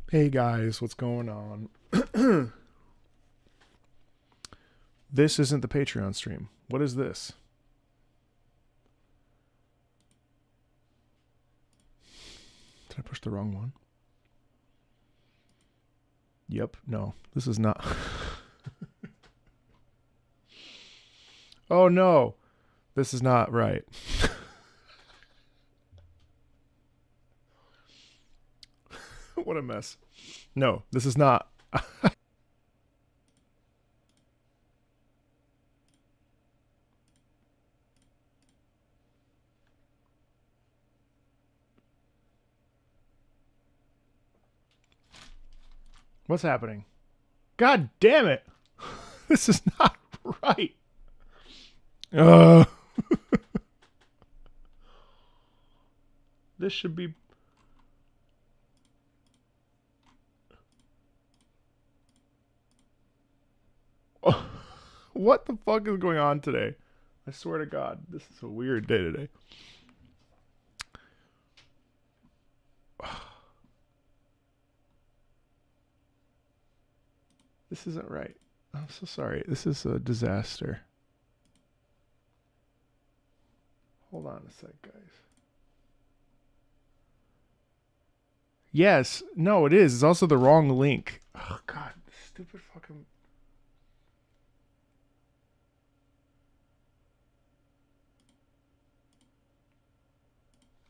Hey guys, what's going on? This isn't the Patreon stream. What is this? Did I push the wrong one? Yep, no. This is not. Oh no. This is not right. What a mess. No, this is not. What's happening? God damn it. This is not right. This should be... What the fuck is going on today? I swear to God, this is a weird day today. This isn't right. I'm so sorry. This is a disaster. Hold on a sec, guys. Yes. No, it is. It's also the wrong link. Oh, God. Stupid fucking...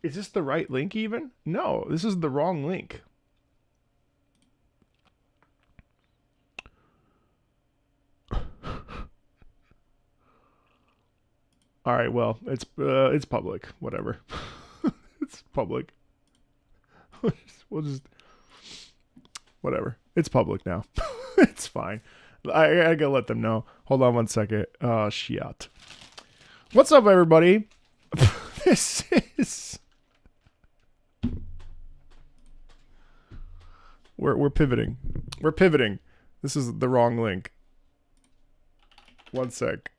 Is this the right link even? No, this is the wrong link. All right, well, it's public. Whatever. It's public. We'll just whatever. It's public now. It's fine. I gotta let them know. Hold on one second. Oh shit. What's up, everybody? This is we're pivoting. We're pivoting. This is the wrong link. One sec.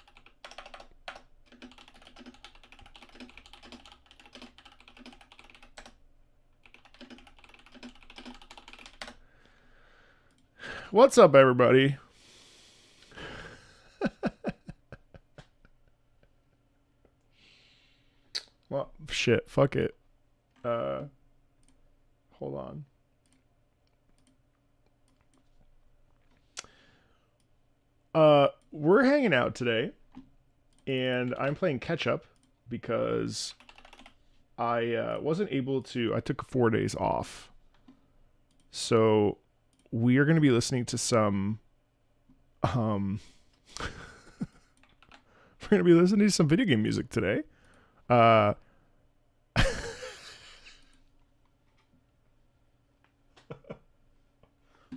What's up, everybody? Well, shit, fuck it. Hold on. We're hanging out today, and I'm playing catch up because I wasn't able to. I took 4 days off, so we are going to be listening to some. We're going to be listening to some video game music today. What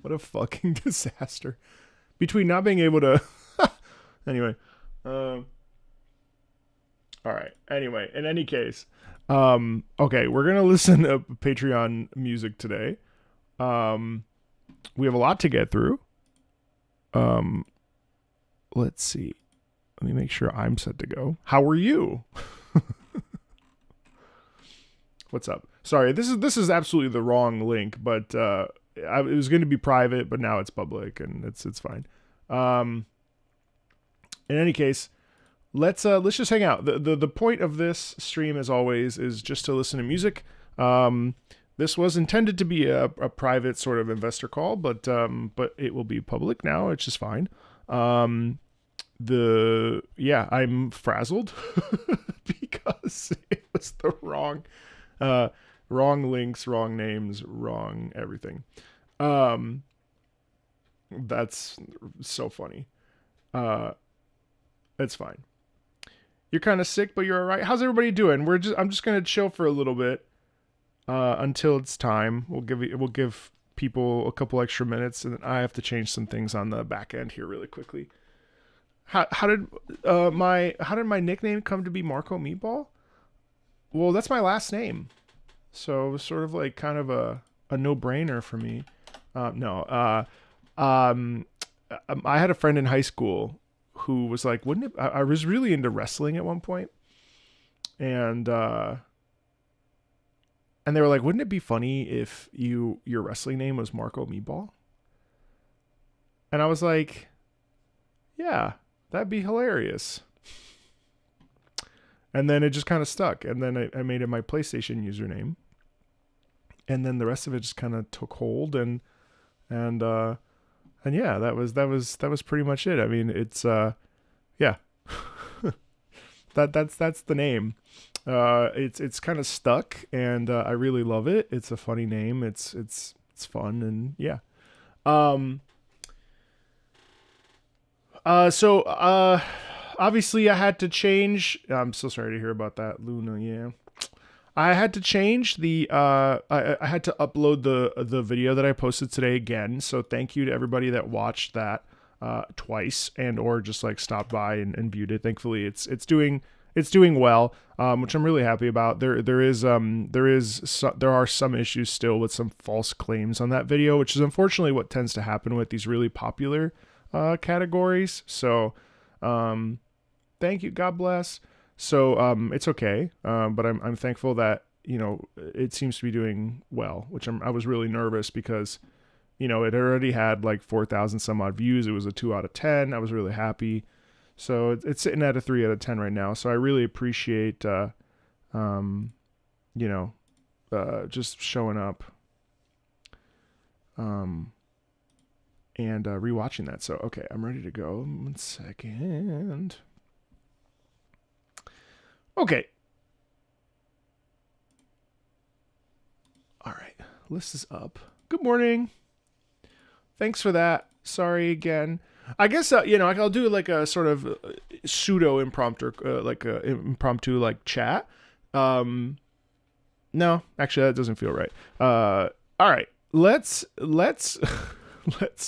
a fucking disaster. Between not being able to... Anyway. Alright. Anyway, in any case. Okay, we're going to listen to Patreon music today. We have a lot to get through. Let's see. Let me make sure I'm set to go. How are you? What's up? Sorry, this is absolutely the wrong link, but it was going to be private, but now it's public, and it's fine. In any case, let's just hang out. The point of this stream, as always, is just to listen to music. This was intended to be a private sort of investor call, but it will be public now, which is fine. I'm frazzled because it was the wrong links, wrong names, wrong everything. That's so funny. It's fine. You're kind of sick, but you're all right. How's everybody doing? I'm just gonna chill for a little bit until it's time. We'll give people a couple extra minutes, and then I have to change some things on the back end here really quickly. How did my nickname come to be Marco Meatball? Well, that's my last name, so it was sort of like kind of a no-brainer for me. I had a friend in high school who was like, wouldn't it? I was really into wrestling at one point, and And they were like, wouldn't it be funny if your wrestling name was Marco Meatball? And I was like, yeah, that'd be hilarious. And then it just kind of stuck. And then I made it my PlayStation username. And then the rest of it just kind of took hold. And yeah, that was pretty much it. I mean, it's yeah. that's the name. It's kind of stuck, and I really love it. It's a funny name. It's fun, and yeah. So obviously I had to change. I'm so sorry to hear about that, Luna. Yeah. I had to change the I had to upload the video that I posted today again. So thank you to everybody that watched that twice and or just like stopped by and viewed it. Thankfully it's doing well, which I'm really happy about. There are some issues still with some false claims on that video, which is unfortunately what tends to happen with these really popular categories. So thank you, God bless. So it's okay, but I'm thankful that, you know, it seems to be doing well, which I was really nervous because, you know, it already had like 4,000 some odd views. It was a 2 out of 10. I was really happy. So it's sitting at a 3 out of 10 right now. So I really appreciate, you know, just showing up and rewatching that. So, okay, I'm ready to go. 1 second. Okay. All right. List is up. Good morning. Thanks for that. Sorry again. I guess, you know, I'll do like a sort of pseudo impromptu, like a impromptu like chat. No, actually that doesn't feel right. All right. Let's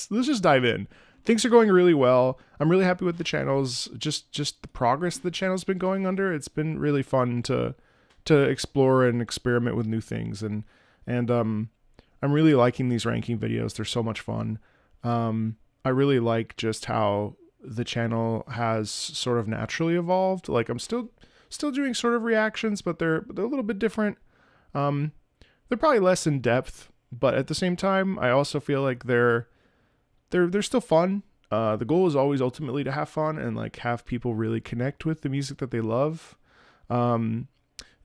just dive in. Things are going really well. I'm really happy with the channels. Just the progress the channel's been going under. It's been really fun to explore and experiment with new things, and I'm really liking these ranking videos. They're so much fun. I really like just how the channel has sort of naturally evolved. Like I'm still doing sort of reactions, but they're a little bit different. They're probably less in depth, but at the same time, I also feel like they're still fun. The goal is always ultimately to have fun and like have people really connect with the music that they love.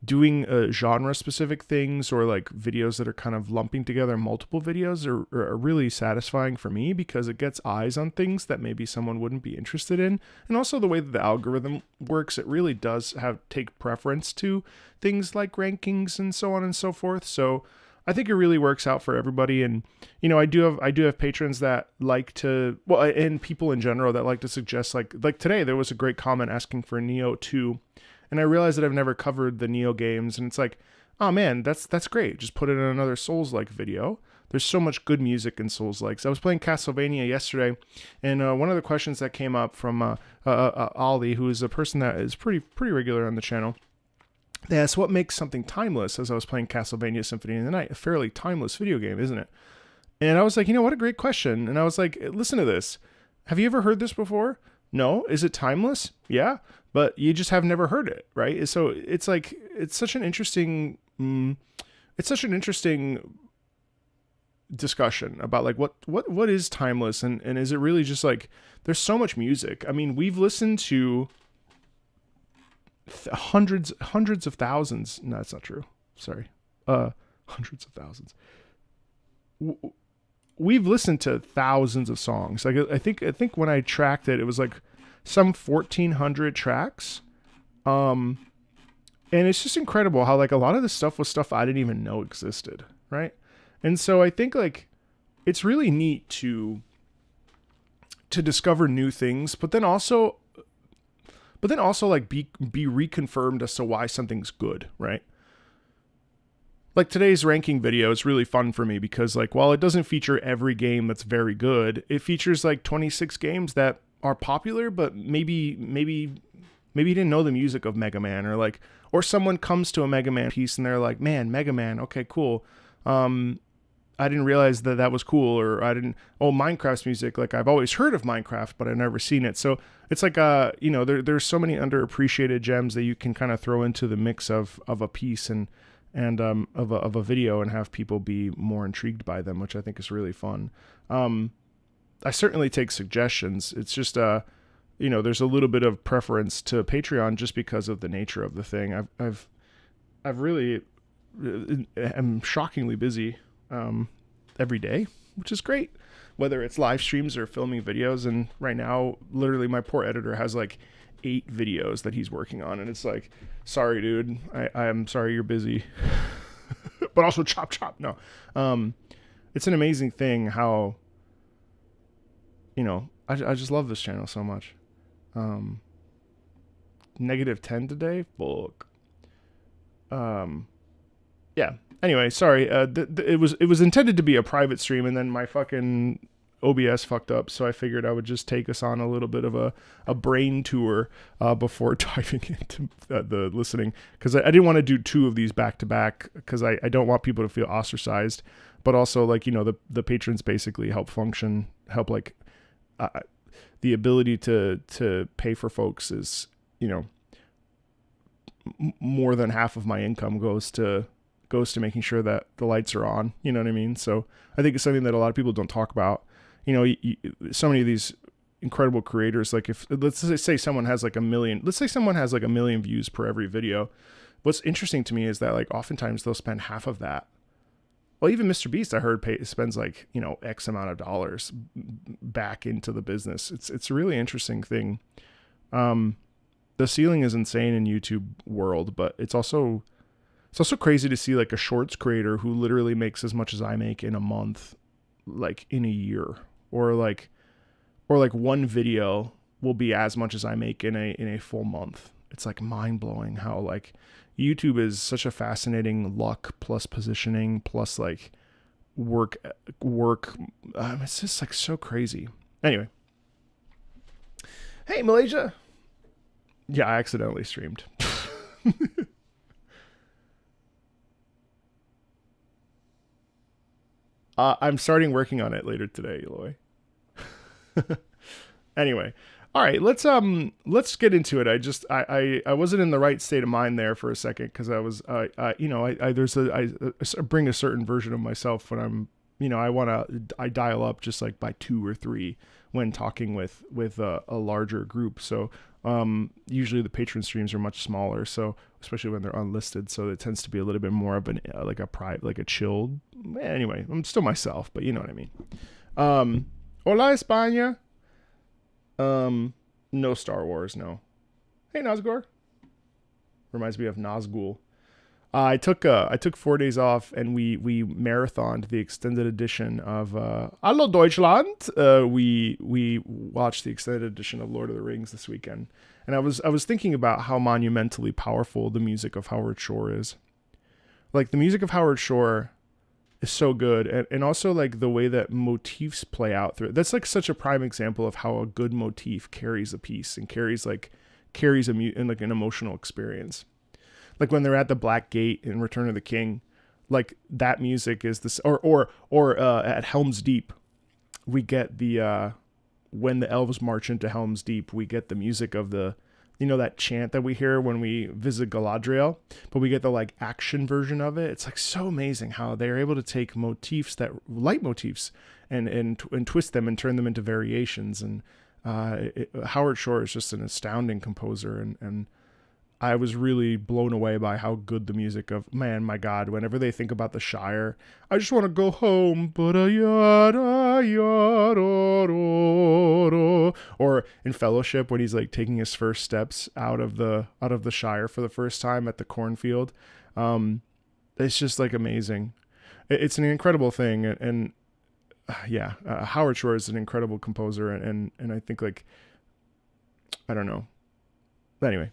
Doing genre specific things or like videos that are kind of lumping together multiple videos are really satisfying for me because it gets eyes on things that maybe someone wouldn't be interested in. And also the way that the algorithm works, it really does take preference to things like rankings and so on and so forth. So I think it really works out for everybody. And, you know, I do have patrons that like to, well, and people in general that like to suggest, like today, there was a great comment asking for Neo 2. And I realized that I've never covered the Neo games. And it's like, oh man, that's great. Just put it in another Souls-like video. There's so much good music in Souls-likes. I was playing Castlevania yesterday. And one of the questions that came up from Ollie, who is a person that is pretty regular on the channel, they asked, what makes something timeless? As I was playing Castlevania Symphony in the Night, a fairly timeless video game, isn't it? And I was like, you know, what a great question. And I was like, listen to this. Have you ever heard this before? No. Is it timeless? Yeah. But you just have never heard it, right? So it's like, it's such an interesting discussion about like what is timeless and is it really just like, there's so much music. I mean, we've listened to hundreds of thousands. No, that's not true. Sorry. Hundreds of thousands. We've listened to thousands of songs. Like I think when I tracked it, it was like some 1,400 tracks. And it's just incredible how like a lot of this stuff was stuff I didn't even know existed. Right. And so I think like it's really neat to discover new things, but then also like be reconfirmed as to why something's good, right? Like today's ranking video is really fun for me because like while it doesn't feature every game that's very good, it features like 26 games that are popular, but maybe you didn't know the music of Mega Man, or someone comes to a Mega Man piece and they're like, man, Mega Man, okay, cool. I didn't realize that was cool, or Minecraft's music. Like I've always heard of Minecraft, but I've never seen it. So it's like, there's so many underappreciated gems that you can kind of throw into the mix of a piece. And and of a video and have people be more intrigued by them, which I think is really fun. I certainly take suggestions. It's just there's a little bit of preference to Patreon just because of the nature of the thing. I've really am shockingly busy every day, which is great. Whether it's live streams or filming videos, and right now, literally, my poor editor has like 8 videos that he's working on, and it's like, sorry, dude, I'm sorry you're busy, but also chop. No, it's an amazing thing how, I just love this channel so much. -10 today, fuck. Yeah. Anyway, sorry. It was intended to be a private stream, and then my fucking OBS fucked up, so I figured I would just take us on a little bit of a brain tour before diving into the listening, because I didn't want to do 2 of these back to back, because I don't want people to feel ostracized, but also like the patrons basically help like the ability to pay for folks is more than half of my income goes to making sure that the lights are on, you know what I mean? So I think it's something that a lot of people don't talk about. So many of these incredible creators, like if let's say someone has like a million views per every video. What's interesting to me is that like oftentimes they'll spend half of that. Well, even Mr. Beast, I heard, spends like, X amount of dollars back into the business. It's a really interesting thing. The ceiling is insane in YouTube world, but it's also crazy to see like a shorts creator who literally makes as much as I make in a month, like in a year, or like one video will be as much as I make in a full month. It's like mind blowing how like YouTube is such a fascinating luck plus positioning plus like work. It's just like so crazy. Anyway. Hey, Malaysia. Yeah, I accidentally streamed. I'm starting working on it later today, Eloy. Anyway, all right, let's get into it. I wasn't in the right state of mind there for a second, because I was I bring a certain version of myself when I'm I dial up just like by 2 or 3 when talking with a larger group. So usually the patron streams are much smaller, so especially when they're unlisted, so it tends to be a little bit more of an like a private, like a chilled. Anyway, I'm still myself, but you know what I mean. Hola España. No Star Wars, no. Hey Nazgul. Reminds me of Nazgul. I took 4 days off, and we marathoned the extended edition of Hallo Deutschland. We watched the extended edition of Lord of the Rings this weekend, and I was thinking about how monumentally powerful the music of Howard Shore is. Like the music of Howard Shore is so good, and also like the way that motifs play out through it. That's like such a prime example of how a good motif carries a piece and carries an emotional experience. Like when they're at the Black Gate in Return of the King, like that music is this, or at Helm's Deep, we get the when the elves march into Helm's Deep, we get the music of the, that chant that we hear when we visit Galadriel, but we get the like action version of it. It's like so amazing how they're able to take motifs, that light motifs, and twist them and turn them into variations. And Howard Shore is just an astounding composer, and I was really blown away by how good the music of, man, my God, whenever they think about the Shire, I just want to go home. Or in Fellowship, when he's like taking his first steps out of the Shire for the first time at the cornfield. It's just like amazing. It's an incredible thing. And Howard Shore is an incredible composer. And I think like, I don't know. But anyway.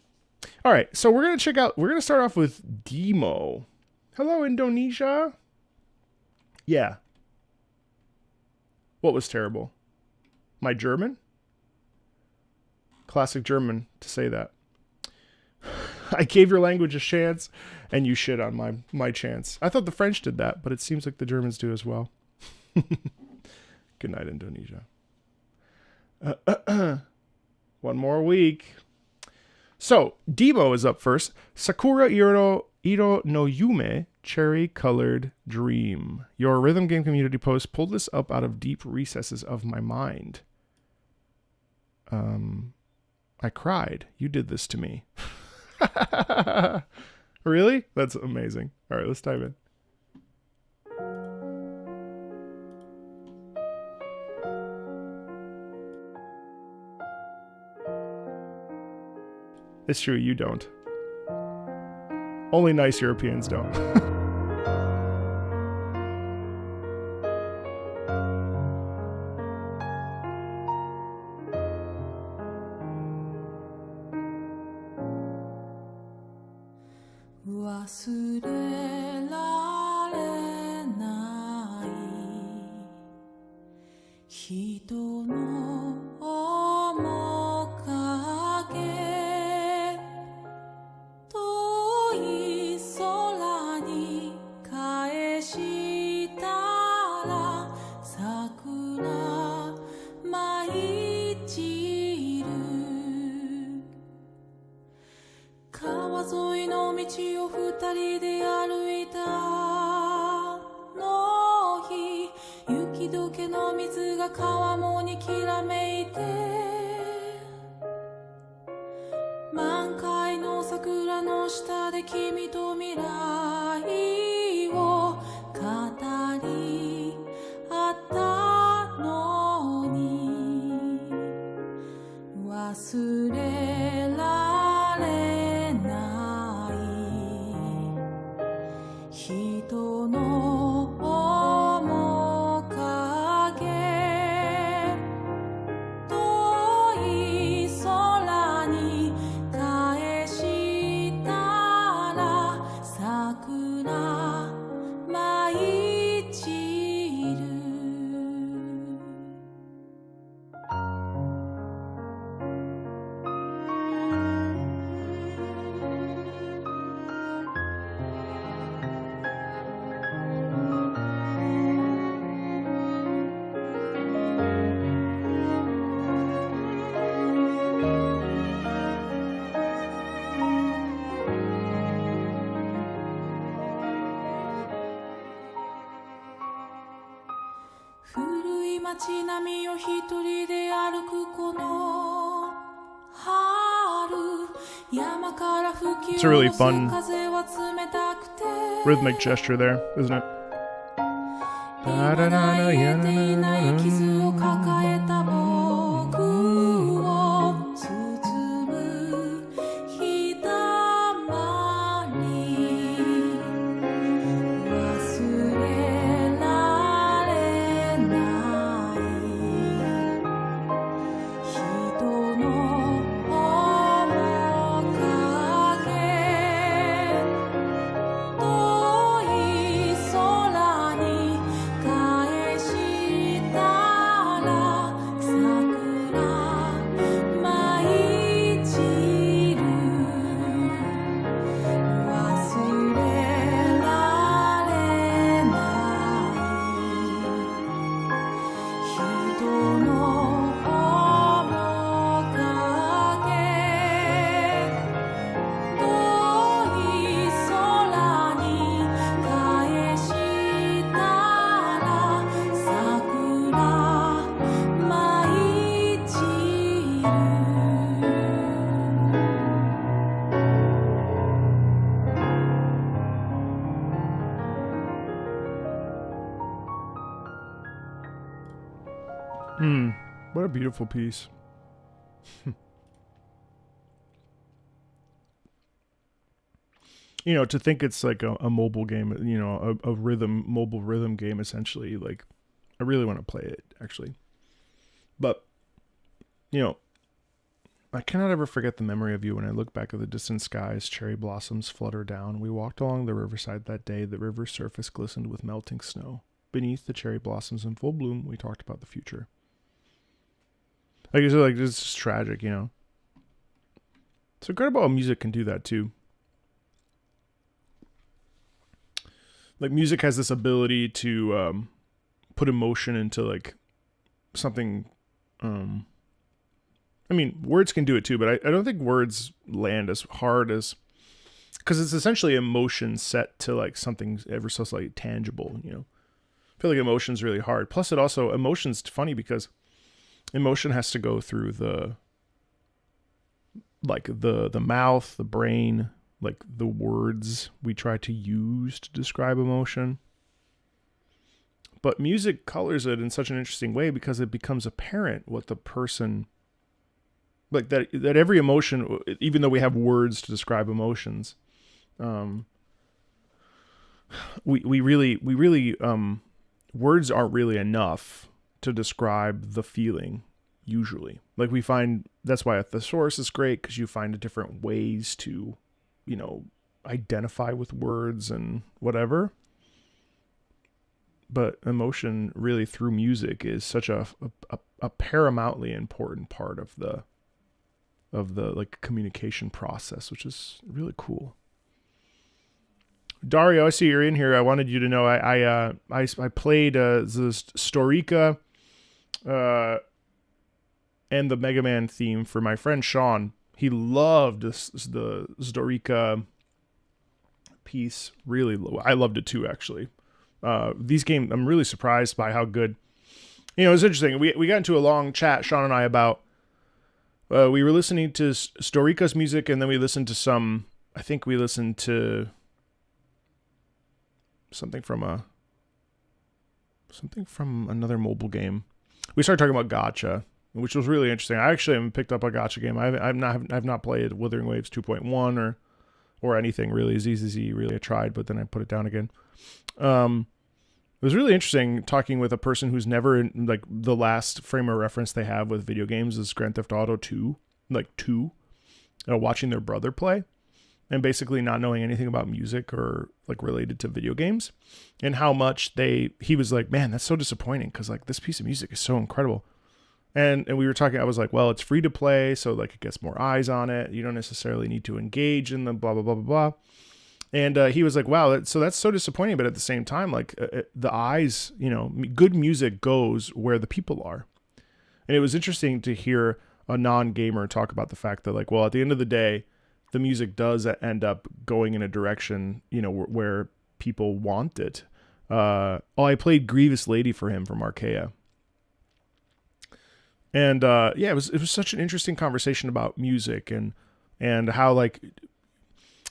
All right, so we're going to start off with Deemo. Hello, Indonesia. Yeah. What was terrible? My German? Classic German to say that. I gave your language a chance, and you shit on my chance. I thought the French did that, but it seems like the Germans do as well. Good night, Indonesia. One more week. So, Deemo is up first. Sakura Iro no Yume, Cherry Colored Dream. Your rhythm game community post pulled this up out of deep recesses of my mind. I cried. You did this to me. Really? That's amazing. All right, let's dive in. It's true, you don't. Only nice Europeans don't. It's a really fun rhythmic gesture there, isn't it? What a beautiful piece. You know, to think it's like a mobile game, you know, a mobile rhythm game, essentially. Like, I really want to play it, actually. But, you know, I cannot ever forget the memory of you when I look back at the distant skies, cherry blossoms flutter down. We walked along the riverside that day. The river's surface glistened with melting snow. Beneath the cherry blossoms in full bloom, we talked about the future. Like you said, like, it's just tragic, you know. It's incredible how music can do that too. Like, music has this ability to put emotion into like something. I mean, words can do it too, but I don't think words land as hard as because it's essentially emotion set to like something ever so slightly tangible, you know. I feel like emotion's really hard. Plus emotion's funny because emotion has to go through the mouth, the brain, like the words we try to use to describe emotion. But music colors it in such an interesting way because it becomes apparent what the person, like that every emotion, even though we have words to describe emotions, we really words aren't really enough to describe the feeling usually. Like we find, that's why a thesaurus is great, because you find different ways to, you know, identify with words and whatever. But emotion really through music is such a paramountly important part of the like communication process, which is really cool. Dario, I see you're in here. I wanted you to know I played the Storica and the Mega Man theme for my friend Sean. He loved the Storica piece. Really, I loved it too, actually. These games, I'm really surprised by how good. You know, it's interesting. We got into a long chat, Sean and I, about we were listening to Storica's music, and then we listened to some. I think we listened to something from another mobile game. We started talking about gacha, which was really interesting. I actually haven't picked up a gacha game. I've not played Wuthering Waves 2.1 or anything really. ZZZ really I tried, but then I put it down again. It was really interesting talking with a person who's never, like, the last frame of reference they have with video games is Grand Theft Auto 2, watching their brother play and basically not knowing anything about music or like related to video games, and how much he was like, man, that's so disappointing because like this piece of music is so incredible. And we were talking, I was like, well, it's free to play, so like it gets more eyes on it. You don't necessarily need to engage in the blah, blah, blah, blah, blah. And he was like, wow, so that's so disappointing. But at the same time, like the eyes, you know, good music goes where the people are. And it was interesting to hear a non-gamer talk about the fact that, like, well, at the end of the day, the music does end up going in a direction, you know, where people want it. I played Grievous Lady for him from Archaea. And it was such an interesting conversation about music and how, like,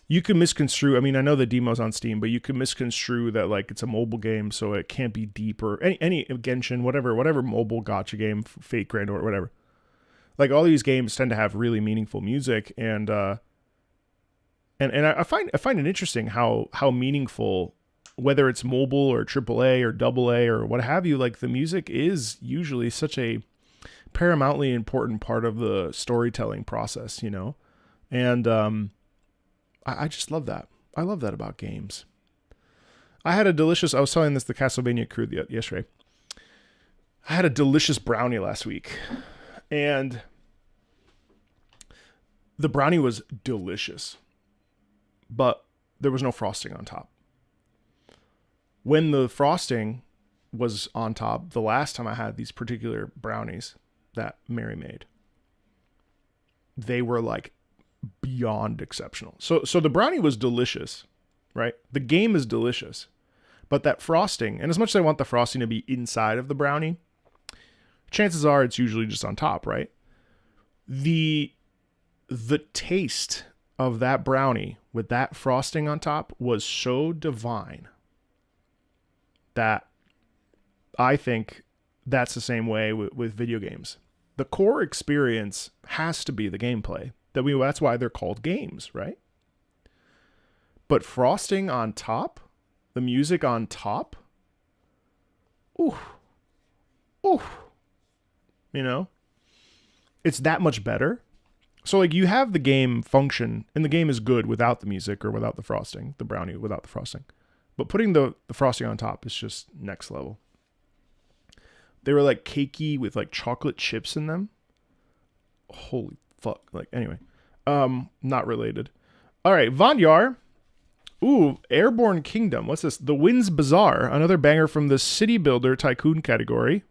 you can misconstrue. I mean, I know the demo's on Steam, but you can misconstrue that like it's a mobile game, so it can't be deep, or any Genshin, whatever mobile gacha game, Fate Grand or whatever. Like all these games tend to have really meaningful music, and I find it interesting how meaningful, whether it's mobile or AAA or AA or what have you, like the music is usually such a paramountly important part of the storytelling process, you know, and I just love that. I love that about games. I was telling this to the Castlevania crew yesterday. I had a delicious brownie last week, and the brownie was delicious, but there was no frosting on top. When the frosting was on top, the last time I had these particular brownies that Mary made, they were like beyond exceptional. So the brownie was delicious, right? The game is delicious, but that frosting, and as much as I want the frosting to be inside of the brownie, chances are it's usually just on top, right? The taste of that brownie with that frosting on top was so divine that I think that's the same way with video games. The core experience has to be the gameplay. That's why they're called games, right? But frosting on top, the music on top, you know, it's that much better. So like you have the game function, and the game is good without the music or without the frosting, the brownie without the frosting. But putting the frosting on top is just next level. They were like cakey with like chocolate chips in them. Holy fuck. Like, anyway, not related. All right, Vanyar. Ooh, Airborne Kingdom. What's this? The Winds Bazaar, another banger from the City Builder Tycoon category.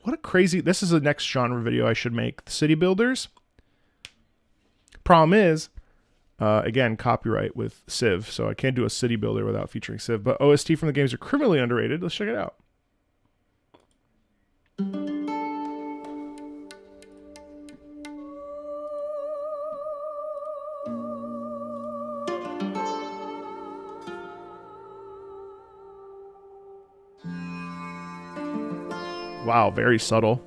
What a crazy, this is the next genre video I should make. The City Builders. Problem is, Again, copyright with Civ, so I can't do a city builder without featuring Civ. But OST from the games are criminally underrated. Let's check it out. Wow, very subtle.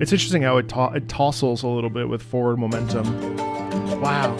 It's interesting how it tossles a little bit with forward momentum. Wow.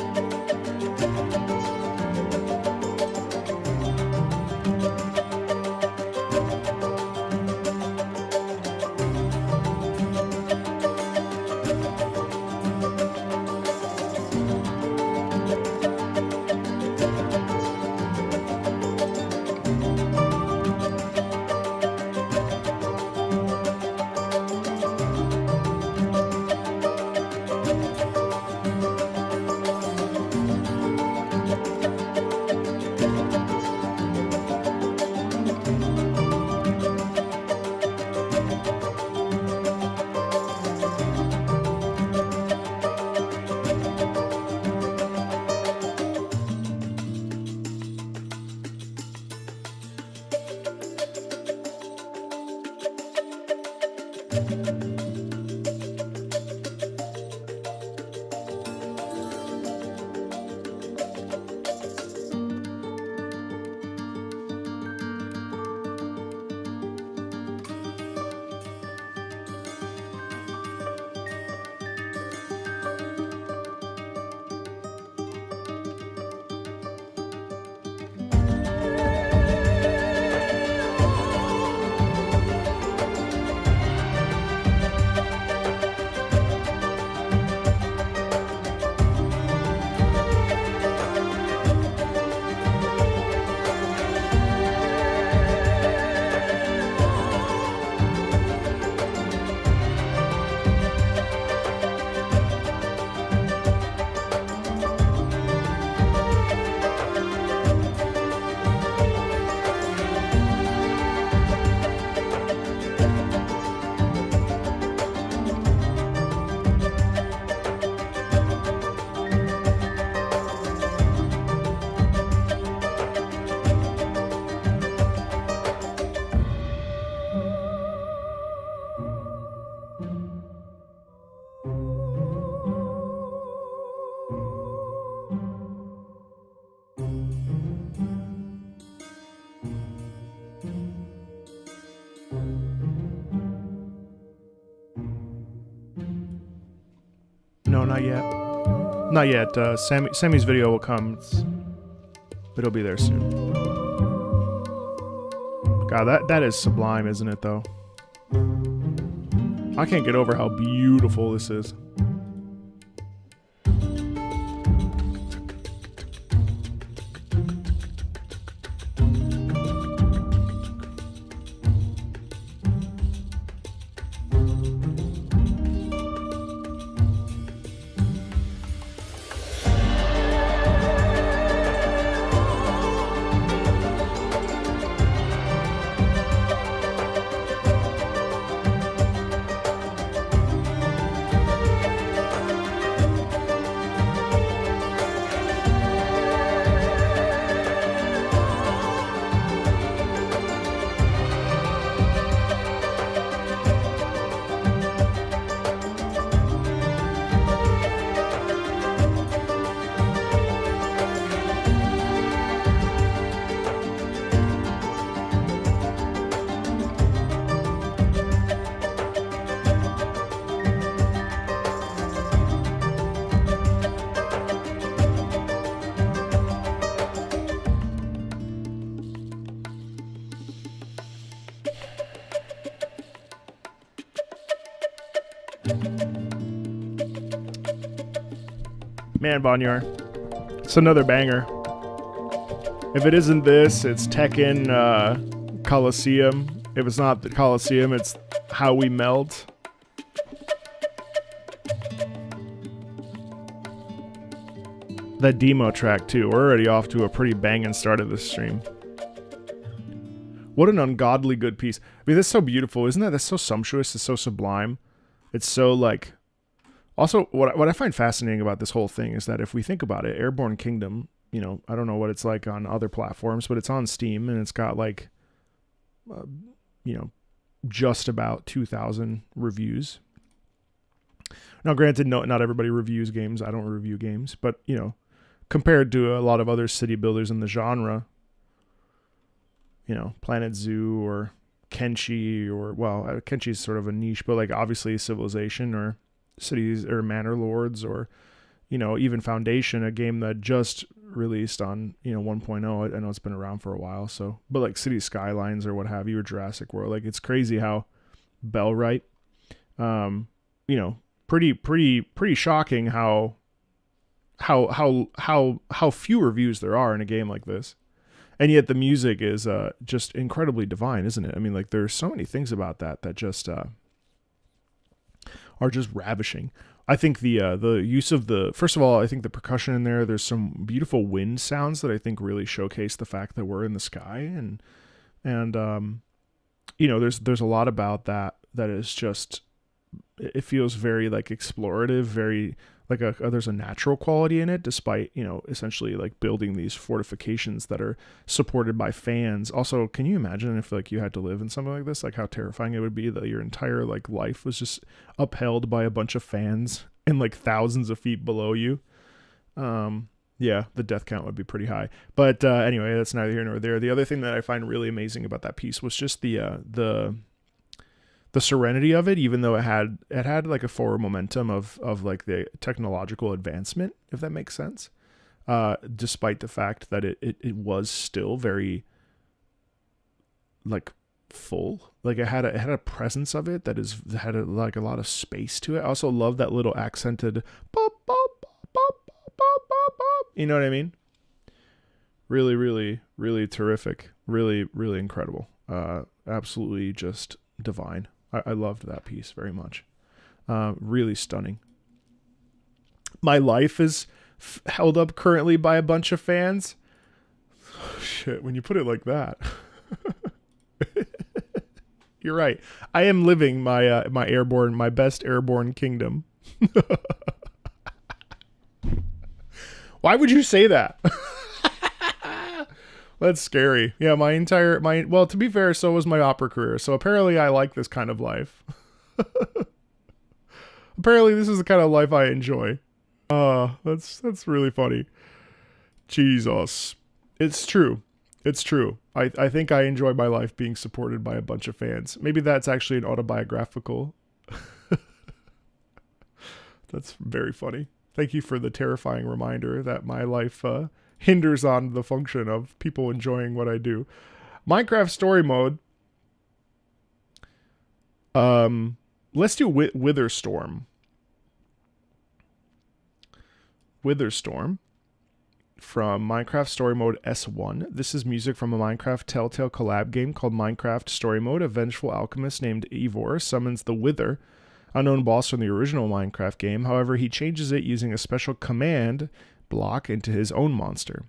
No, not yet. Not yet. Sammy's video will come. It'll be there soon. God, that is sublime, isn't it, though? I can't get over how beautiful this is. Man, Bonyar. It's another banger. If it isn't this, it's Tekken Coliseum. If it's not the Coliseum, it's How We Melt. That Deemo track, too. We're already off to a pretty banging start of this stream. What an ungodly good piece. I mean, that's so beautiful, isn't it? That's so sumptuous. It's so sublime. It's so, like... Also, what I find fascinating about this whole thing is that if we think about it, Airborne Kingdom, you know, I don't know what it's like on other platforms, but it's on Steam, and it's got, like, you know, just about 2,000 reviews. Now, granted, not everybody reviews games. I don't review games. But, you know, compared to a lot of other city builders in the genre, you know, Planet Zoo or Kenshi or, well, Kenshi is sort of a niche, but, like, obviously Civilization or Cities or Manor Lords or, you know, even Foundation, a game that just released on, you know, 1.0. I know it's been around for a while, so, but like City Skylines or what have you, or Jurassic World, like it's crazy how Bellwright, you know, pretty shocking how few reviews there are in a game like this. And yet the music is just incredibly divine, isn't it? I mean, like there's so many things about that just are just ravishing. I think the use of first of all, I think the percussion in there's some beautiful wind sounds that I think really showcase the fact that we're in the sky, and you know, there's a lot about that is just, it feels very like explorative, very like there's a natural quality in it, despite, you know, essentially like building these fortifications that are supported by fans. Also, can you imagine if like you had to live in something like this, like how terrifying it would be that your entire like life was just upheld by a bunch of fans and like thousands of feet below you? Yeah, the death count would be pretty high. But anyway, that's neither here nor there. The other thing that I find really amazing about that piece was just the serenity of it, even though it had like a forward momentum of like the technological advancement, if that makes sense. Despite the fact that it was still very like full, like it had a presence of it that had like a lot of space to it. I also love that little accented bop, bop, bop, bop, bop, bop, bop. You know what I mean? Really, really, really terrific. Really, really incredible. Absolutely just divine. I loved that piece very much. Really stunning. My life is held up currently by a bunch of fans. Oh, shit, when you put it like that. You're right. I am living my my best Airborne kingdom. Why would you say that? That's scary. Yeah, well, to be fair, so was my opera career. So apparently I like this kind of life. Apparently this is the kind of life I enjoy. That's really funny. Jesus. It's true. It's true. I think I enjoy my life being supported by a bunch of fans. Maybe that's actually an autobiographical. That's very funny. Thank you for the terrifying reminder that my life hinders on the function of people enjoying what I do. Minecraft story mode. Let's do Witherstorm. Witherstorm from Minecraft Story Mode S1. This is music from a Minecraft Telltale collab game called Minecraft Story Mode. A vengeful alchemist named Ivor summons the Wither, a known boss from the original Minecraft game. However, he changes it using a special command block into his own monster,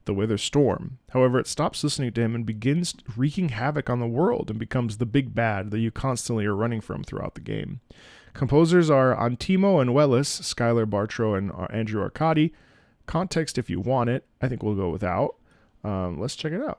the Wither Storm. However, it stops listening to him and begins wreaking havoc on the world and becomes the big bad that you constantly are running from throughout the game. Composers are Antimo and Wellis, Skylar Bartro and Andrew Arcadi. Context if you want it. I think we'll go without. Let's check it out.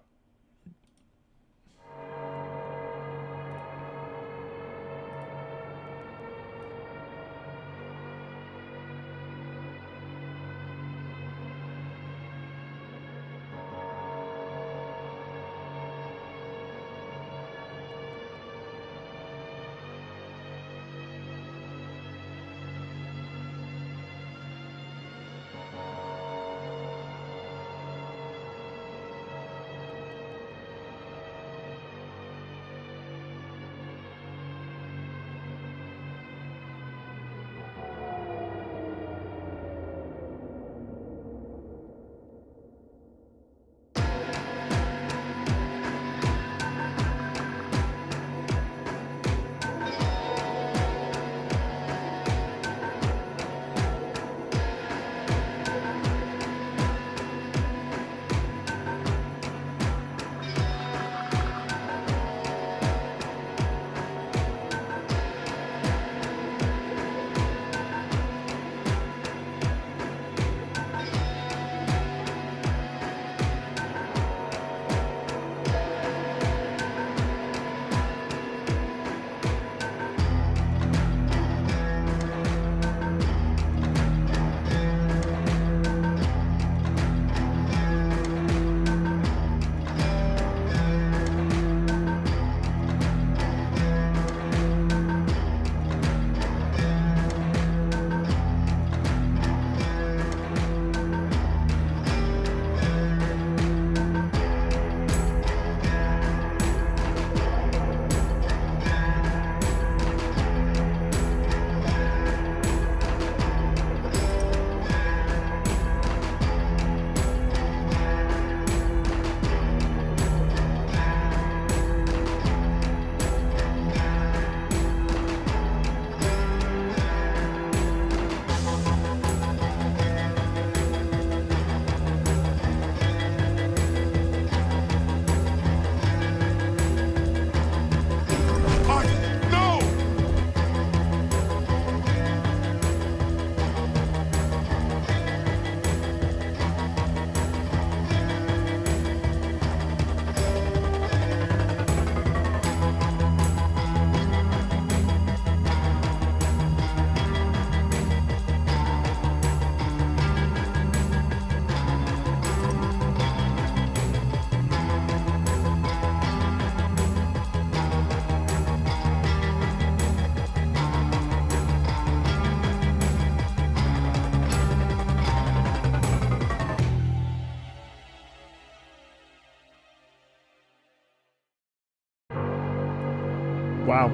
Wow.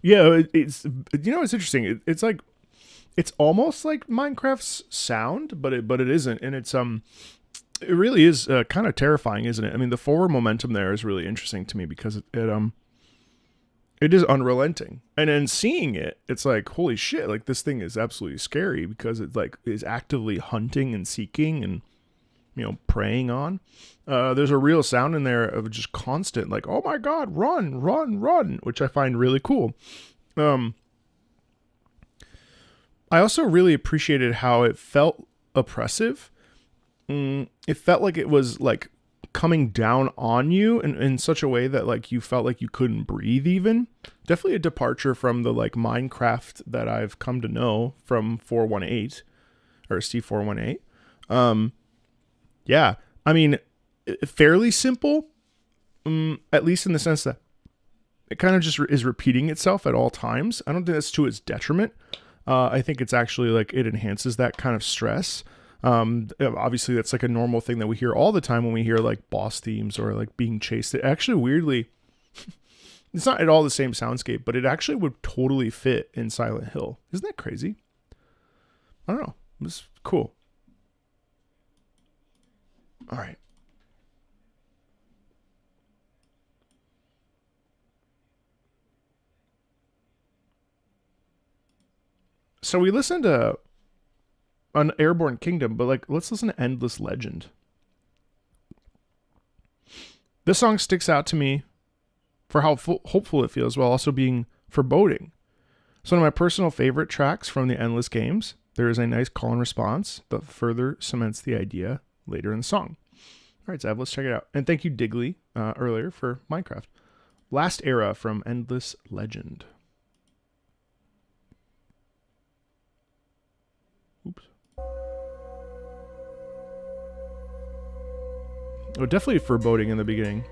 Yeah, it's it's interesting. It's like it's almost like Minecraft's sound, but it isn't, and it's it really is kind of terrifying, isn't it? I mean, the forward momentum there is really interesting to me because it is unrelenting, and then seeing it, it's like, holy shit! Like, this thing is absolutely scary because it like is actively hunting and seeking and preying on. There's a real sound in there of just constant, like, oh my god, run, run, run, which I find really cool. I also really appreciated how it felt oppressive. It felt like it was like coming down on you in such a way that like you felt like you couldn't breathe even. Definitely a departure from the like Minecraft that I've come to know from 418 or C418. Yeah, I mean, fairly simple, at least in the sense that it kind of just is repeating itself at all times. I don't think that's to its detriment. I think it's actually like it enhances that kind of stress. Obviously that's like a normal thing that we hear all the time when we hear like boss themes or like being chased. It actually weirdly, it's not at all the same soundscape, but it actually would totally fit in Silent Hill. Isn't that crazy? I don't know. It's cool. All right. So we listened to an Airborne Kingdom, but like, let's listen to Endless Legend. This song sticks out to me for how hopeful it feels while also being foreboding. It's one of my personal favorite tracks from the Endless games. There is a nice call and response, but further cements the idea later in the song. All right, Zev, let's check it out. And thank you, Digley, earlier for Minecraft. Last Era from Endless Legend. Oops. Oh, definitely foreboding in the beginning.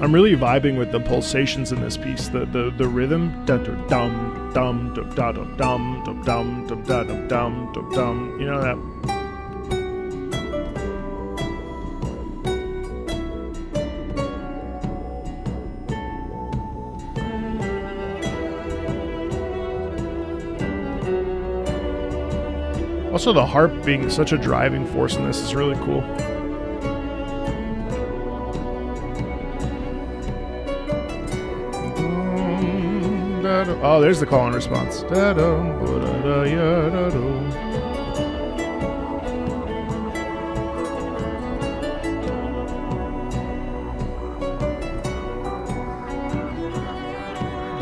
I'm really vibing with the pulsations in this piece. The rhythm, dum dum dum dum dum dum dum dum dum dum dum dum. You know that. Also, the harp being such a driving force in this is really cool. Oh, there's the call and response.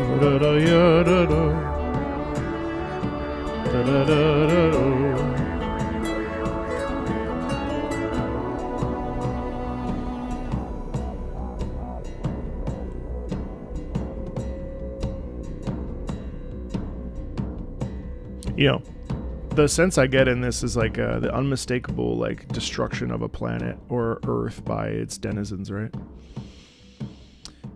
You know, the sense I get in this is like the unmistakable like destruction of a planet or Earth by its denizens, right?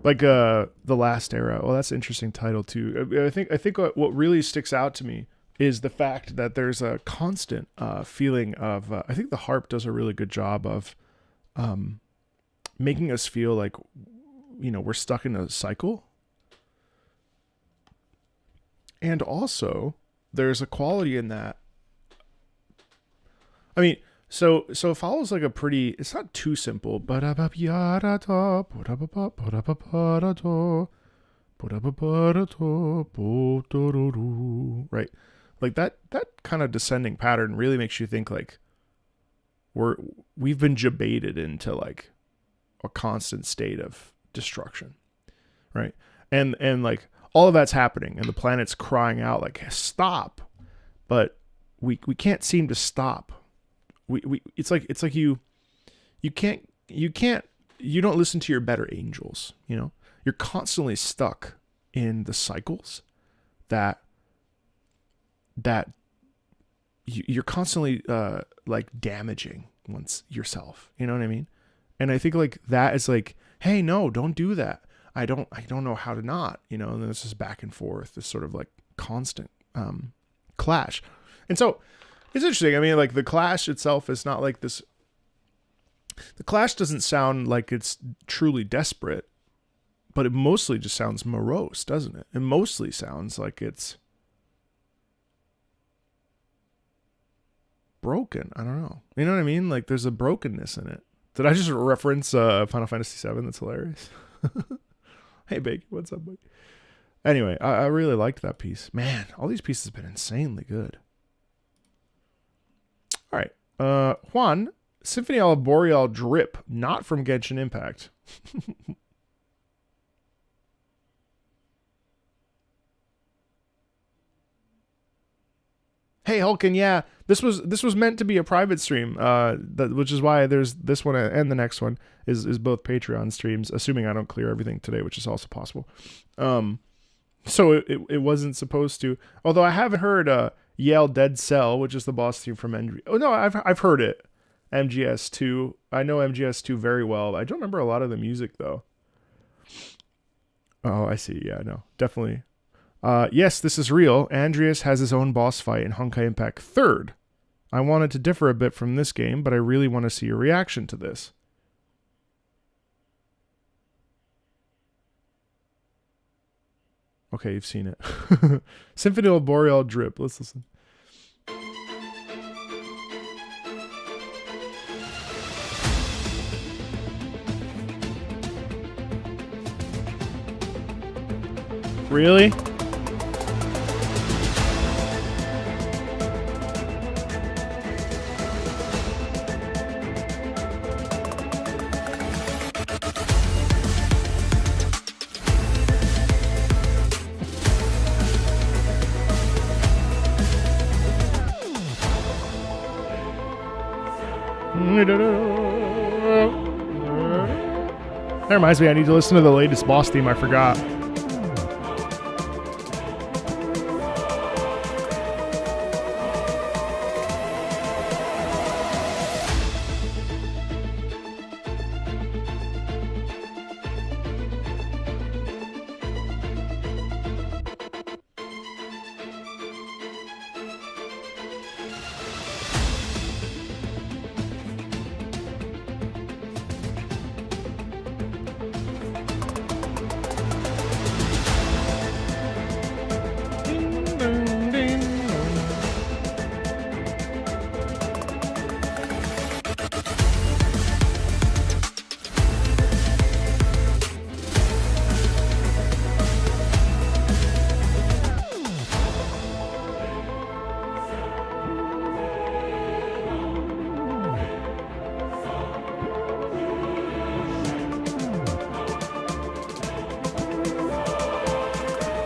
Like the Last Era. Well, that's an interesting title too. I think what really sticks out to me is the fact that there's a constant feeling of. I think the harp does a really good job of making us feel like, you know, we're stuck in a cycle, and also there's a quality in that. I mean, so it follows like a pretty. It's not too simple, but right, like that kind of descending pattern really makes you think like we've been jebaited into like a constant state of destruction, right? And like all of that's happening, and the planet's crying out like stop, but we can't seem to stop. It's like you don't listen to your better angels, you know? You're constantly stuck in the cycles that you're constantly like damaging yourself, you know what I mean? And I think like that is like, hey, no, don't do that. I don't know how to not, you know, and then it's just back and forth, this sort of like constant clash. And so it's interesting. I mean, like the clash itself is not like this. The clash doesn't sound like it's truly desperate, but it mostly just sounds morose, doesn't it? It mostly sounds like it's broken. I don't know. You know what I mean? Like there's a brokenness in it. Did I just reference Final Fantasy VII? That's hilarious. Hey, Big, what's up, buddy? Anyway, I really liked that piece. Man, all these pieces have been insanely good. All right. Juan, Symphony of Boreal Drip, not from Genshin Impact. Hey, Hulkin, yeah, this was meant to be a private stream, which is why there's this one and the next one is both Patreon streams, assuming I don't clear everything today, which is also possible. So it wasn't supposed to. Although I haven't heard Yale Dead Cell, which is the boss theme from MGS. Oh no, I've heard it. MGS2. I know MGS2 very well. I don't remember a lot of the music though. Oh, I see. Yeah, no, definitely. Yes, this is real. Andreas has his own boss fight in Honkai Impact 3rd. I wanted to differ a bit from this game, but I really want to see your reaction to this. Okay, you've seen it. Symphony of Boreal Drip. Let's listen. Really? That reminds me, I need to listen to the latest boss theme. I forgot.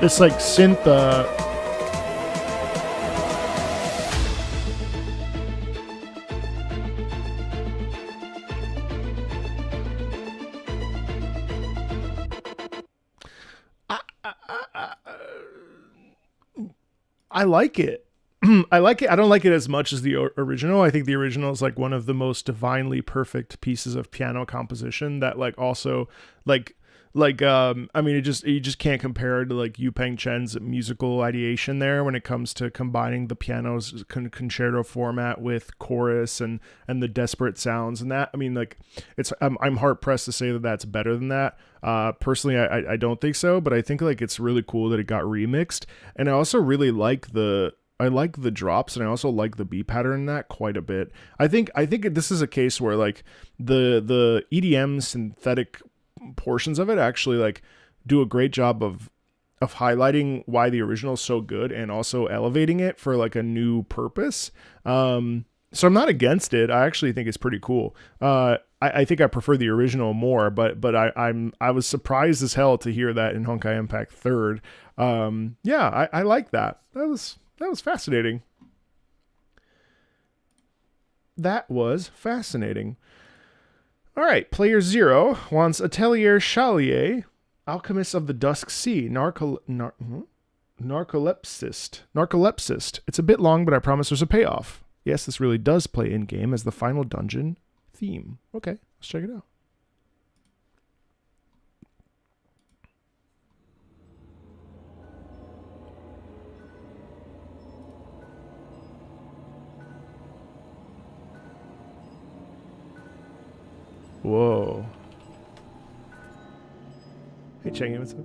This like synth. I like it. I like it. I don't like it as much as the original. I think the original is like one of the most divinely perfect pieces of piano composition that like also I mean, you just can't compare it to like Yu Peng Chen's musical ideation there when it comes to combining the piano's concerto format with chorus and the desperate sounds and that. I mean, like I'm hard pressed to say that that's better than that. Personally, I don't think so, but I think like it's really cool that it got remixed, and I also really like the drops, and I also like the beat pattern in that quite a bit. I think this is a case where like the EDM synthetic portions of it actually like do a great job of highlighting why the original is so good and also elevating it for like a new purpose. So I'm not against it. I actually think it's pretty cool. I think I prefer the original more, but I was surprised as hell to hear that in Honkai Impact 3rd. Yeah, I like that. That was fascinating. That was fascinating. All right, player 0 wants Atelier Shallie, Alchemists of the Dusk Sea, Narcolepsist. It's a bit long, but I promise there's a payoff. Yes, this really does play in-game as the final dungeon theme. Okay, let's check it out. Whoa. Hey, Chang, what's up?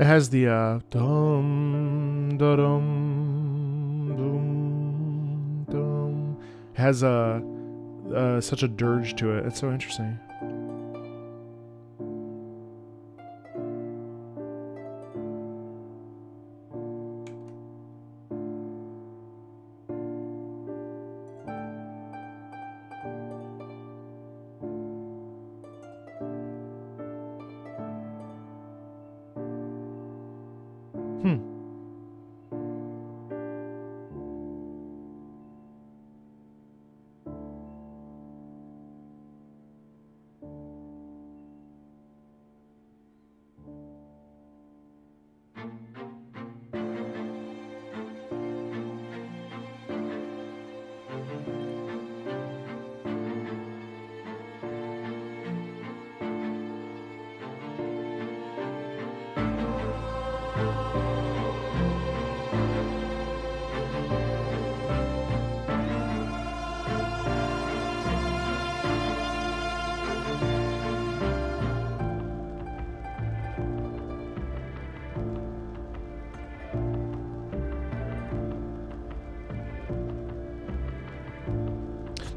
It has the dum da dum dum dum. It has such a dirge to it. It's so interesting.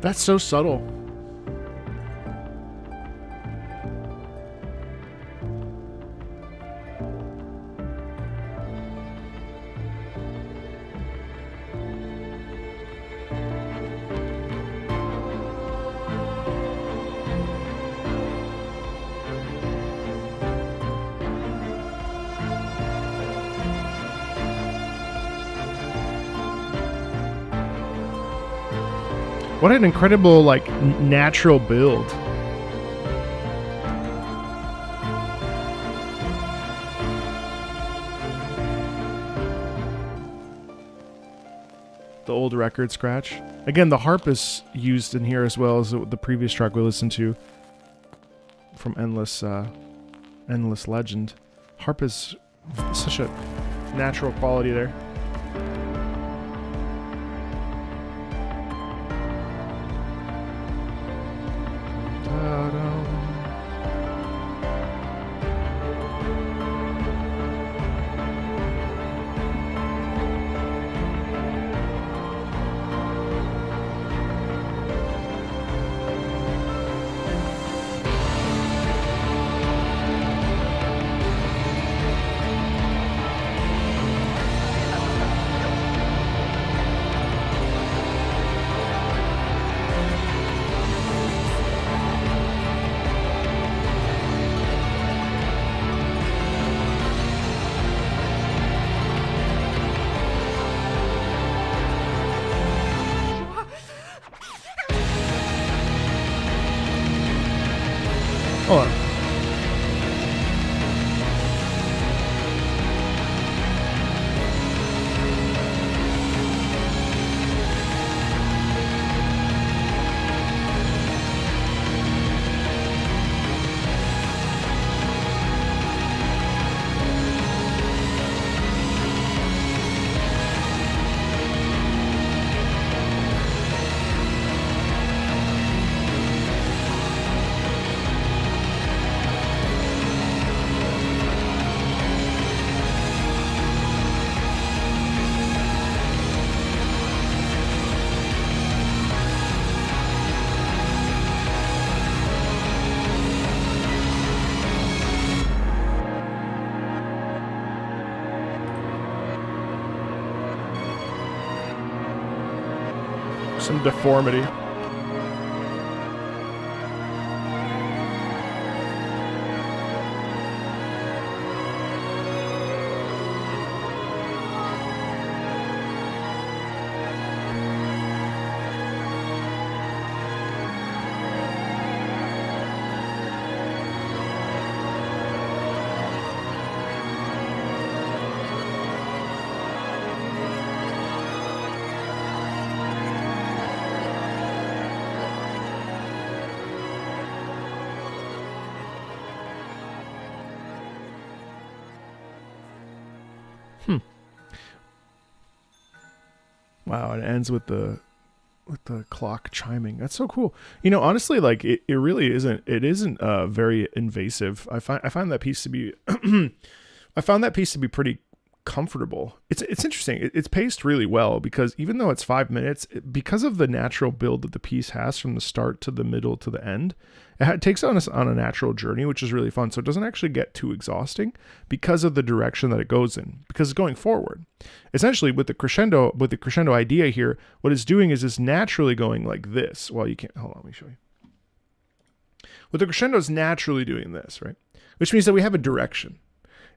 That's so subtle. What an incredible, like, natural build. The old record scratch. Again, the harp is used in here as well as the previous track we listened to from Endless Legend. Harp is such a natural quality there. Hold on. Some deformity. Wow, it ends with the clock chiming. That's so cool. You know, honestly, like it really isn't. It isn't very invasive. I find that piece to be. I found that piece to be pretty comfortable. It's interesting. It's paced really well because even though it's 5 minutes, because of the natural build that the piece has from the start to the middle to the end, it takes us on a natural journey, which is really fun. So it doesn't actually get too exhausting because of the direction that it goes in. Because it's going forward, essentially with the crescendo idea here, what it's doing is it's naturally going like this. Well, you can't. Hold on, let me show you. With the crescendo, is naturally doing this, right? Which means that we have a direction.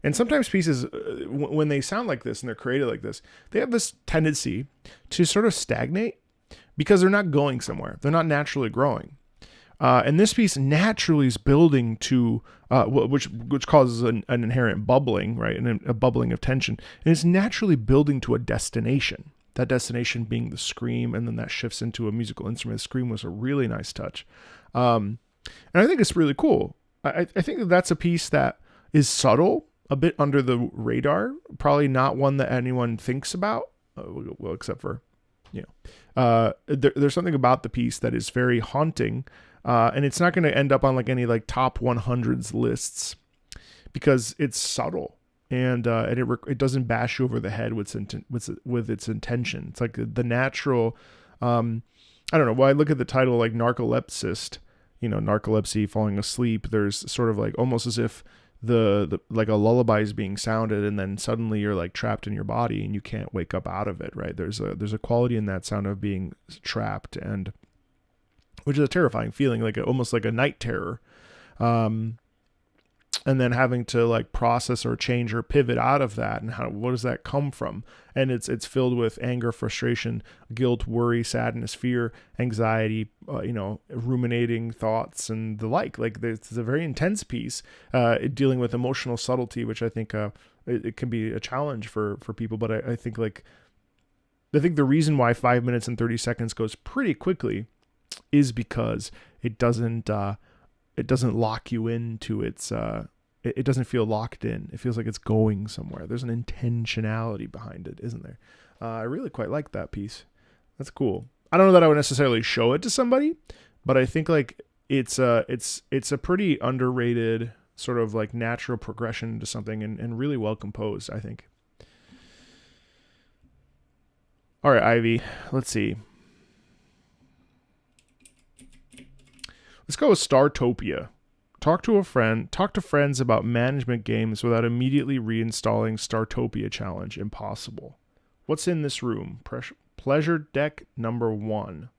And sometimes pieces, when they sound like this and they're created like this, they have this tendency to sort of stagnate because they're not going somewhere. They're not naturally growing. And this piece naturally is building to, which causes an inherent bubbling, right? And a bubbling of tension. And it's naturally building to a destination. That destination being the scream, and then that shifts into a musical instrument. The scream was a really nice touch. And I think it's really cool. I think that that's a piece that is subtle, a bit under the radar, probably not one that anyone thinks about, well, except for, there's something about the piece that is very haunting, and it's not going to end up on like any like top 100s lists because it's subtle and it doesn't bash you over the head with its intention. It's like the natural, I don't know. Well, I look at the title like Narcolepsist, narcolepsy, falling asleep. There's sort of like almost as if the like a lullaby is being sounded and then suddenly you're like trapped in your body and you can't wake up out of it, right? There's a quality in that sound of being trapped, and which is a terrifying feeling, like almost like a night terror, and then having to like process or change or pivot out of that, and what does that come from? And it's filled with anger, frustration, guilt, worry, sadness, fear, anxiety, ruminating thoughts and the like. Like it's a very intense piece, dealing with emotional subtlety, which I think it can be a challenge for people. But I think the reason why 5 minutes and 30 seconds goes pretty quickly is because it doesn't lock you into its. It doesn't feel locked in. It feels like it's going somewhere. There's an intentionality behind it, isn't there? I really quite like that piece. That's cool. I don't know that I would necessarily show it to somebody, but I think like it's a pretty underrated sort of like natural progression to something, and really well composed, I think. All right, Ivy. Let's see. Let's go with Startopia. Talk to friends about management games without immediately reinstalling Startopia challenge. Impossible. What's in this room? Pleasure deck number 1.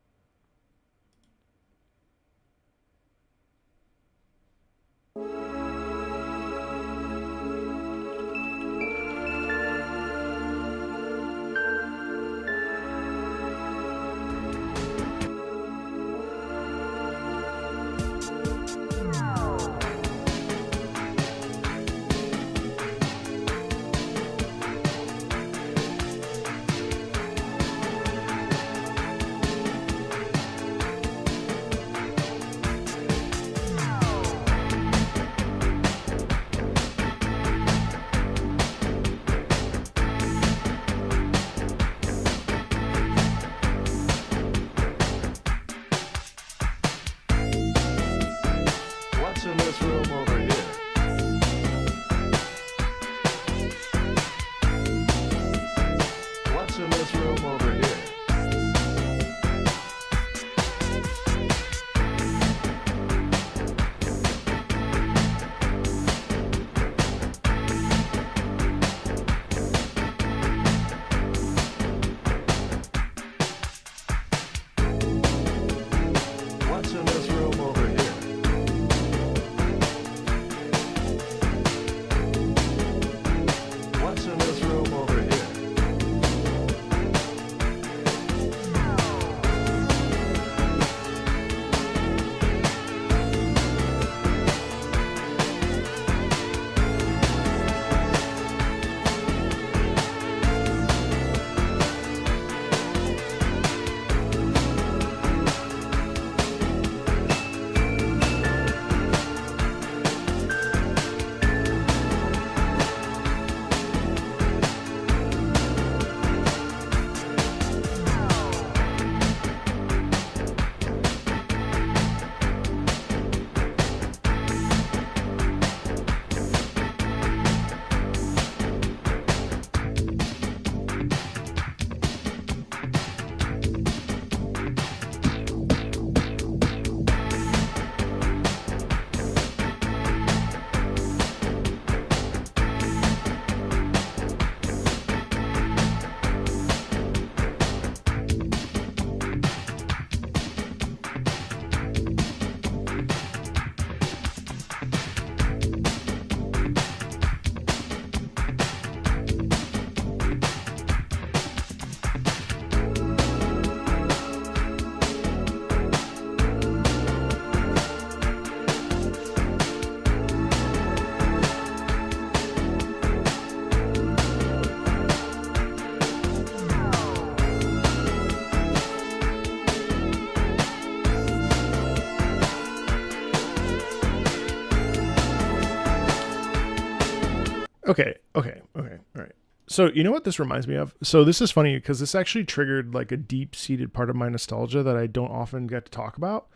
Okay. All right. So you know what this reminds me of? So this is funny because this actually triggered like a deep-seated part of my nostalgia that I don't often get to talk about.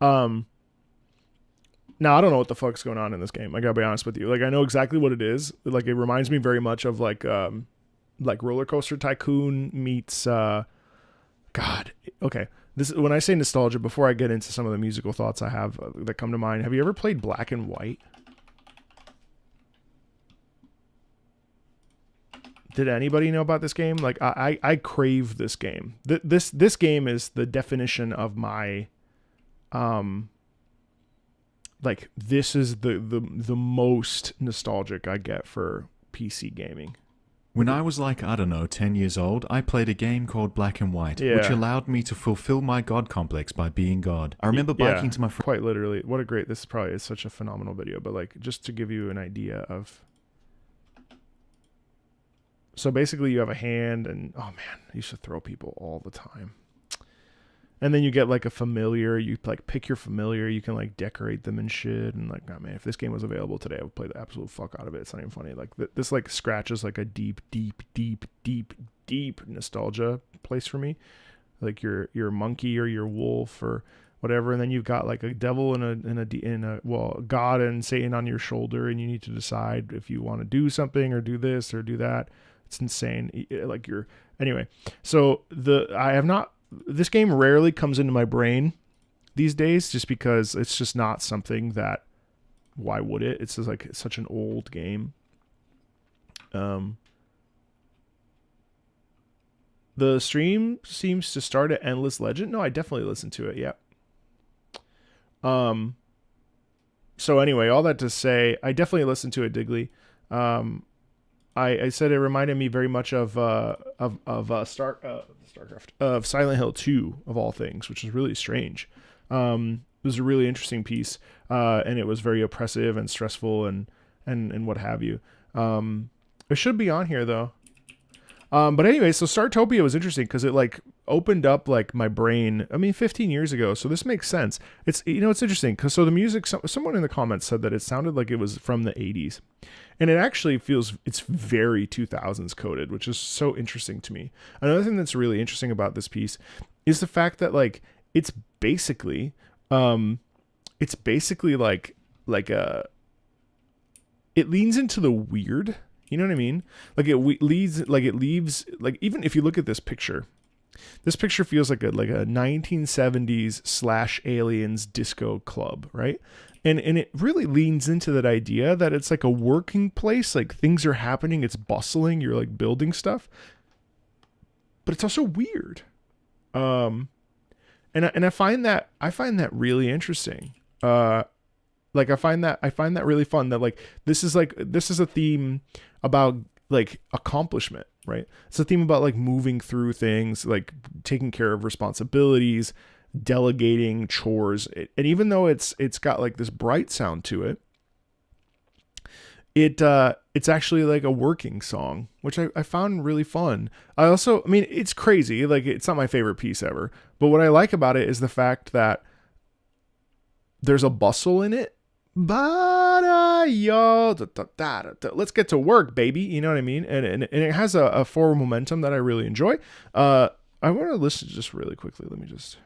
Um, Now I don't know what the fuck's going on in this game. I gotta be honest with you. Like I know exactly what it is. Like it reminds me very much of like Roller Coaster Tycoon meets God. Okay. This when I say nostalgia. Before I get into some of the musical thoughts I have that come to mind, have you ever played Black and White? Did anybody know about this game? Like I crave this game. This game is the definition of my like this is the most nostalgic I get for PC gaming. When I was like, I don't know, 10 years old, I played a game called Black and White, which allowed me to fulfill my god complex by being God. I remember biking to my friend. Quite literally. What a great, this probably is such a phenomenal video, but like just to give you an idea of. So basically you have a hand and, oh man, I used to throw people all the time. And then you get like a familiar, you like pick your familiar, you can like decorate them and shit. And like, oh man, if this game was available today, I would play the absolute fuck out of it. It's not even funny. Like this like scratches like a deep nostalgia place for me. Like your monkey or your wolf or whatever. And then you've got like a devil and well, God and Satan on your shoulder. And you need to decide if you want to do something or do this or do that. It's insane. Like anyway. So this game rarely comes into my brain these days just because it's just not something that, why would it? It's just like it's such an old game. The stream seems to start at Endless Legend. No, I definitely listened to it. Yeah. So anyway, all that to say, I definitely listened to it, Digley. I said it reminded me very much of Starcraft, of Silent Hill 2 of all things, which is really strange. It was a really interesting piece, and it was very oppressive and stressful and what have you. It should be on here though. But anyway, so Startopia was interesting because it like opened up like my brain. I mean, 15 years ago, so this makes sense. It's it's interesting because so the music. Someone in the comments said that it sounded like it was from the 80s, and it actually feels it's very 2000s coded, which is so interesting to me. Another thing that's really interesting about this piece is the fact that like it's basically like it leans into the weird. You know what I mean? Like it leaves, even if you look at this picture feels like a 1970s / aliens disco club, right? And it really leans into that idea that it's like a working place, like things are happening, it's bustling, you're like building stuff, but it's also weird. And I find that really interesting. Like I find that really fun that like this is a theme about like accomplishment, right? It's a theme about like moving through things, like taking care of responsibilities, delegating chores. And even though it's got like this bright sound to it, it's actually like a working song, which I found really fun. I mean, it's crazy. Like it's not my favorite piece ever, but what I like about it is the fact that there's a bustle in it. Let's get to work, baby. You know what I mean? And it has a forward momentum that I really enjoy. I want to listen just really quickly. Let me just.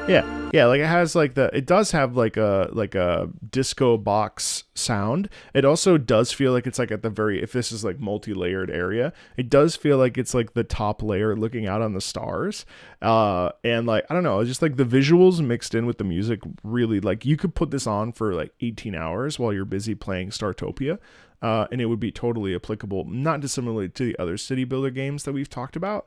Yeah, like it does have like a disco box sound. It also does feel like it's like at the very, if this is like multi-layered area, it does feel like it's like the top layer looking out on the stars. And like, I don't know, just like the visuals mixed in with the music really, like you could put this on for like 18 hours while you're busy playing Startopia. And it would be totally applicable, not dissimilarly to the other city builder games that we've talked about.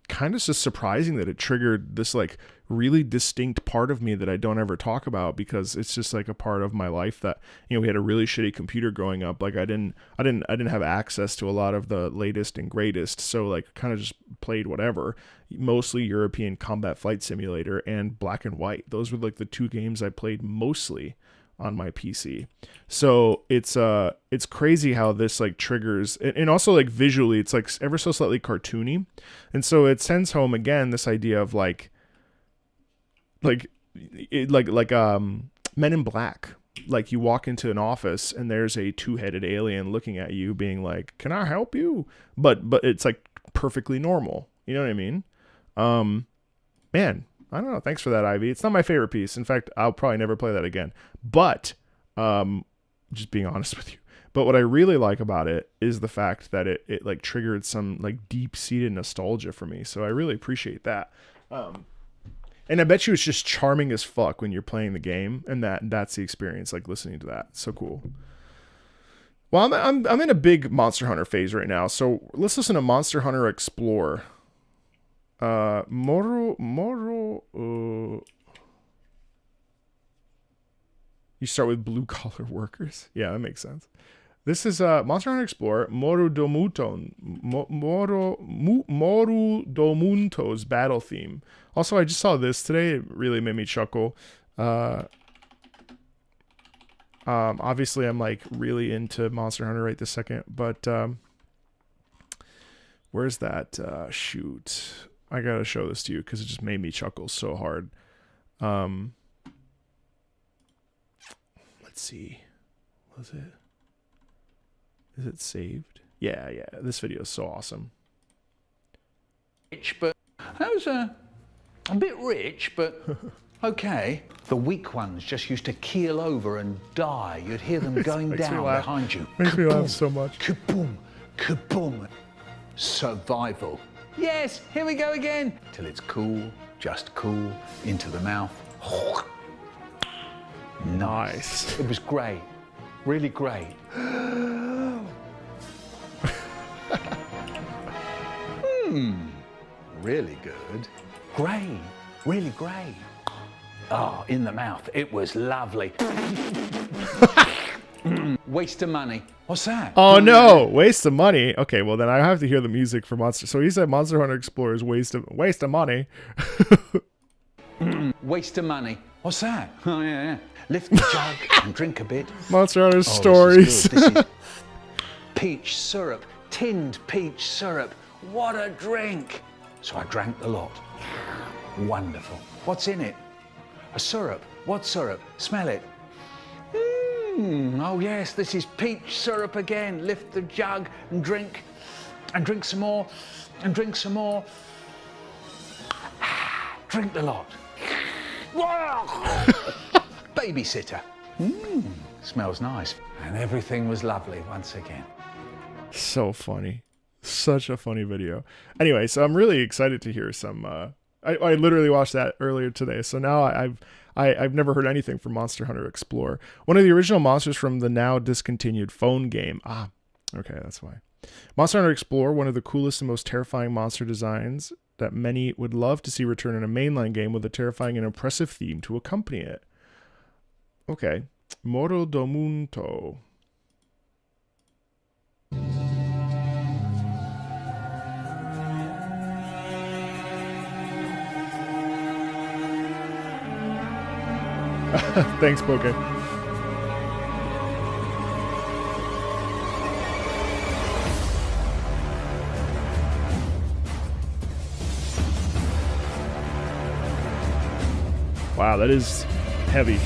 Kind of just surprising that it triggered this like really distinct part of me that I don't ever talk about because it's just like a part of my life that, we had a really shitty computer growing up. Like I didn't have access to a lot of the latest and greatest. So like kind of just played whatever, mostly European Combat Flight Simulator and Black and White. Those were like the two games I played mostly on my PC. So it's crazy how this like triggers, and also like visually it's like ever so slightly cartoony, and so it sends home again this idea of like like Men in Black. Like you walk into an office and there's a two-headed alien looking at you being like, can I help you? But it's like perfectly normal. You know what I mean? Man, I don't know. Thanks for that, Ivy. It's not my favorite piece. In fact, I'll probably never play that again. But just being honest with you. But what I really like about it is the fact that it like triggered some like deep-seated nostalgia for me. So I really appreciate that. And I bet you it's just charming as fuck when you're playing the game, and that's the experience, like listening to that. So cool. Well, I'm in a big Monster Hunter phase right now, so let's listen to Monster Hunter Explore. You start with blue collar workers. Yeah, that makes sense. This is Monster Hunter Explorer, Morudomunto's battle theme. Also, I just saw this today. It really made me chuckle. Obviously, I'm like really into Monster Hunter right this second, but where's that? Shoot. I gotta show this to you because it just made me chuckle so hard. Let's see. Was it? Is it saved? Yeah. This video is so awesome. But that was a bit rich, but okay. The weak ones just used to keel over and die. You'd hear them going down behind you. Makes me laugh so much. Kaboom, kaboom. Survival. Yes, here we go again. Till it's cool, just cool, into the mouth. Nice. It was great. Really great. Really good. Great. Really great. Oh, in the mouth. It was lovely. Waste of money. What's that? Oh no, waste of money. Okay, well then I have to hear the music for Monster. So he said Monster Hunter Explorer's waste of money. Waste of money. What's that? Oh yeah. Lift the jug and drink a bit. Monster Hunter stories. This is peach syrup, tinned peach syrup. What a drink! So I drank the lot. Wonderful. What's in it? A syrup. What syrup? Smell it. Oh yes, this is peach syrup again. Lift the jug and drink some more, and drink some more. Drink the lot. Babysitter. Smells nice. And everything was lovely once again. So funny. Such a funny video. Anyway, so I'm really excited to hear some I literally watched that earlier today. So now I've never heard anything from Monster Hunter Explore. One of the original monsters from the now discontinued phone game. Ah, okay, that's why. Monster Hunter Explore, one of the coolest and most terrifying monster designs that many would love to see return in a mainline game with a terrifying and impressive theme to accompany it. Okay. Moro Domunto. Thanks, Poke. Wow, that is heavy.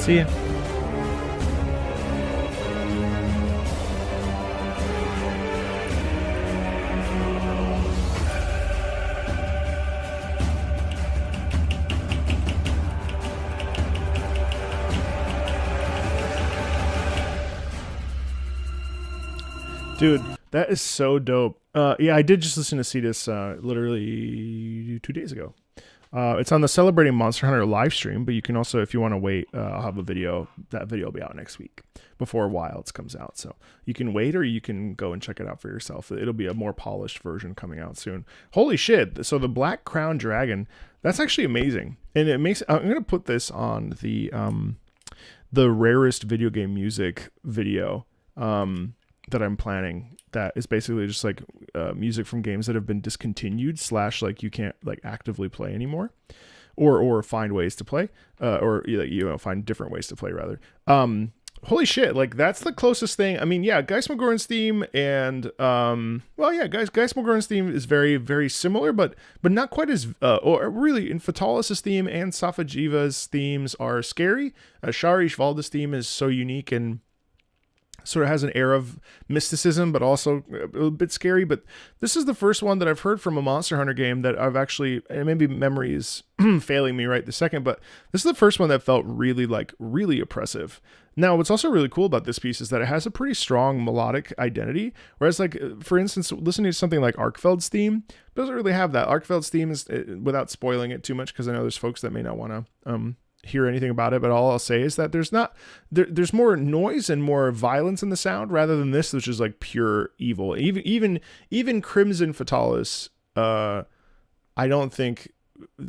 See ya. Dude, that is so dope. Yeah, I did just listen to Cetus literally 2 days ago. It's on the Celebrating Monster Hunter live stream, but you can also, if you want to wait, I'll have a video. That video will be out next week before Wilds comes out. So you can wait or you can go and check it out for yourself. It'll be a more polished version coming out soon. Holy shit. So the Black Crown Dragon, that's actually amazing. And it makes, I'm going to put this on the rarest video game music video. That I'm planning, that is basically just like music from games that have been discontinued / like you can't like actively play anymore, or find ways to play, or find different ways to play rather. Holy shit, like that's the closest thing. I mean, yeah, Geismagorn's theme and Geismagorn's theme is very, very similar, but not quite as or really in Fatalis' theme and Safajiva's themes are scary. Shari Shvalda's theme is so unique and sort of has an air of mysticism, but also a bit scary. But this is the first one that I've heard from a Monster Hunter game that I've actually, and maybe memory is failing me right this second, but this is the first one that felt really oppressive. Now, what's also really cool about this piece is that it has a pretty strong melodic identity. Whereas, like, for instance, listening to something like Arkfeld's theme doesn't really have that. Arkfeld's theme is, without spoiling it too much, because I know there's folks that may not want to hear anything about it, but all I'll say is that there's more noise and more violence in the sound rather than this, which is like pure evil. Even Crimson Fatalis, I don't think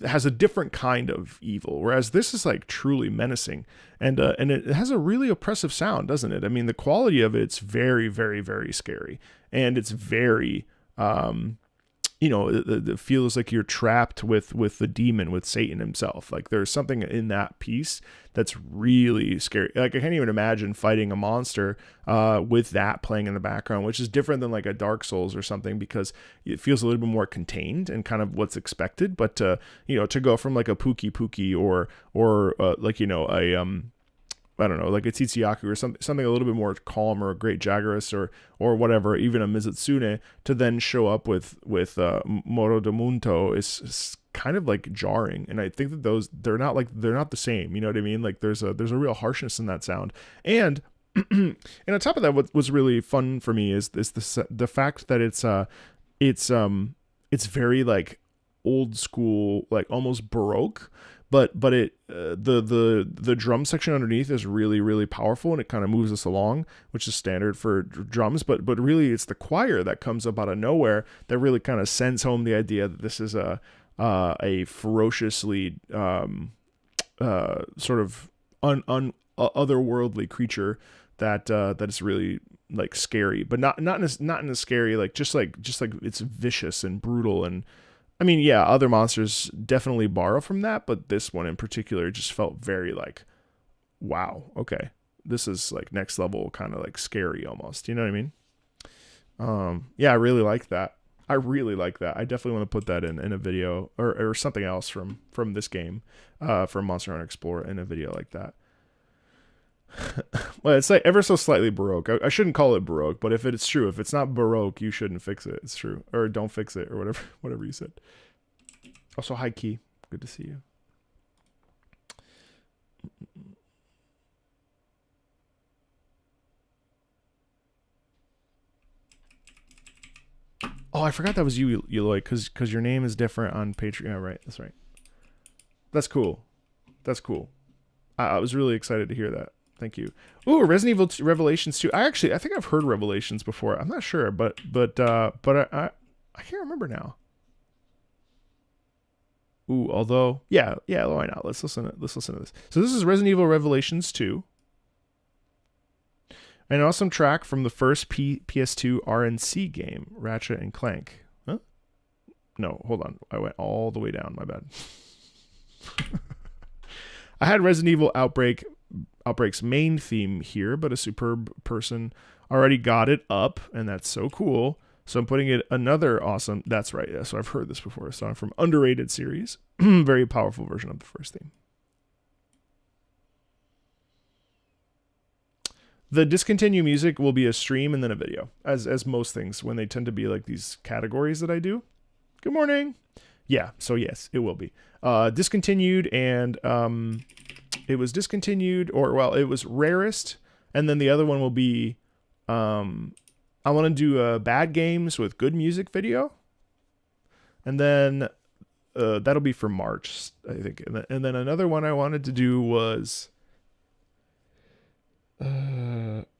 has a different kind of evil, whereas this is like truly menacing, and it has a really oppressive sound, doesn't it? I mean, the quality of it's very, very, very scary, and it's very it feels like you're trapped with the demon, with Satan himself. Like there's something in that piece that's really scary. Like I can't even imagine fighting a monster with that playing in the background, which is different than like a Dark Souls or something, because it feels a little bit more contained and kind of what's expected. But to go from like a Pookie or I don't know, like a Tsuyaku or something a little bit more calm, or a Great Jagras or whatever, even a Mizutsune, to then show up with Moro de Munto is kind of like jarring. And I think that they're not the same. You know what I mean? Like there's a real harshness in that sound. And and on top of that, what was really fun for me is the fact that it's very like old school, like almost Baroque. But it the drum section underneath is really, really powerful, and it kind of moves us along, which is standard for drums. But really, it's the choir that comes up out of nowhere that really kind of sends home the idea that this is a ferociously sort of otherworldly creature that is really like scary, but not in a scary like just like it's vicious and brutal. And I mean, yeah, other monsters definitely borrow from that, but this one in particular just felt very like, wow, okay, this is like next level kind of like scary almost. You know what I mean? Yeah, I really like that. I definitely want to put that in a video or something else from this game, from Monster Hunter Explorer, in a video like that. Well, it's like ever so slightly Baroque. I shouldn't call it Baroque, but if it's true, if it's not Baroque, you shouldn't fix it. It's true. Or don't fix it, or whatever you said. Also, hi Key. Good to see you. Oh, I forgot that was you, Eloy, because your name is different on Patreon. Yeah, right. That's right. That's cool. I was really excited to hear that. Thank you. Ooh, Resident Evil 2, Revelations 2. I think I've heard Revelations before. I'm not sure, but I can't remember now. Ooh, although yeah, why not? Let's listen to this. So this is Resident Evil Revelations 2. An awesome track from the first PS2 RNC game, Ratchet and Clank. Huh? No, hold on. I went all the way down. My bad. I had Resident Evil Outbreak's main theme here, but a superb person already got it up, and that's so cool. So I'm putting it another awesome. That's right. Yeah, so I've heard this before. A song from Underrated series. Very powerful version of the first theme. The discontinue music will be a stream and then a video, as most things when they tend to be like these categories that I do. Good morning. Yeah, so yes, it will be discontinued, and it was discontinued, it was rarest, and then the other one will be I want to do bad games with good music video, and then that'll be for March, I think, and then another one I wanted to do was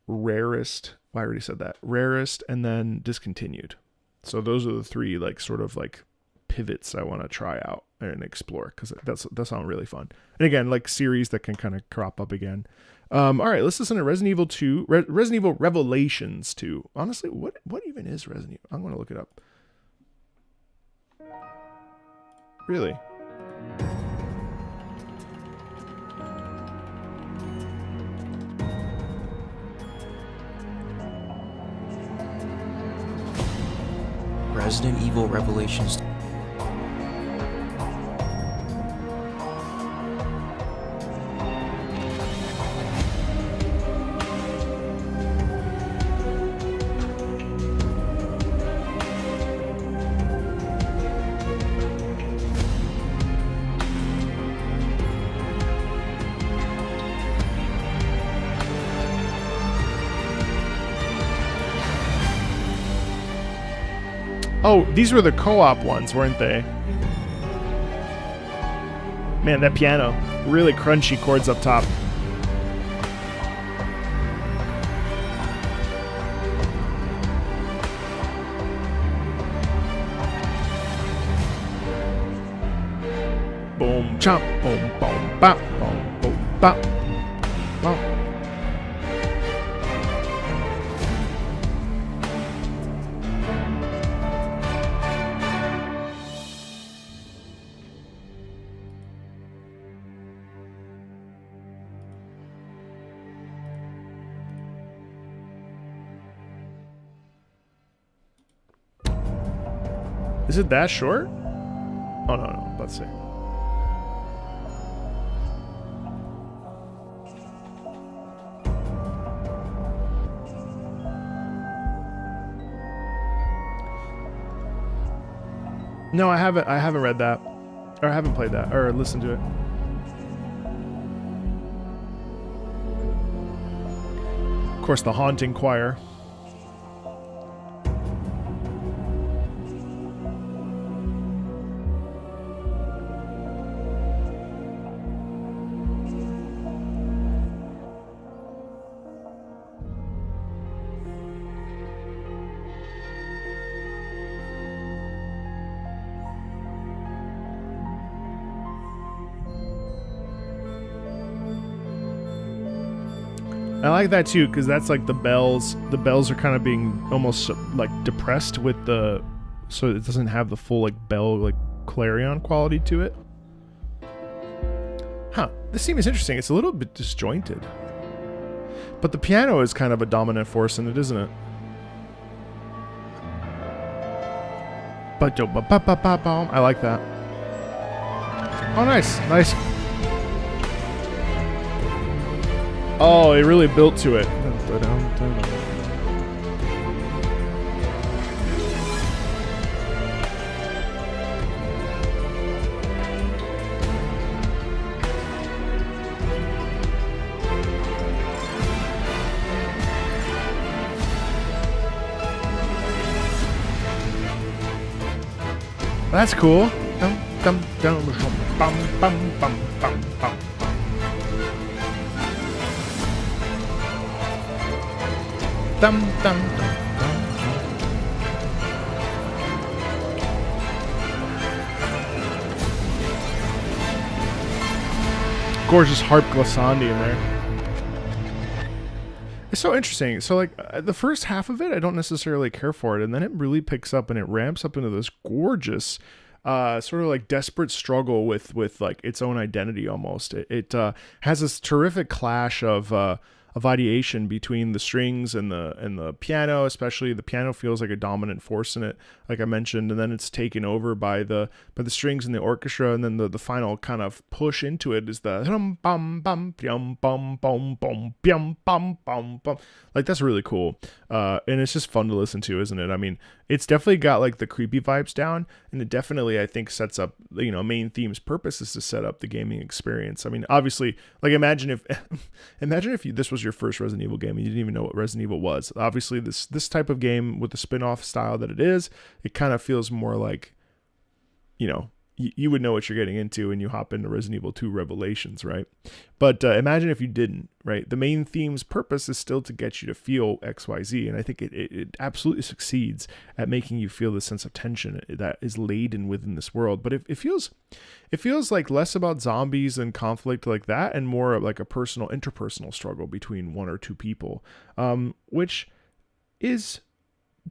rarest. Well, I already said that. Rarest and then discontinued. So those are the three like sort of like pivots I want to try out and explore, because that sounds really fun. And again, like series that can kind of crop up again. All right, let's listen to Resident Evil 2, Resident Evil Revelations 2. Honestly, what even is Resident Evil? I'm going to look it up. Really? Resident Evil Revelations. Oh, these were the co-op ones, weren't they? Man, that piano. Really crunchy chords up top. Boom, chomp, boom, boom, bop, boom, boom, bop, bop. Is it that short? Oh, no. Let's see. No, I haven't read that. Or I haven't played that. Or listened to it. Of course, the Haunting Choir. I like that too, because that's like the bells. The bells are kind of being almost like depressed with the, so it doesn't have the full like bell like clarion quality to it. Huh? This theme is interesting. It's a little bit disjointed, but the piano is kind of a dominant force in it, isn't it? I like that. Oh, nice, nice. Oh, it really built to it. That's cool. Dum, dum, dum, dum. Gorgeous harp glissandi in there. It's so interesting. So like the first half of it, I don't necessarily care for it, and then it really picks up and it ramps up into this gorgeous sort of like desperate struggle with like its own identity almost. It has this terrific clash of of ideation between the strings and the piano. Especially the piano feels like a dominant force in it, like I mentioned, and then it's taken over by the strings and the orchestra, and then the final kind of push into it is the bum bum bum bum bum bum bum bum bum bum. Like that's really cool, and it's just fun to listen to, isn't it? I mean, it's definitely got like the creepy vibes down, and it definitely, I think, sets up, you know, main theme's purpose is to set up the gaming experience. I mean, obviously, like imagine if this was your first Resident Evil game and you didn't even know what Resident Evil was. Obviously, this type of game with the spin-off style that it is, it kind of feels more like, you know, you would know what you're getting into when you hop into Resident Evil 2 Revelations, right? But imagine if you didn't, right? The main theme's purpose is still to get you to feel XYZ, and I think it absolutely succeeds at making you feel the sense of tension that is laden within this world. But it feels like less about zombies and conflict like that, and more of like a personal, interpersonal struggle between one or two people, which is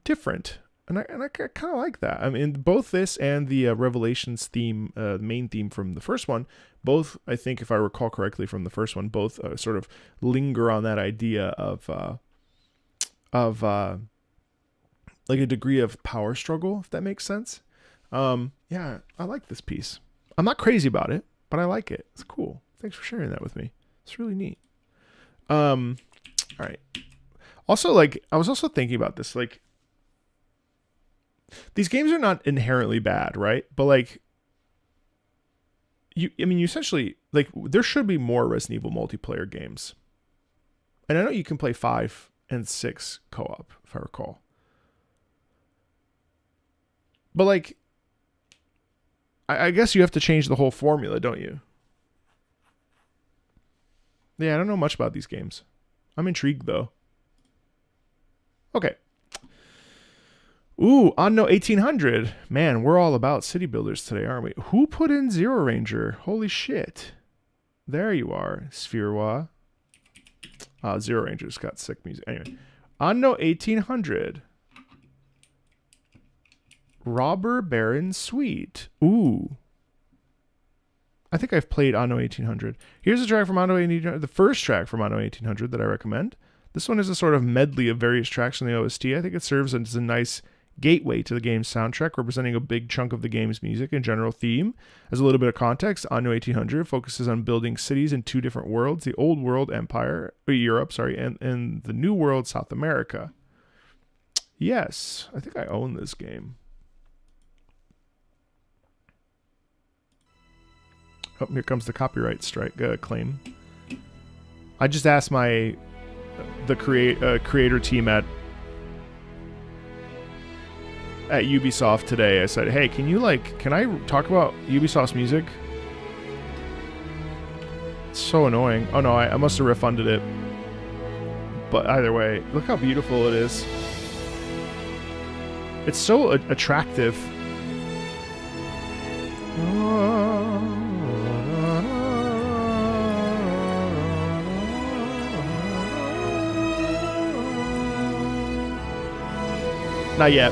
different. And I kind of like that. I mean, both this and the Revelations theme, main theme from the first one, both, I think, if I recall correctly from the first one, both sort of linger on that idea of like a degree of power struggle, if that makes sense. Yeah, I like this piece. I'm not crazy about it, but I like it. It's cool. Thanks for sharing that with me. It's really neat. All right. Also, like, I was also thinking about this, like, these games are not inherently bad, right? But like, you essentially, like, there should be more Resident Evil multiplayer games. And I know you can play 5 and 6 co-op, if I recall. But like, I guess you have to change the whole formula, don't you? Yeah, I don't know much about these games. I'm intrigued though. Okay. Ooh, Anno 1800. Man, we're all about city builders today, aren't we? Who put in ZeroRanger? Holy shit. There you are, Spherewa. ZeroRanger's got sick music. Anyway, Anno 1800. Robber Baron Suite. Ooh. I think I've played Anno 1800. Here's a track from Anno 1800, the first track from Anno 1800 that I recommend. This one is a sort of medley of various tracks in the OST. I think it serves as a nice gateway to the game's soundtrack, representing a big chunk of the game's music and general theme. As a little bit of context, Anno 1800 focuses on building cities in two different worlds, the Old World Empire, Europe, and the New World, South America. Yes, I think I own this game. Oh, here comes the copyright strike claim. I just asked the creator team at Ubisoft today. I said, "Hey, can I talk about Ubisoft's music?" It's so annoying. Oh no, I must have refunded it. But either way, look how beautiful it is. It's so attractive. Not yet.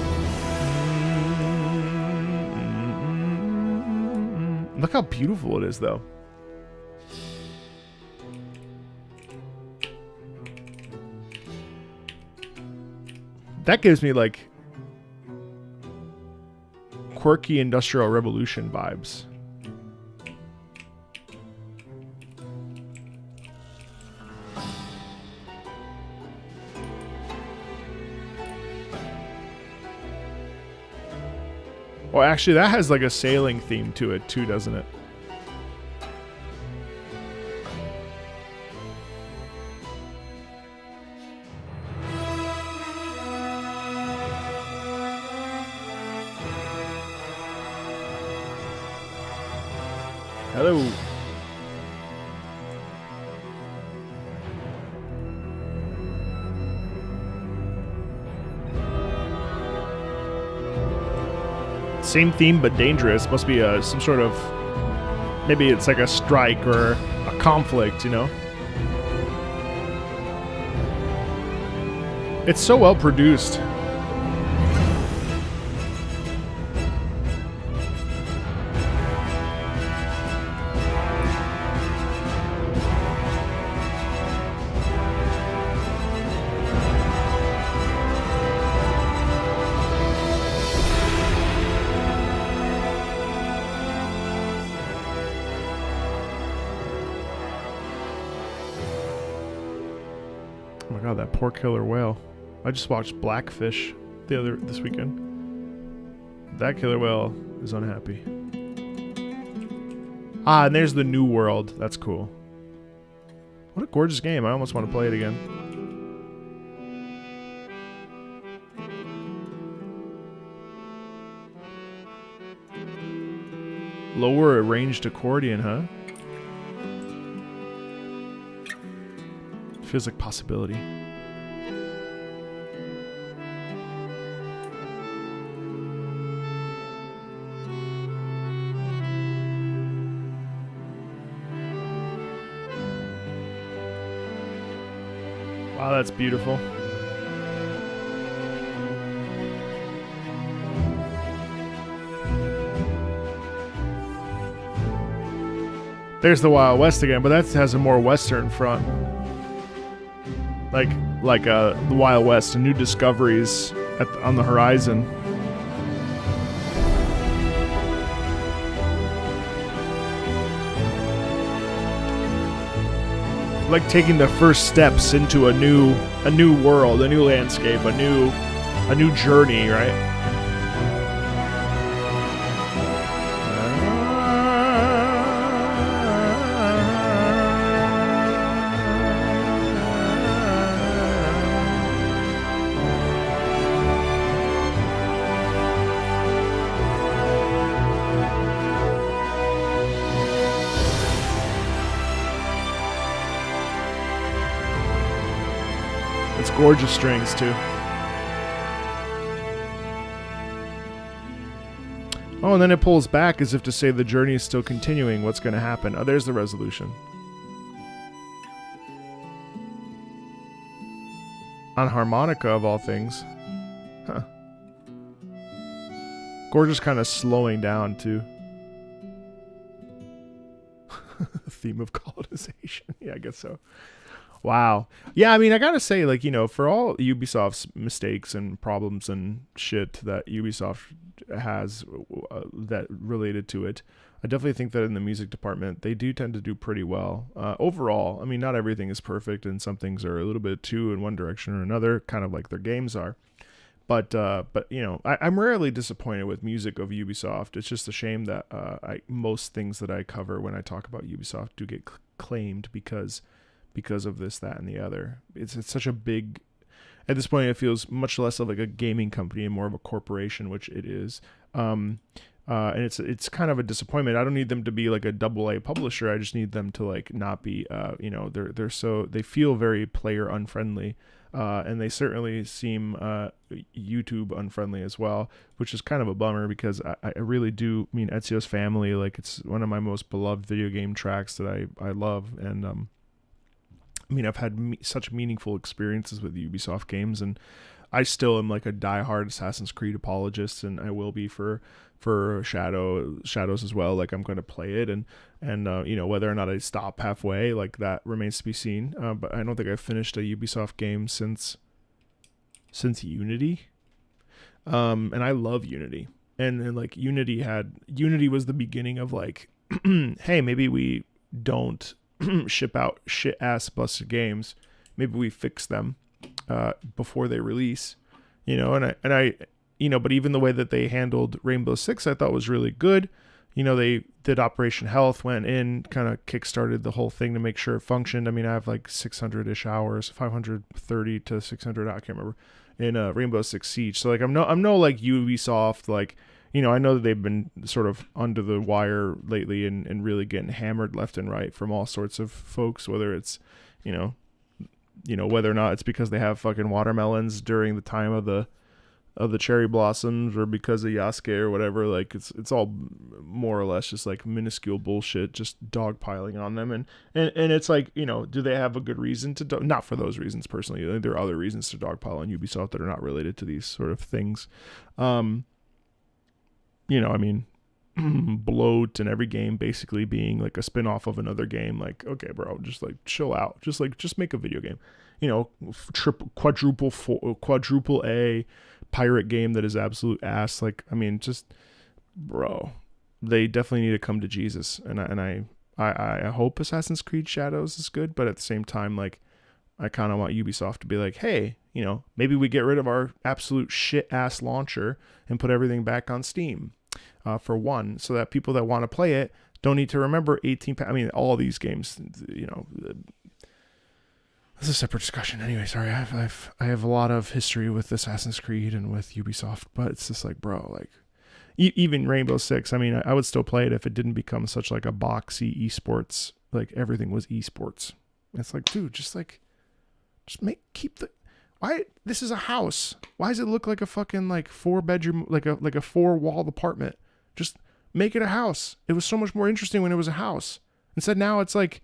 Look how beautiful it is, though. That gives me, like, quirky Industrial Revolution vibes. Well, actually, that has like a sailing theme to it too, doesn't it? Hello. Same theme but dangerous. Must be some sort of, maybe it's like a strike or a conflict, you know? It's so well produced. Oh my god, that poor killer whale. I just watched Blackfish this weekend. That killer whale is unhappy. Ah, and there's the New World. That's cool. What a gorgeous game. I almost want to play it again. Lower ranged accordion, huh? Feels like possibility. Wow, that's beautiful. There's the Wild West again, but that has a more western front. Like the Wild West, and new discoveries on the horizon. Like taking the first steps into a new world, a new landscape, a new journey, right? Gorgeous strings too. Oh, and then it pulls back as if to say the journey is still continuing. What's going to happen? Oh, there's the resolution. On harmonica of all things. Huh. Gorgeous kind of slowing down too. Theme of colonization. Yeah, I guess so. Wow. Yeah, I mean, I gotta say, like, you know, for all Ubisoft's mistakes and problems and shit that Ubisoft has that related to it, I definitely think that in the music department, they do tend to do pretty well. Overall, I mean, not everything is perfect, and some things are a little bit too in one direction or another, kind of like their games are. But you know, I'm rarely disappointed with music of Ubisoft. It's just a shame that most things that I cover when I talk about Ubisoft do get claimed because of this, that, and the other. It's such a big... At this point, it feels much less of like a gaming company and more of a corporation, which it is. And it's kind of a disappointment. I don't need them to be like a AA publisher. I just need them to like not be, you know, they feel very player unfriendly. And they certainly seem YouTube unfriendly as well, which is kind of a bummer because I really do mean Ezio's Family. Like, it's one of my most beloved video game tracks that I love. And I mean, I've had such meaningful experiences with Ubisoft games, and I still am like a diehard Assassin's Creed apologist, and I will be for Shadows as well. Like, I'm going to play it, and you know, whether or not I stop halfway, like, that remains to be seen. But I don't think I've finished a Ubisoft game since Unity, and I love Unity, and like Unity was the beginning of like, hey, maybe we don't ship out shit ass busted games. Maybe we fix them before they release, you know. And I you know, but even the way that they handled Rainbow Six, I thought was really good. You know, they did Operation Health, went in, kind of kickstarted the whole thing to make sure it functioned. I mean, I have like 600-ish hours, 530 to 600, I can't remember, in Rainbow Six Siege. So like, I'm no like Ubisoft, like, you know, I know that they've been sort of under the wire lately and really getting hammered left and right from all sorts of folks, whether it's, you know, whether or not it's because they have fucking watermelons during the time of the cherry blossoms or because of Yasuke or whatever. Like, it's all more or less just like minuscule bullshit, just dogpiling on them. And it's like, you know, do they have a good reason to not for those reasons personally. There are other reasons to dogpile on Ubisoft that are not related to these sort of things. You know, I mean, bloat and every game basically being like a spin-off of another game. Like, okay, bro, just like chill out. Just make a video game. You know, quadruple A pirate game that is absolute ass. Like, I mean, just, bro, they definitely need to come to Jesus. And I hope Assassin's Creed Shadows is good, but at the same time, like, I kind of want Ubisoft to be like, hey, you know, maybe we get rid of our absolute shit ass launcher and put everything back on Steam for one, so that people that want to play it don't need to remember 18. I mean, all these games, you know, this is a separate discussion. Anyway, sorry, I have a lot of history with Assassin's Creed and with Ubisoft, but it's just like, bro, like even Rainbow Six. I mean, I would still play it if it didn't become such like a boxy esports, like everything was esports. It's like, dude, just keep the. Why this is a house? Why does it look like a fucking like 4-bedroom, like a 4-walled apartment? Just make it a house. It was so much more interesting when it was a house. Instead, now it's like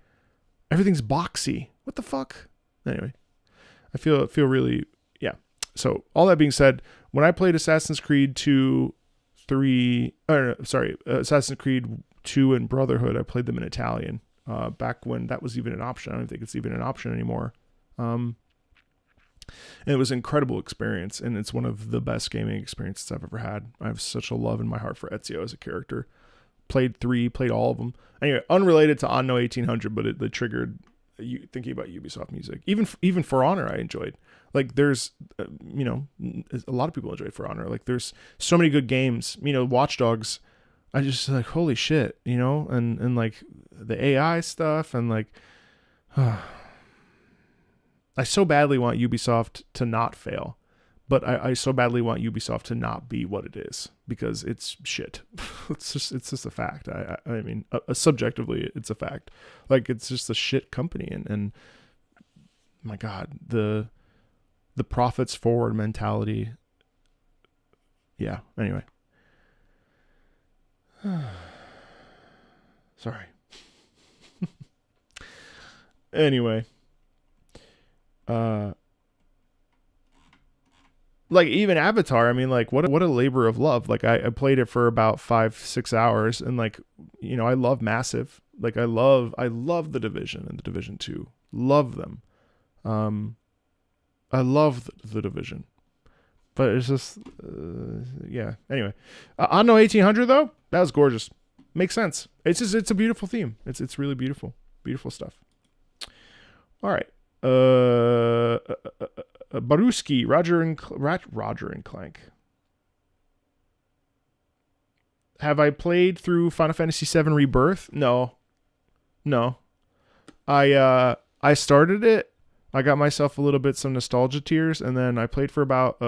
everything's boxy. What the fuck? Anyway, I feel really, yeah. So all that being said, when I played Assassin's Creed 2, 3, Assassin's Creed 2 and Brotherhood, I played them in Italian. Back when that was even an option. I don't think it's even an option anymore. And it was an incredible experience, and it's one of the best gaming experiences I've ever had. I have such a love in my heart for Ezio as a character. Played 3, played all of them. Anyway, unrelated to Anno 1800, but it triggered you thinking about Ubisoft music. Even For Honor I enjoyed. Like there's you know, a lot of people enjoyed For Honor. Like there's so many good games. You know, Watch Dogs, I just like, holy shit, you know, and like the AI stuff, and like I so badly want Ubisoft to not fail, but I so badly want Ubisoft to not be what it is, because it's shit. It's just a fact. I mean, subjectively, it's a fact. Like it's just a shit company, and my God, the profits forward mentality. Yeah. Anyway, sorry. Anyway. Like even Avatar, I mean, like what a labor of love. Like I played it for about 5-6 hours, and like, you know, I love Massive. Like I love the Division and the Division 2. Love them. I love the Division, but it's just yeah. Anyway, Anno 1800 though, that was gorgeous. Makes sense. It's a beautiful theme. It's really beautiful stuff. All right. Baruski, Roger and Clank. Have I played through Final Fantasy VII Rebirth? No. I started it. I got myself a little bit some nostalgia tears, and then I played for about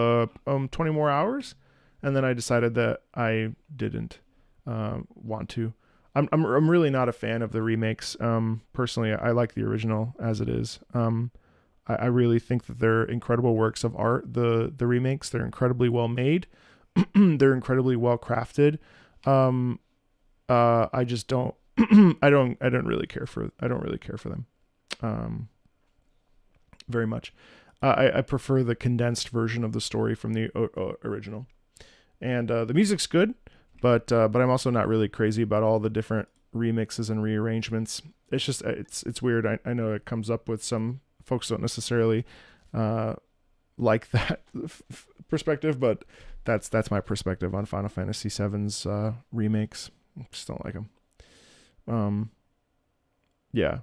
20 more hours, and then I decided that I didn't want to. I'm really not a fan of the remakes. Personally, I like the original as it is. I really think that they're incredible works of art. The remakes, they're incredibly well made. They're incredibly well crafted. I just don't. I don't really care for them. Very much. I prefer the condensed version of the story from the original, and the music's good. But I'm also not really crazy about all the different remixes and rearrangements. It's just it's weird. I know it comes up with some folks don't necessarily like that perspective, but that's my perspective on Final Fantasy VII's remakes. I just don't like them. Yeah.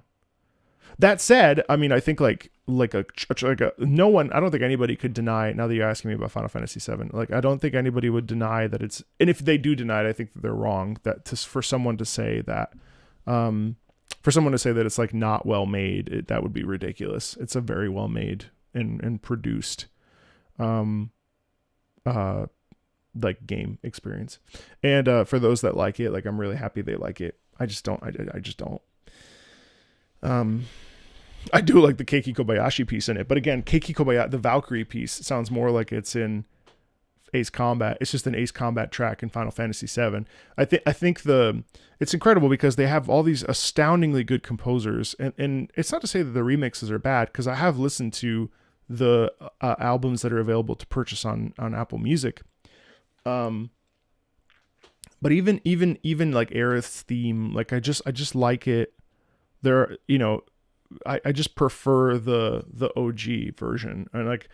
That said, I mean, I think like a no one. I don't think anybody could deny. Now that you're asking me about Final Fantasy VII, like I don't think anybody would deny that it's. And if they do deny it, I think that they're wrong. That for someone to say that, it's like not well made, that would be ridiculous. It's a very well made and produced, like game experience. And for those that like it, like I'm really happy they like it. I just don't. I just don't. I do like the Keiki Kobayashi piece in it, but again, Keiki Kobayashi, the Valkyrie piece, sounds more like it's in Ace Combat. It's just an Ace Combat track in Final Fantasy VII. I think it's incredible because they have all these astoundingly good composers, and it's not to say that the remixes are bad, because I have listened to the albums that are available to purchase on Apple Music. But even like Aerith's theme, like I just like it. There, you know, I just prefer the OG version, and like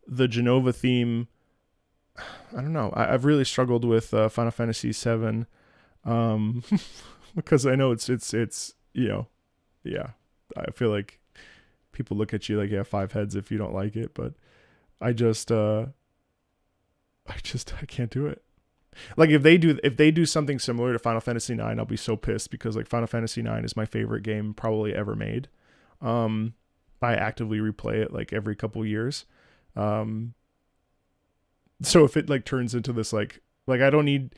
the Genova theme. I don't know. I've really struggled with Final Fantasy VII, because I know it's you know, yeah. I feel like people look at you like you have 5 heads if you don't like it, but I can't do it. Like if they do something similar to Final Fantasy 9, I'll be so pissed because like Final Fantasy 9 is my favorite game probably ever made. I actively replay it like every couple years. So if it like turns into this like I don't need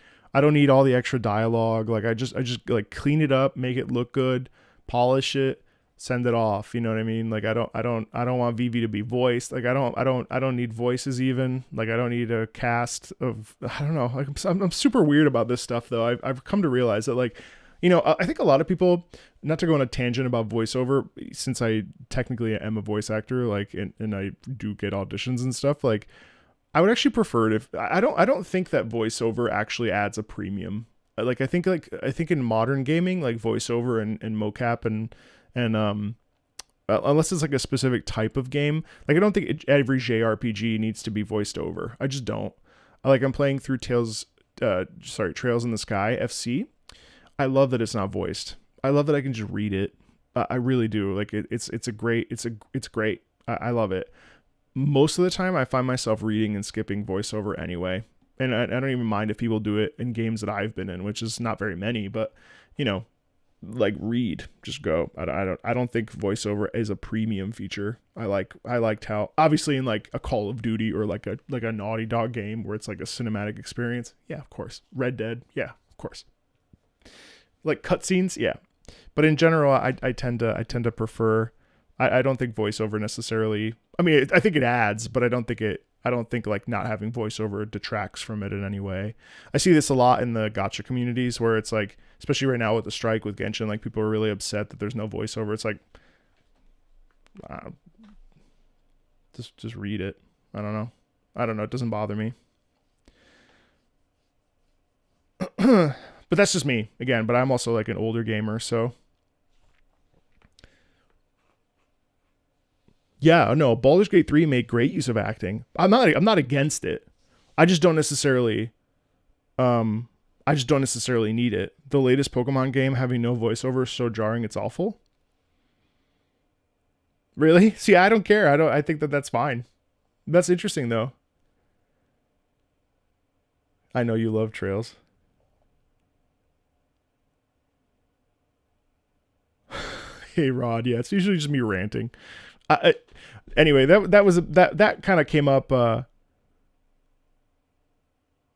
all the extra dialogue. Like I just like clean it up, make it look good, polish it, send it off. You know what I mean? Like I don't want Vivi to be voiced. Like I don't need voices even. Like I don't need a cast of, I don't know. Like I'm super weird about this stuff though. I've come to realize that like, you know, I think a lot of people, not to go on a tangent about voiceover, since I technically am a voice actor, like, and I do get auditions and stuff, like, I would actually prefer it if, I don't think that voiceover actually adds a premium. I think in modern gaming, like voiceover and mocap and unless it's like a specific type of game, like I don't think every JRPG needs to be voiced over. I just don't. I'm playing through Trails in the Sky FC. I love that it's not voiced. I love that I can just read it. I really do. Like it's great. I love it. Most of the time I find myself reading and skipping voiceover anyway. And I don't even mind if people do it in games that I've been in, which is not very many, but you know, like read, just go. I don't think voiceover is a premium feature. I liked how obviously in like a Call of Duty or like a Naughty Dog game where it's like a cinematic experience. Yeah, of course. Red Dead. Yeah, of course. Like cutscenes, yeah, but in general, I tend to prefer. I don't think voiceover necessarily. I mean, I think it adds, but I don't think like not having voiceover detracts from it in any way. I see this a lot in the gacha communities where it's like, especially right now with the strike with Genshin, like people are really upset that there's no voiceover. It's like, just read it. I don't know. It doesn't bother me. But that's just me again, but I'm also like an older gamer, so yeah, no, Baldur's Gate 3 made great use of acting. I'm not against it. I just don't necessarily need it. The latest Pokemon game having no voiceover is so jarring it's awful. Really? See, I don't care. I think that's fine. That's interesting though. I know you love Trails. Hey Rod, yeah, it's usually just me ranting. Anyway, that kind of came up.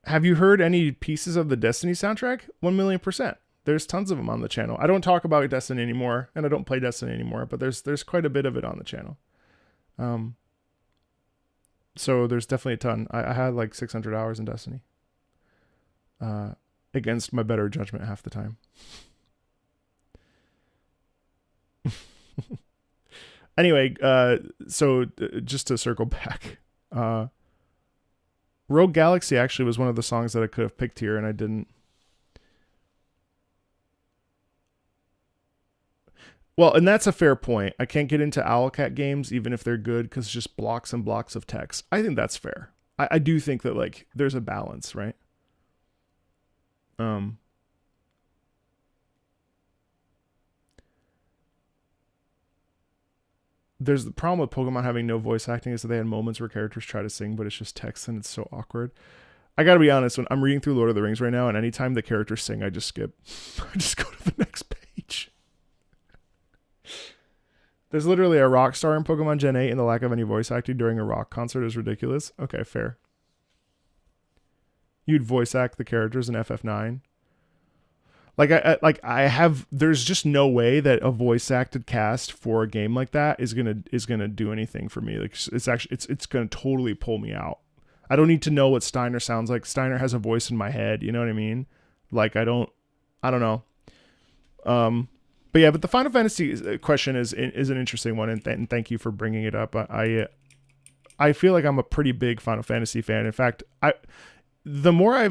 Have you heard any pieces of the Destiny soundtrack? 1,000,000%. There's tons of them on the channel. I don't talk about Destiny anymore, and I don't play Destiny anymore, but there's quite a bit of it on the channel. So there's definitely a ton. I had like 600 hours in Destiny. Against my better judgment half the time. Anyway, so just to circle back, Rogue Galaxy actually was one of the songs that I could have picked here and I didn't. Well, and that's a fair point. I can't get into Owlcat games even if they're good because it's just blocks and blocks of text. I think that's fair. I do think that like there's a balance, right? There's the problem with Pokemon having no voice acting is that they had moments where characters try to sing, but it's just text and it's so awkward. I gotta be honest, when I'm reading through Lord of the Rings right now, and anytime the characters sing, I just skip. I just go to the next page. There's literally a rock star in Pokemon Gen 8, and the lack of any voice acting during a rock concert is ridiculous. Okay, fair. You'd voice act the characters in FF9. There's just no way that a voice acted cast for a game like that is gonna do anything for me. Like it's gonna totally pull me out. I don't need to know what Steiner sounds like. Steiner has a voice in my head. You know what I mean? Like I don't know. But the Final Fantasy question is an interesting one, and thank you for bringing it up. I feel like I'm a pretty big Final Fantasy fan. In fact, the more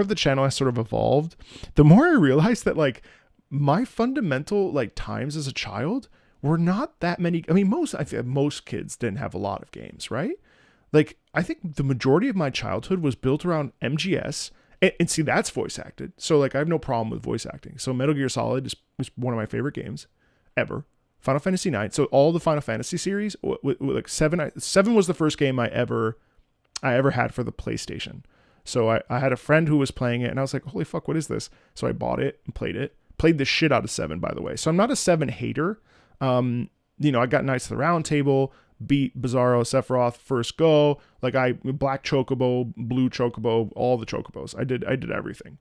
the channel has sort of evolved, the more I realized that like my fundamental like times as a child were not that many. I mean, I think most kids didn't have a lot of games, right? Like I think the majority of my childhood was built around MGS, and see that's voice acted. So like I have no problem with voice acting. So Metal Gear Solid is one of my favorite games ever. Final Fantasy 9. So all the Final Fantasy series, like 7 was the first game I ever had for the PlayStation. So I had a friend who was playing it, and I was like, holy fuck, what is this? So I bought it and played it. Played the shit out of 7, by the way. So I'm not a 7 hater. I got Knights of the Round Table, beat Bizarro, Sephiroth, first go. Like Black Chocobo, Blue Chocobo, all the Chocobos. I did everything.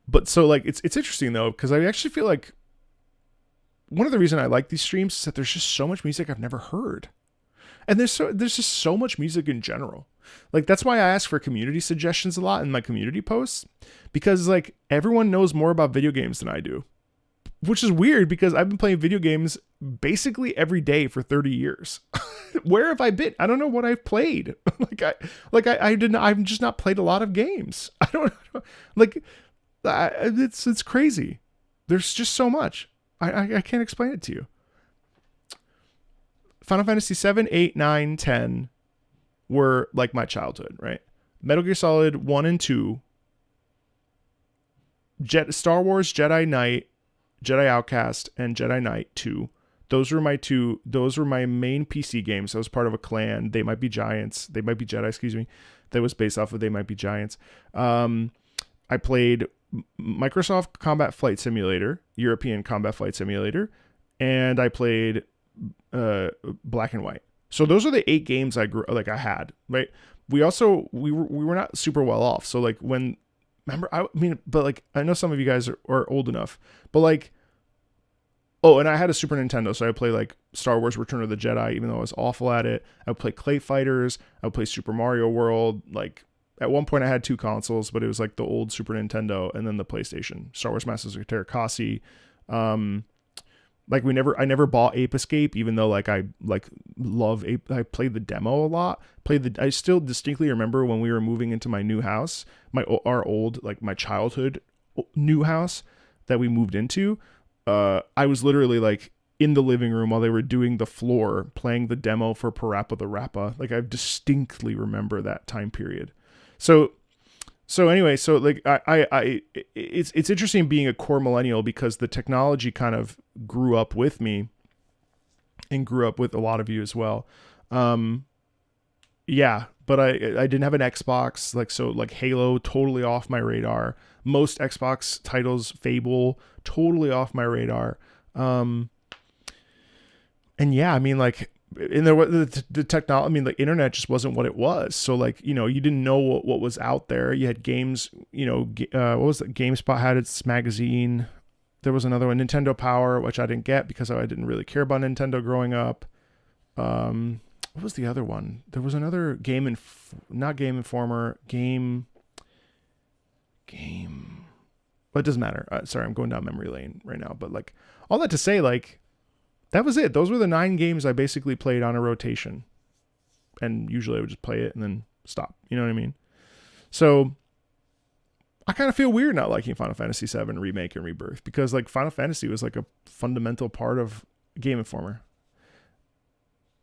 But so like it's interesting though, because I actually feel like one of the reasons I like these streams is that there's just so much music I've never heard. And there's just so much music in general. Like that's why I ask for community suggestions a lot in my community posts, because like everyone knows more about video games than I do, which is weird because I've been playing video games basically every day for 30 years. Where have I been? I don't know what I've played. I've just not played a lot of games. I don't like it's crazy. There's just so much. I can't explain it to you. Final Fantasy 7, 8, 9, 10 were like my childhood, right? Metal Gear Solid 1 and 2, Star Wars Jedi Knight, Jedi Outcast, and Jedi Knight 2. Those were my main PC games. I was part of a clan. They Might Be Giants. They Might Be Jedi, excuse me. That was based off of They Might Be Giants. I played Microsoft Combat Flight Simulator, European Combat Flight Simulator, and I played Black and White. So those are the 8 games I had, right? We were not super well off. So like but like I know some of you guys are old enough, but like, oh, and I had a Super Nintendo, so I would play like Star Wars Return of the Jedi, even though I was awful at it. I would play Clay Fighters. I would play Super Mario World. Like at one point I had 2 consoles, but it was like the old Super Nintendo and then the PlayStation. Star Wars Masters of Terrakasi. Like I never bought Ape Escape, even though like I love Ape. I played the demo a lot. I still distinctly remember when we were moving into my new house, my childhood new house that we moved into. I was literally like in the living room while they were doing the floor, playing the demo for Parappa the Rappa. Like I distinctly remember that time period. So anyway, so like it's interesting being a core millennial because the technology kind of grew up with me and grew up with a lot of you as well. Yeah, but I didn't have an Xbox, like Halo, totally off my radar. Most Xbox titles, Fable, totally off my radar. And yeah, I mean like, and there was the technology. I mean, the internet just wasn't what it was. So like, you didn't know what was out there. You had games. What was it? GameSpot had its magazine. There was another one, Nintendo Power, which I didn't get because I didn't really care about Nintendo growing up. What was the other one? There was another not Game Informer, game. But it doesn't matter. Sorry, I'm going down memory lane right now. But like all that to say, like. That was it. Those were the 9 games I basically played on a rotation. And usually I would just play it and then stop. You know what I mean? So I kind of feel weird not liking Final Fantasy VII Remake and Rebirth because like Final Fantasy was like a fundamental part of Game Informer.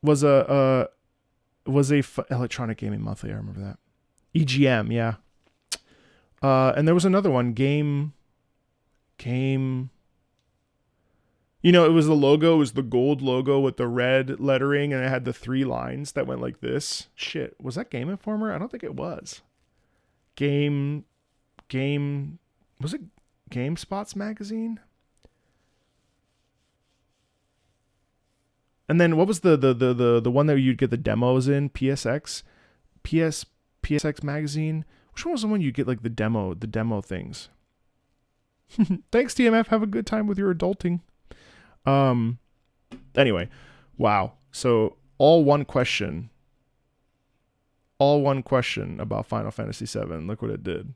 Was a Electronic Gaming Monthly. I remember that. EGM, yeah. And there was another one, Game. It was the logo, it was the gold logo with the red lettering, and it had the 3 lines that went like this. Shit, was that Game Informer? I don't think it was. Was it GameSpot's magazine? And then what was the one that you'd get the demos in? PSX magazine? Which one was the one you'd get like the demo things? Thanks, TMF. Have a good time with your adulting. Anyway, wow. So all one question about Final Fantasy VII. Look what it did.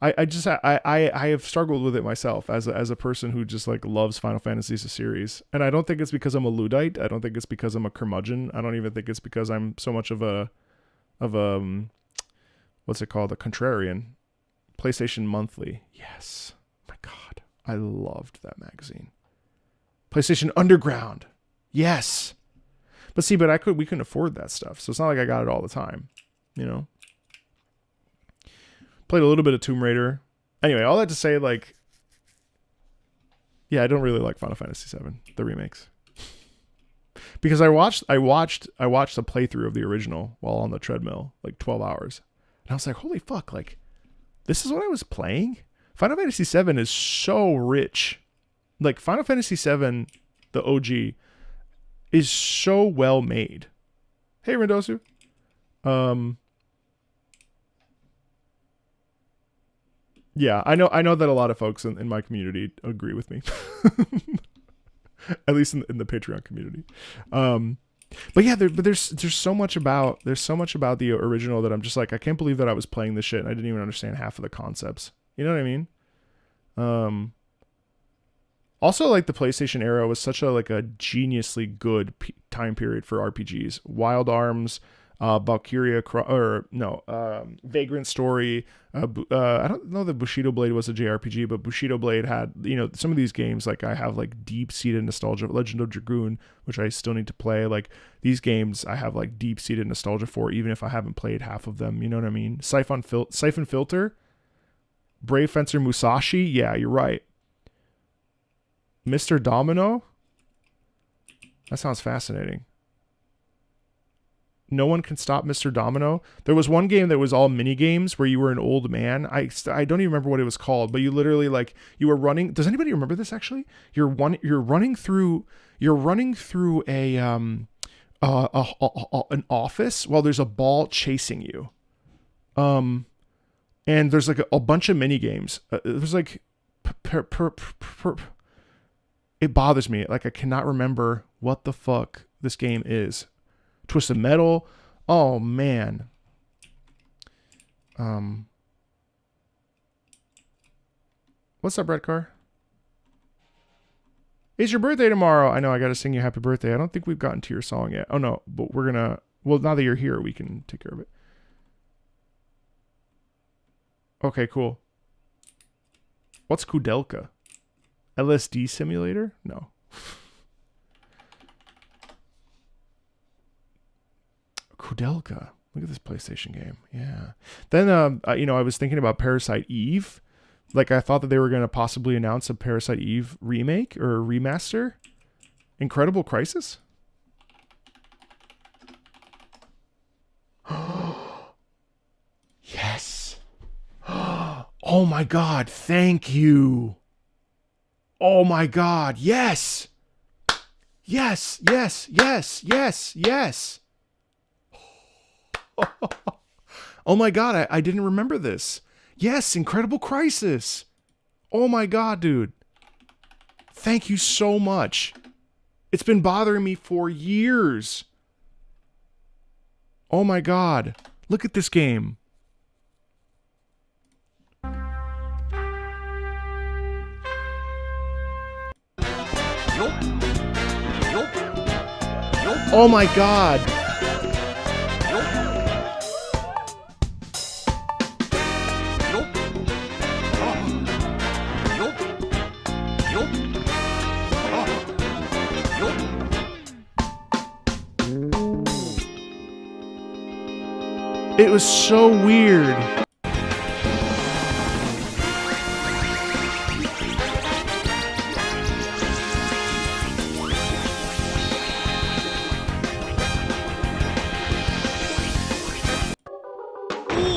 I have struggled with it myself as a person who just like loves Final Fantasy as a series. And I don't think it's because I'm a Luddite. I don't think it's because I'm a curmudgeon. I don't even think it's because I'm so much of a what's it called? A contrarian. PlayStation Monthly. Yes. My God. I loved that magazine. PlayStation Underground. Yes. But we couldn't afford that stuff. So it's not like I got it all the time, Played a little bit of Tomb Raider. Anyway, all that to say, like, Yeah, I don't really like Final Fantasy VII, the remakes, because I watched a playthrough of the original while on the treadmill, like 12 hours, and I was like, holy fuck, like this is what I was playing. Final Fantasy VII is so rich. Like Final Fantasy VII, the OG, is so well made. Hey, Rendosu. Yeah, I know that a lot of folks in my community agree with me. At least in the Patreon community. But yeah, there's so much about the original that I'm just like, I can't believe that I was playing this shit and I didn't even understand half of the concepts. You know what I mean? Also, like the PlayStation era was such a geniusly good time period for RPGs. Wild Arms, Valkyria, Vagrant Story. I don't know that Bushido Blade was a JRPG, but Bushido Blade had, some of these games, like I have like deep-seated nostalgia. Legend of Dragoon, which I still need to play. Like these games I have like deep-seated nostalgia for, even if I haven't played half of them. You know what I mean? Siphon Filter, Brave Fencer Musashi. Yeah, you're right. Mr. Domino? That sounds fascinating. No One Can Stop Mr. Domino. There was one game that was all mini games where you were an old man. I don't even remember what it was called, but you literally you were running. Does anybody remember this actually? You're running through an office while there's a ball chasing you. And there's like a bunch of mini games. There's like it bothers me. Like I cannot remember what the fuck this game is. Twisted Metal. Oh man. What's up, Redcar? It's your birthday tomorrow. I know I gotta sing you happy birthday. I don't think we've gotten to your song yet. Oh no, but we're gonna, well, now that you're here, we can take care of it. Okay, cool. What's Kudelka? LSD simulator? No. Kudelka. Look at this PlayStation game. Yeah. Then, I was thinking about Parasite Eve. Like, I thought that they were going to possibly announce a Parasite Eve remake or remaster. Incredible Crisis? Yes. Oh my God. Thank you. Oh my God. Yes. Yes. Yes. Yes. Yes. Yes. Oh my God. I didn't remember this. Yes. Incredible Crisis. Oh my God, dude. Thank you so much. It's been bothering me for years. Oh my God. Look at this game. Oh my God. It was so weird.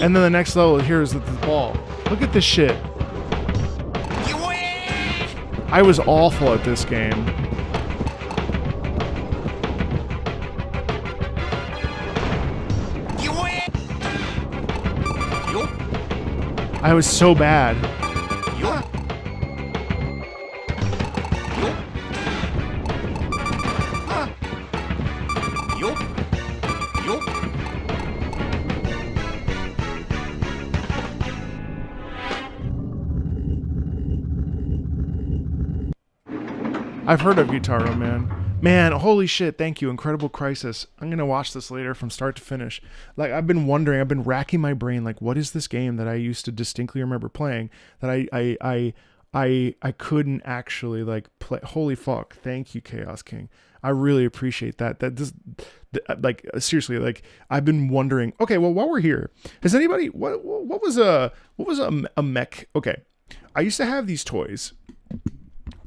And then the next level here is the ball. Look at this shit. I was awful at this game. I was so bad. I've heard of Guitar Man. Man, holy shit, thank you. Incredible Crisis. I'm going to watch this later from start to finish. Like, I've been wondering, I've been racking my brain, like, what is this game that I used to distinctly remember playing that I couldn't actually, like, play. Holy fuck. Thank you, Chaos King. I really appreciate that. Like, seriously, like, I've been wondering. Okay, well, while we're here, has anybody, what was a mech? Okay, I used to have these toys.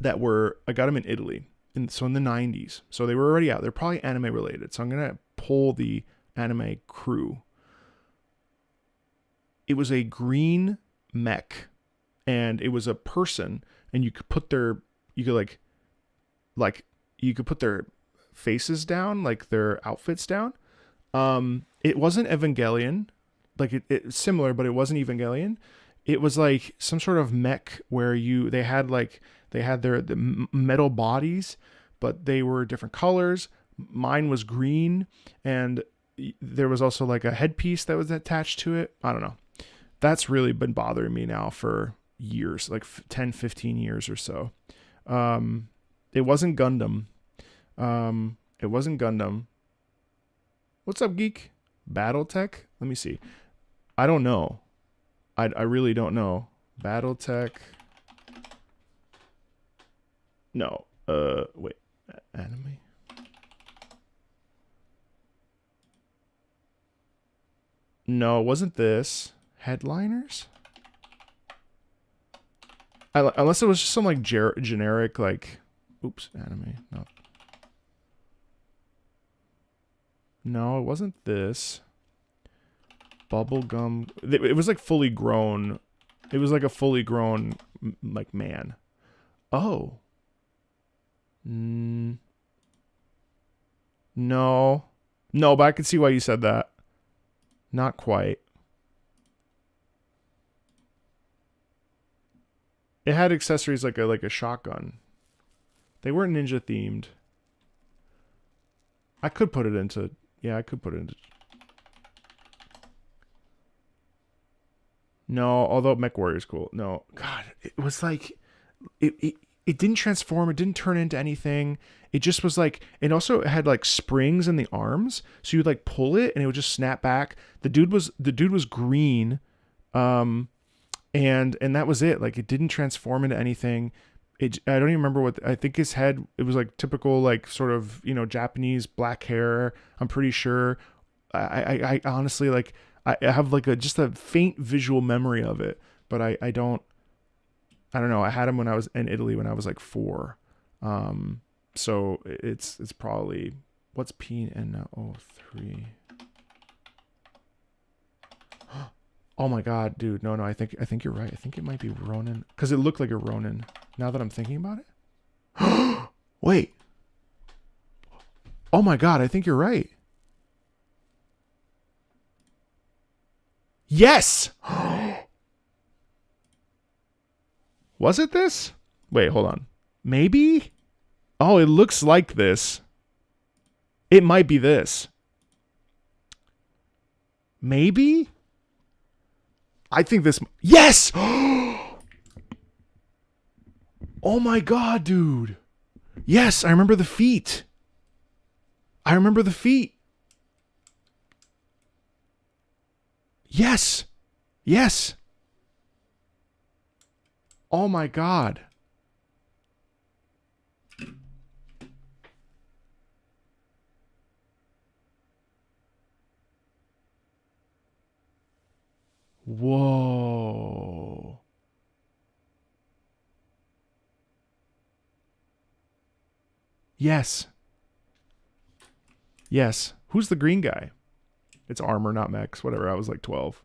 I got them in Italy. So in the 90s. So they were already out. They're probably anime related. So I'm going to pull the anime crew. It was a green mech, and it was a person, and you could put their faces down, like their outfits down. It wasn't Evangelion, like it's similar, but it wasn't Evangelion. It was like some sort of mech where they had the metal bodies, but they were different colors. Mine was green, and there was also like a headpiece that was attached to it. I don't know. That's really been bothering me now for years, like 10, 15 years or so. It wasn't Gundam. What's up, geek? Battletech? Let me see. I don't know. I really don't know. Battletech. No. Wait. Anime? No, it wasn't this. Headliners? Unless it was just some like generic like... Oops, anime. No. No, it wasn't this. Bubblegum. It was like fully grown. It was like a fully grown like man. Oh. No. No, but I can see why you said that. Not quite. It had accessories like a shotgun. They weren't ninja themed. I could put it into... Yeah, I could put it into... No, although Mech Warrior is cool. No, God, it was like... It didn't transform. It didn't turn into anything. It just was like... It also had like springs in the arms. So you'd like pull it and it would just snap back. The dude was green. And that was it. Like it didn't transform into anything. I don't even remember what... I think his head... It was like typical like sort of, Japanese black hair. I'm pretty sure. I honestly like... I have like just a faint visual memory of it, but I don't know. I had him when I was in Italy when I was like 4. So it's probably... What's P-N-O-3? Oh my God, dude. No, I think you're right. I think it might be Ronin. Because it looked like a Ronin. Now that I'm thinking about it. Wait. Oh my God, I think you're right. Yes! Was it this? Wait, hold on. Maybe? Oh, it looks like this. It might be this. Maybe? I think this... Yes! Oh my God, dude. Yes, I remember the feet. Yes. Yes. Oh my God. Whoa. Yes. Yes. Who's the green guy? It's armor, not mechs. Whatever. I was like 12.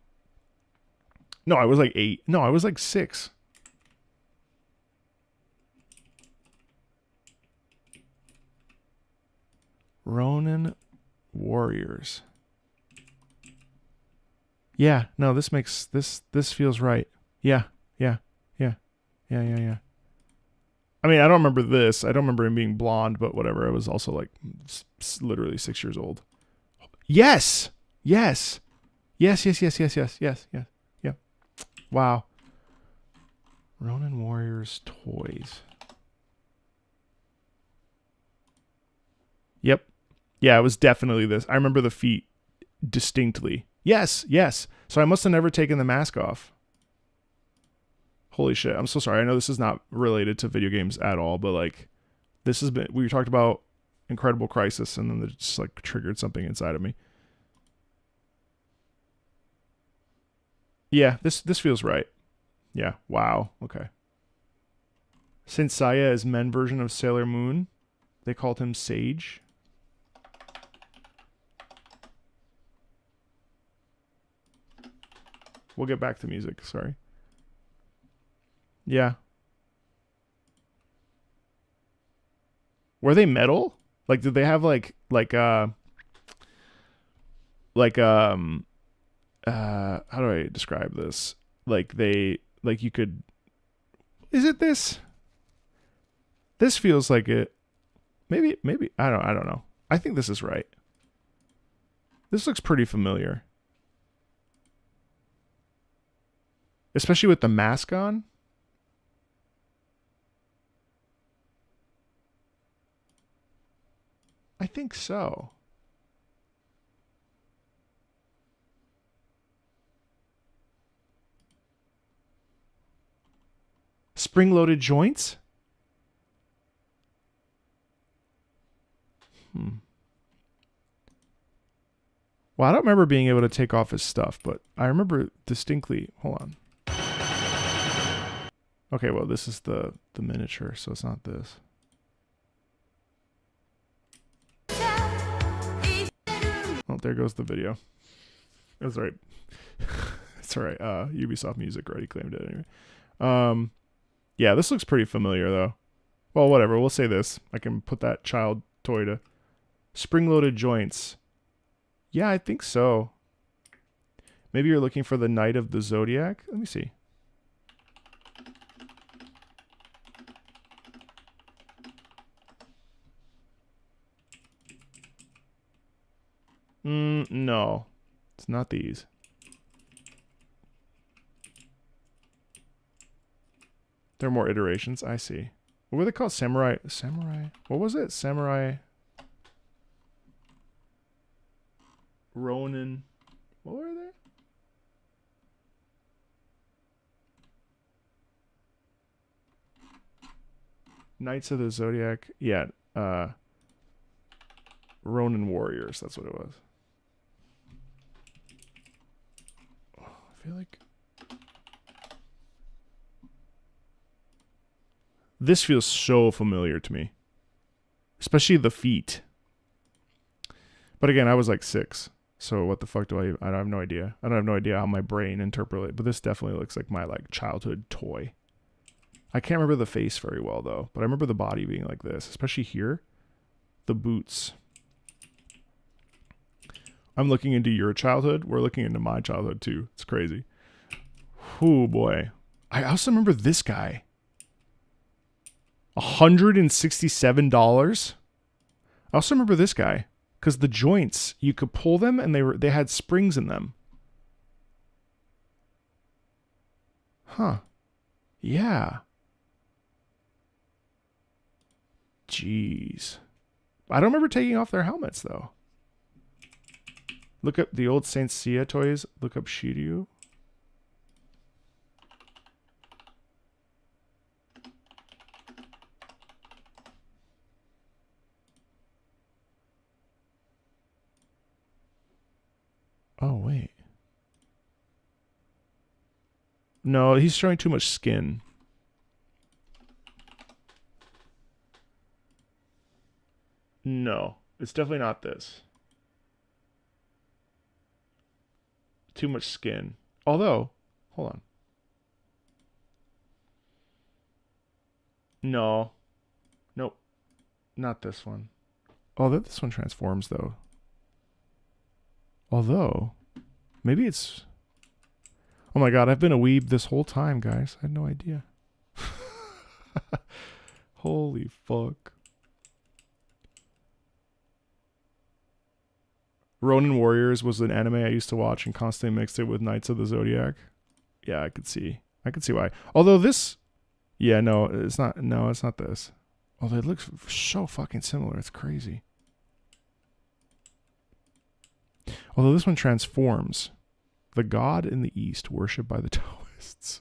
No, I was like 8. No, I was like 6. Ronin Warriors. Yeah, no, this makes this feels right. Yeah. I mean, I don't remember this. I don't remember him being blonde, but whatever. I was also like literally 6 years old. Yes. Yes. Yeah. Wow. Ronin Warriors toys. Yep. Yeah, it was definitely this. I remember the feet distinctly. Yes. So I must have never taken the mask off. Holy shit. I'm so sorry. I know this is not related to video games at all, but like this has been... We talked about Incredible Crisis and then it just like triggered something inside of me. Yeah, this feels right. Yeah. Wow. Okay. Since Saya is men version of Sailor Moon, they called him Sage. We'll get back to music, sorry. Yeah. Were they metal? Like, did they have how do I describe this? Like you could, is it this? This feels like it. Maybe, I don't know. I think this is right. This looks pretty familiar. Especially with the mask on. I think so. Spring-loaded joints? Well, I don't remember being able to take off his stuff, but I remember distinctly... Hold on. Okay, well, this is the miniature, so it's not this. Oh, there goes the video. That's right. It's all right. Ubisoft Music already claimed it anyway. Yeah, this looks pretty familiar, though. Well, whatever. We'll say this. I can put that child toy to... Spring-loaded joints. Yeah, I think so. Maybe you're looking for the Knight of the Zodiac? Let me see. No. It's not these. There are more iterations. I see. What were they called? Samurai? What was it? Samurai... Ronin. What were they? Knights of the Zodiac. Yeah. Ronin Warriors. That's what it was. Oh, I feel like... This feels so familiar to me. Especially the feet. But again, I was like 6. So what the fuck do I have no idea. I don't have no idea how my brain interprets it. But this definitely looks like my like childhood toy. I can't remember the face very well though. But I remember the body being like this. Especially here. The boots. I'm looking into your childhood. We're looking into my childhood too. It's crazy. Oh boy. I also remember this guy. $167. I also remember this guy. Because the joints, you could pull them and they had springs in them. Huh. Yeah. Jeez. I don't remember taking off their helmets, though. Look up the old Saint Seiya toys. Look up Shiryu. Oh, wait. No, he's showing too much skin. No, it's definitely not this. Too much skin. Although, hold on. No. Nope. Not this one. Oh, this one transforms, though. Although, maybe it's... Oh my god, I've been a weeb this whole time, guys. I had no idea. Holy fuck. Ronin Warriors was an anime I used to watch and constantly mixed it with Knights of the Zodiac. Yeah, I could see why. Although this... Yeah, no, it's not... No, it's not this. Although it looks so fucking similar. It's crazy. Although this one transforms. The god in the east, worshipped by the Taoists.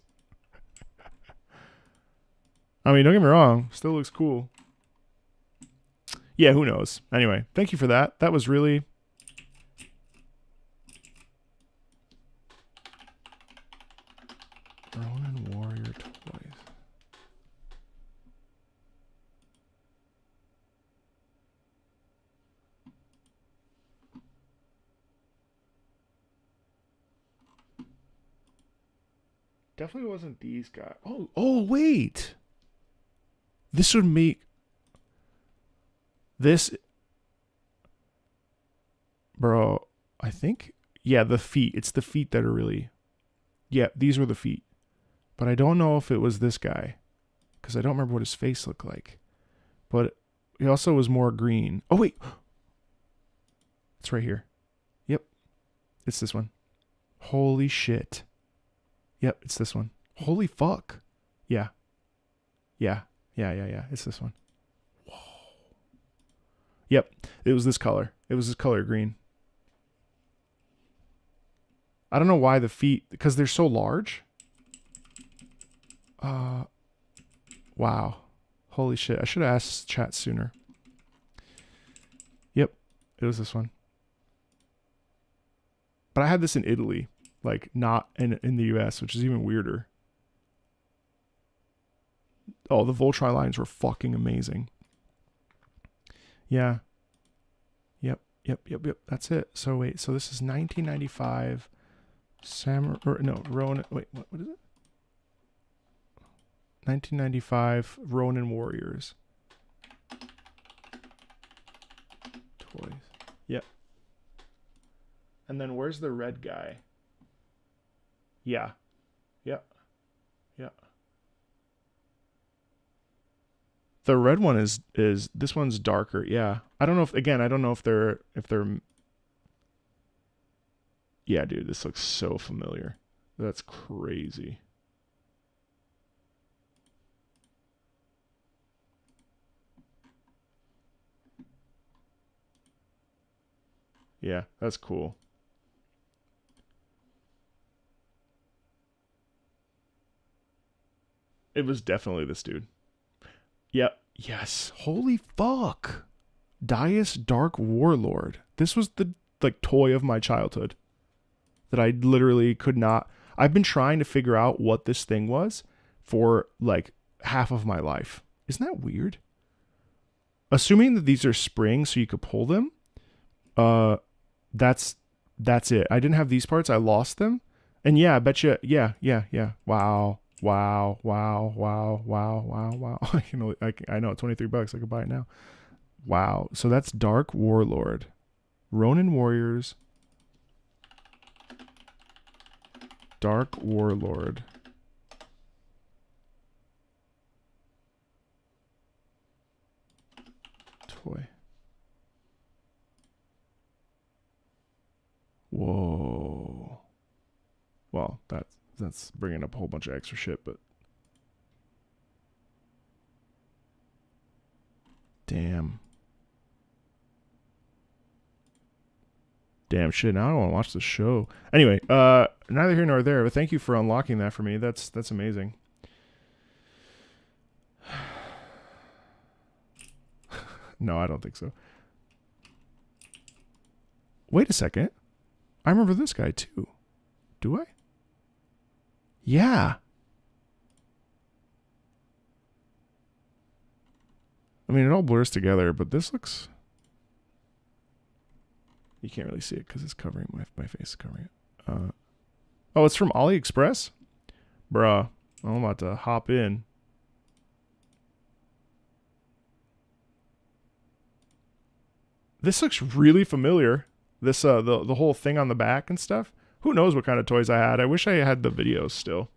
I mean, don't get me wrong. Still looks cool. Yeah, who knows? Anyway, thank you for that. That was really... Ronin Warrior toys. Definitely wasn't these guys. Oh, wait. This would make this, bro. I think, yeah, the feet. It's the feet that are really, yeah, these were the feet. But I don't know if it was this guy, because I don't remember what his face looked like. But he also was more green. Oh wait, it's right here. Yep, it's this one. Holy shit. Yep, it's this one. Holy fuck. Yeah. It's this one. Whoa. Yep, it was this color. It was this color green. I don't know why the feet, because they're so large. Wow. Holy shit. I should have asked chat sooner. Yep, it was this one. But I had this in Italy, like not in the US, which is even weirder. Oh, the Voltron lines were fucking amazing. Yeah. Yep. That's it. So wait, so this is 1995 Ronin. Wait, what is it? 1995 Ronin Warriors. Toys. Yep. And then where's the red guy? Yeah. Yep. The red one is this one's darker. Yeah. I don't know if they're yeah, dude, this looks so familiar. That's crazy. Yeah, that's cool. It was definitely this dude. Yep. Yes. Holy fuck. Dias Dark Warlord. This was the toy of my childhood that I literally could not. I've been trying to figure out what this thing was for like half of my life. Isn't that weird? Assuming that these are springs so you could pull them. That's it. I didn't have these parts. I lost them. And yeah, I bet you. Yeah. Wow. I know. $23. I could buy it now. Wow. So that's Dark Warlord, Ronin Warriors, Dark Warlord. Toy. Whoa. Well, that's bringing up a whole bunch of extra shit, but damn shit. Now I want to watch the show. Anyway, neither here nor there, but thank you for unlocking that for me. That's amazing. No, I don't think so. Wait a second. I remember this guy too. Do I? Yeah. I mean, it all blurs together, but this looks... You can't really see it because it's covering my face is covering it. Oh, it's from AliExpress? Bruh. I'm about to hop in. This looks really familiar. This the whole thing on the back and stuff. Who knows what kind of toys I had? I wish I had the videos still.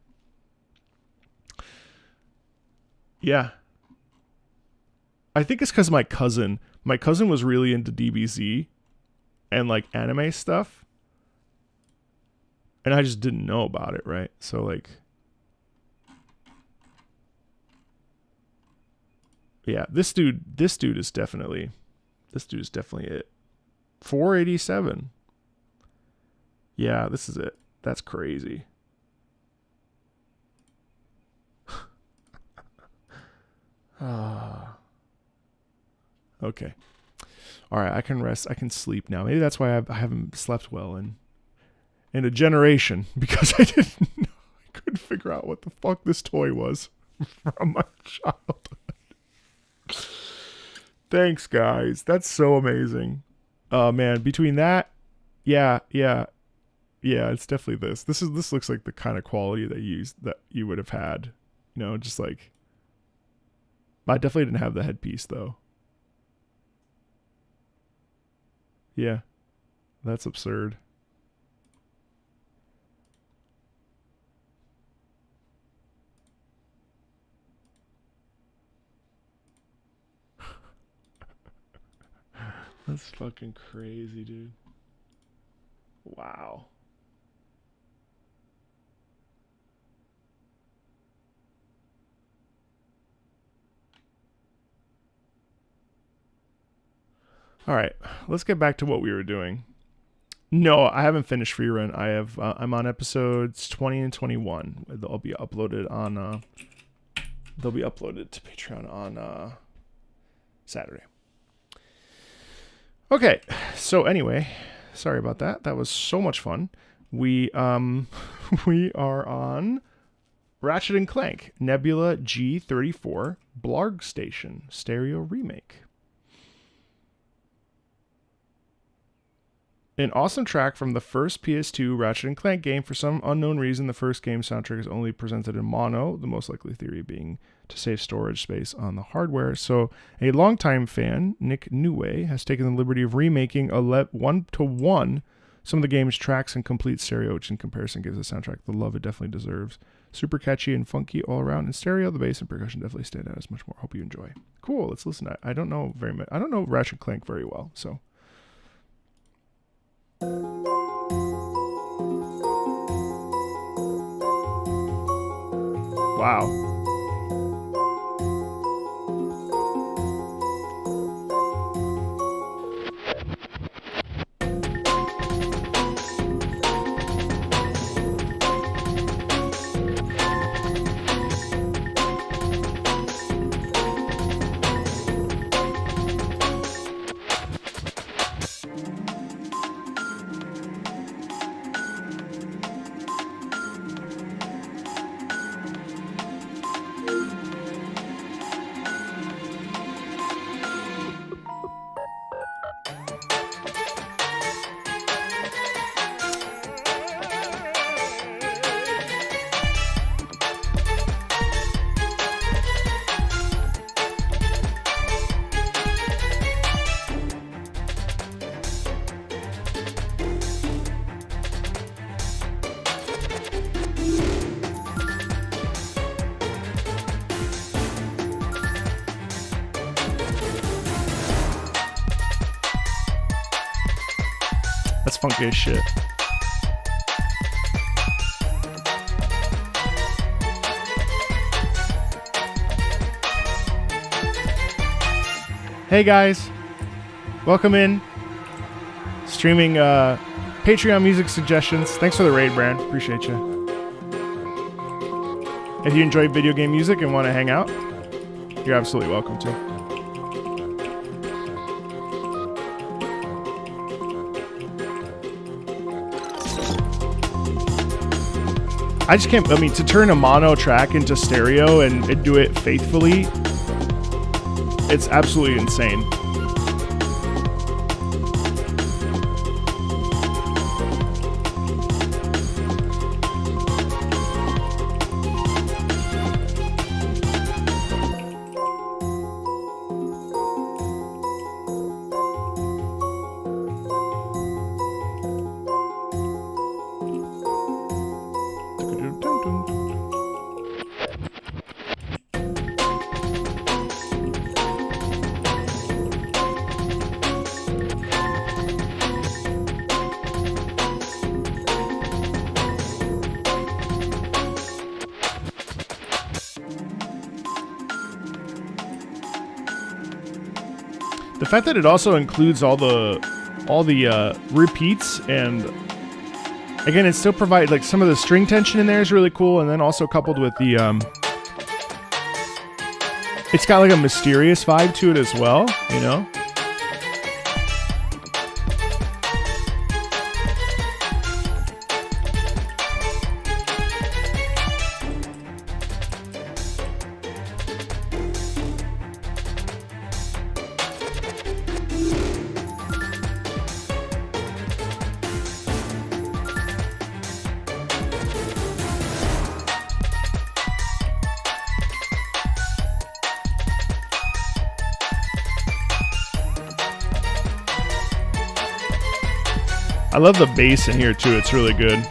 Yeah. I think it's because my cousin was really into DBZ and like anime stuff. And I just didn't know about it, right? So like, yeah, this dude is definitely it. 487. Yeah, this is it. That's crazy. Okay. All right, I can rest. I can sleep now. Maybe that's why I haven't slept well in a generation, because I couldn't figure out what the fuck this toy was from my childhood. Thanks, guys. That's so amazing. Oh man, between that, yeah. Yeah, it's definitely this. This looks like the kind of quality that you would have had. You know, just like I definitely didn't have the headpiece though. Yeah. That's absurd. That's fucking crazy, dude. Wow. All right, let's get back to what we were doing. No, I haven't finished Free Run. I have. I'm on episodes 20 and 21. They'll be uploaded on. They'll be uploaded to Patreon on Saturday. Okay, so anyway, sorry about that. That was so much fun. We we are on Ratchet and Clank Nebula G34 Blarg Station Stereo Remake. An awesome track from the first PS2 Ratchet and Clank game. For some unknown reason, the first game soundtrack is only presented in mono, the most likely theory being to save storage space on the hardware. So a longtime fan, Nick Neway, has taken the liberty of remaking 1-to-1 some of the game's tracks in complete stereo, which in comparison gives the soundtrack the love it definitely deserves. Super catchy and funky all around. In stereo, the bass and percussion definitely stand out as much more. Hope you enjoy. Cool, let's listen. I don't know very much. I don't know Ratchet and Clank very well, so... Wow. That's funky as shit. Hey guys, welcome in. Streaming Patreon music suggestions. Thanks for the raid, Brand. Appreciate you. If you enjoy video game music and want to hang out, you're absolutely welcome to. I just can't, I mean, to turn a mono track into stereo and do it faithfully, it's absolutely insane. The fact that it also includes all the repeats, and again, it still provides like some of the string tension in there is really cool, and then also coupled with the it's got like a mysterious vibe to it as well, you know. I love the bass in here too. It's really good.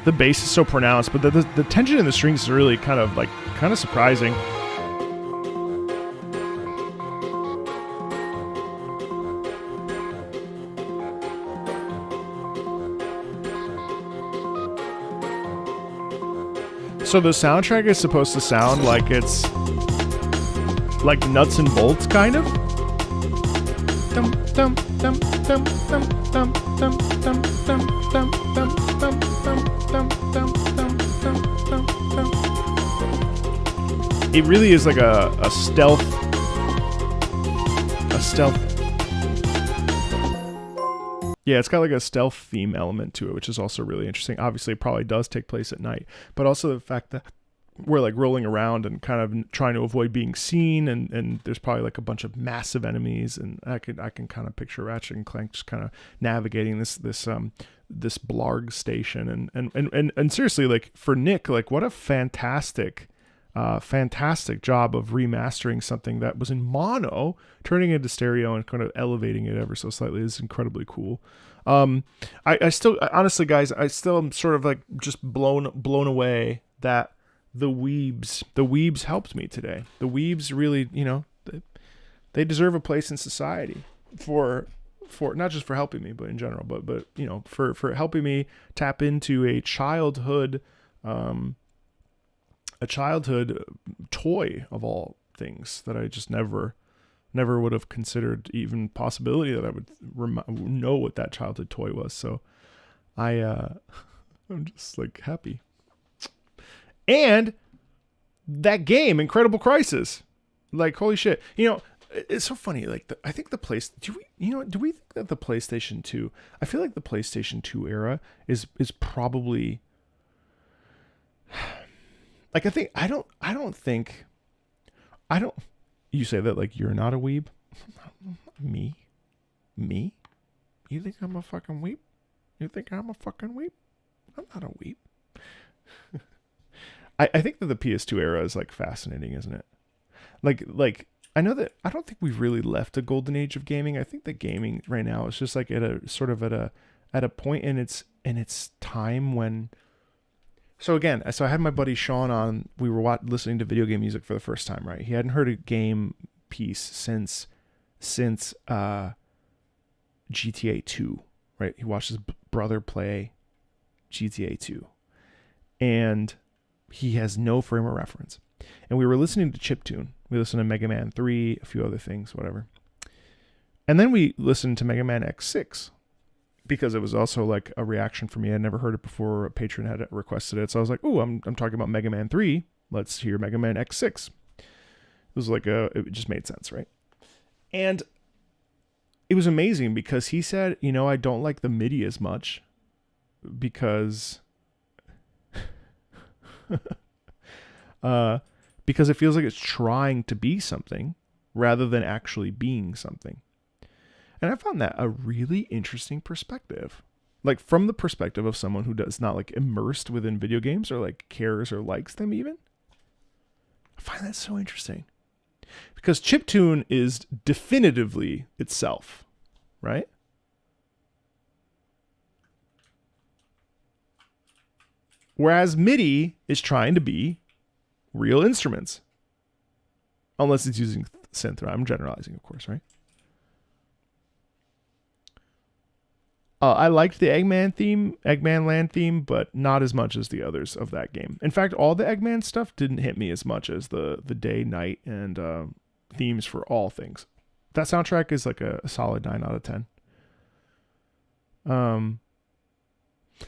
The bass is so pronounced, but the tension in the strings is really kind of surprising. So the soundtrack is supposed to sound like it's like nuts and bolts, kind of. Dum, dum, dum, dum, dum, dum, dum, dum, dum, dum, dum, dum, dum, dum, dum, dum, dum. It really is like a stealth. Yeah, it's got like a stealth theme element to it, which is also really interesting. Obviously, it probably does take place at night, but also the fact that we're like rolling around and kind of trying to avoid being seen, and there's probably like a bunch of massive enemies, and I can kind of picture Ratchet and Clank just kind of navigating this Blarg station, and seriously, like for Nick, like what a fantastic job of remastering something that was in mono, turning it into stereo and kind of elevating it ever so slightly is incredibly cool. I still, honestly, guys, I still am sort of like just blown away that the weebs helped me today. The weebs really, they deserve a place in society for not just for helping me, but in general, but for helping me tap into a childhood toy of all things that I just never would have considered even possibility that I would know what that childhood toy was. So I'm just like happy. And that game, Incredible Crisis, like holy shit. It's so funny. Like I think do we think that the PlayStation 2? I feel like the PlayStation 2 era is probably like I don't think. You say that like you're not a weeb? Me? You think I'm a fucking weeb? You think I'm a fucking weeb? I'm not a weeb. I think that the PS2 era is like fascinating, isn't it? Like I know that I don't think we've really left a golden age of gaming. I think that gaming right now is just like at a point in its time when. So I had my buddy Sean on. We were listening to video game music for the first time, right? He hadn't heard a game piece since GTA 2, right? He watched his brother play GTA 2, and he has no frame of reference. And we were listening to chiptune. We listened to Mega Man 3, a few other things, whatever. And then we listened to Mega Man X6. Because it was also like a reaction for me. I'd never heard it before. A patron had requested it. So I was like, oh, I'm talking about Mega Man 3. Let's hear Mega Man X6. It was like it just made sense, right? And it was amazing because he said, I don't like the MIDI as much because it feels like it's trying to be something rather than actually being something. And I found that a really interesting perspective. Like from the perspective of someone who does not like immersed within video games or like cares or likes them even. I find that so interesting. Because chiptune is definitively itself, right? Whereas MIDI is trying to be real instruments. Unless it's using synth. I'm generalizing, of course, right? I liked the Eggman Land theme, but not as much as the others of that game. In fact, all the Eggman stuff didn't hit me as much as the day, night, and themes for all things. That soundtrack is like a solid 9 out of 10.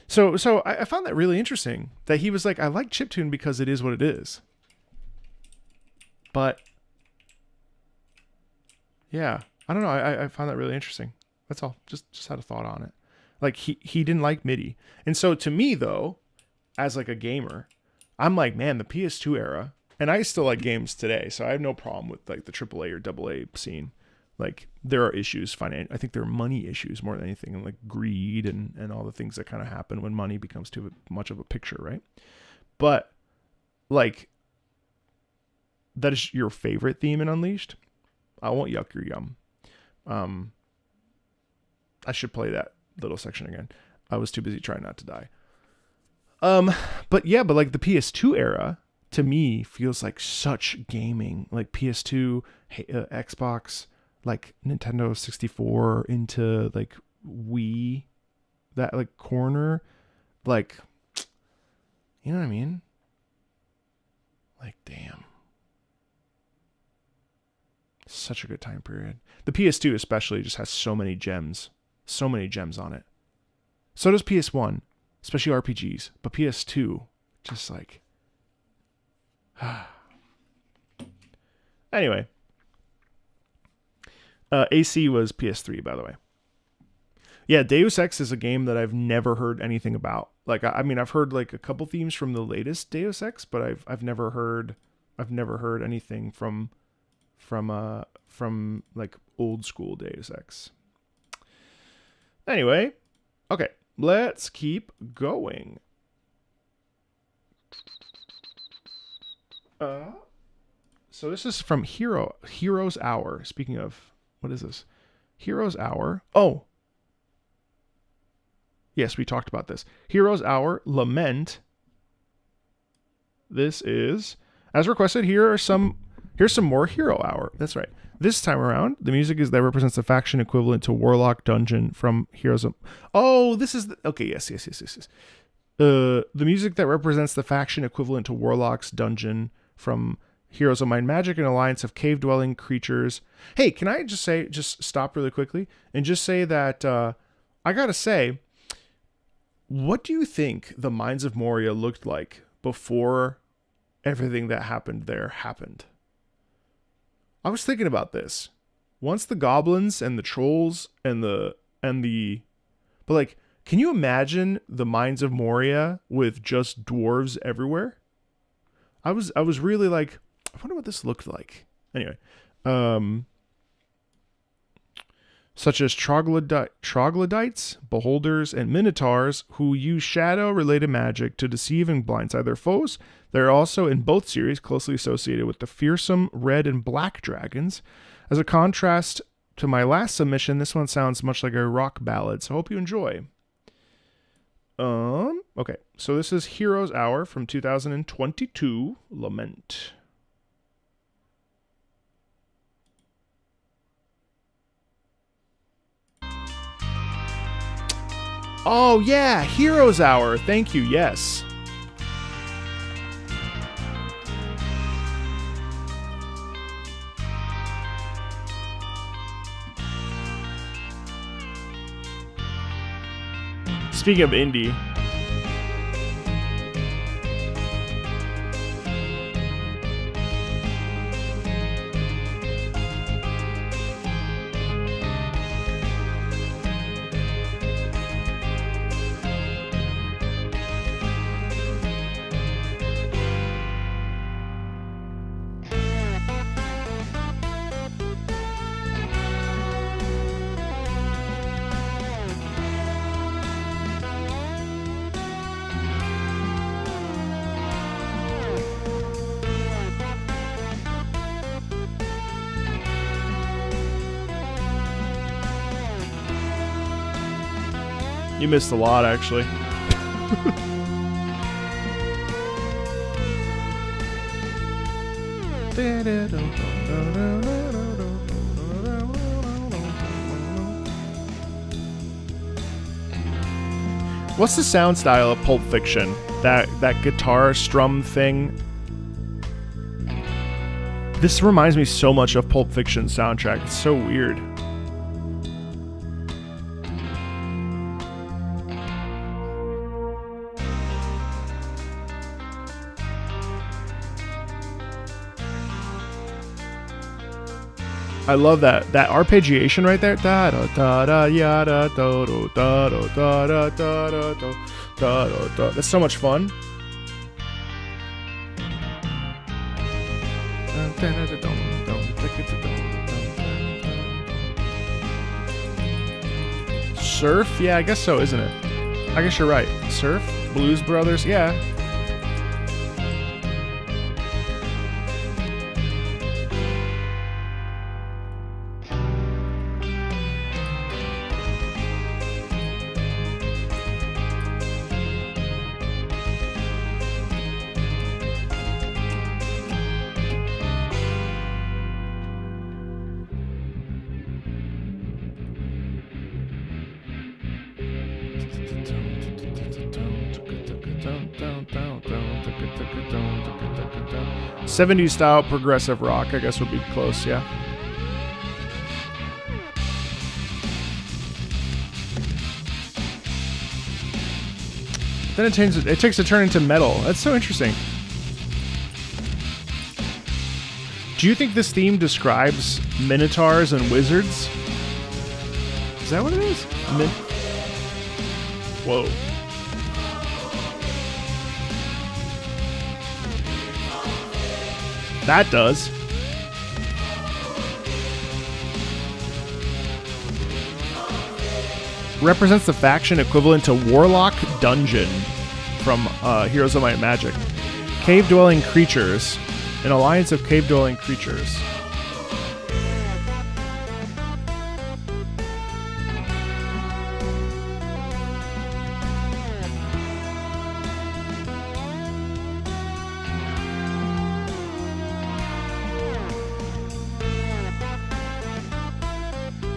So I found that really interesting that he was like, I like chiptune because it is what it is. But yeah, I don't know. I found that really interesting. That's all. Just had a thought on it. Like he didn't like MIDI. And so to me though, as like a gamer, I'm like, man, the PS2 era, and I still like games today, so I have no problem with like the AAA or AA scene. Like there are issues, I think there are money issues more than anything, and like greed and all the things that kind of happen when money becomes too much of a picture, right? But like that is your favorite theme in Unleashed. I won't yuck your yum. I should play that little section again. I was too busy trying not to die. But yeah, but like the PS2 era to me feels like such gaming, like PS2, Xbox, like Nintendo 64 into like Wii, that like corner, like, you know what I mean? Like, damn. Such a good time period. The PS2 especially just has so many gems on it. So does PS1, especially RPGs, but PS2 just like anyway. AC was PS3, by the way. Yeah, Deus Ex is a game that I've never heard anything about. Like, I mean, I've heard like a couple themes from the latest Deus Ex, but I've never heard anything from like old school Deus Ex. Anyway, okay, let's keep going. So this is from Hero's Hour. Speaking of, what is this? Hero's Hour. Oh, yes, we talked about this. Hero's Hour, Lament. This is, as requested, here's some more Hero Hour. That's right. This time around, the music is that represents the faction equivalent to Warlock Dungeon from Heroes of... Oh, this is... Okay, yes. The music that represents the faction equivalent to Warlock's Dungeon from Heroes of Might and Magic, an alliance of cave-dwelling creatures. Hey, can I just stop really quickly and just say that, I gotta say, what do you think the Mines of Moria looked like before everything that happened there happened? I was thinking about this. Once the goblins and the trolls but like, can you imagine the Mines of Moria with just dwarves everywhere? I was really like, I wonder what this looked like. Anyway, such as troglodytes, beholders, and minotaurs who use shadow-related magic to deceive and blindside their foes. They're also, in both series, closely associated with the fearsome red and black dragons. As a contrast to my last submission, this one sounds much like a rock ballad, so I hope you enjoy. Okay, so this is Hero's Hour from 2022, Lament. Oh yeah, Hero's Hour. Thank you. Yes. Speaking of indie, you missed a lot, actually. What's the sound style of Pulp Fiction? That guitar strum thing. This reminds me so much of Pulp Fiction's soundtrack. It's so weird. I love that arpeggiation right there. Da da da da ya da do do da do da da da da do da do da. That's so much fun. Surf? Yeah, I guess so, isn't it? I guess you're right. Surf? Blues Brothers? Yeah. 70s style progressive rock, I guess would be close, yeah. Then it takes a turn into metal. That's so interesting. Do you think this theme describes minotaurs and wizards? Is that what it is? Whoa. That does. Represents the faction equivalent to Warlock Dungeon from Heroes of Might and Magic. Cave-dwelling creatures. An alliance of cave-dwelling creatures.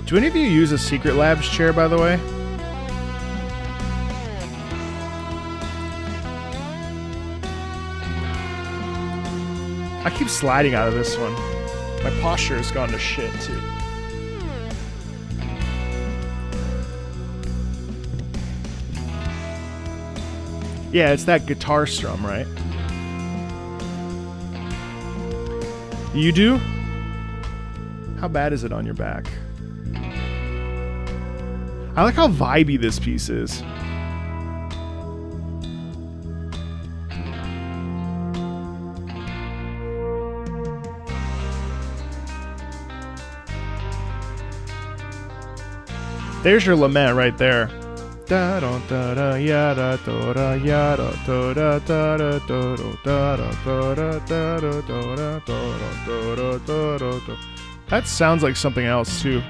Do any of you use a Secret Labs chair, by the way? I keep sliding out of this one. My posture has gone to shit, too. Yeah, it's that guitar strum, right? You do? How bad is it on your back? I like how vibey this piece is. There's your Lament right there. That sounds like something else too.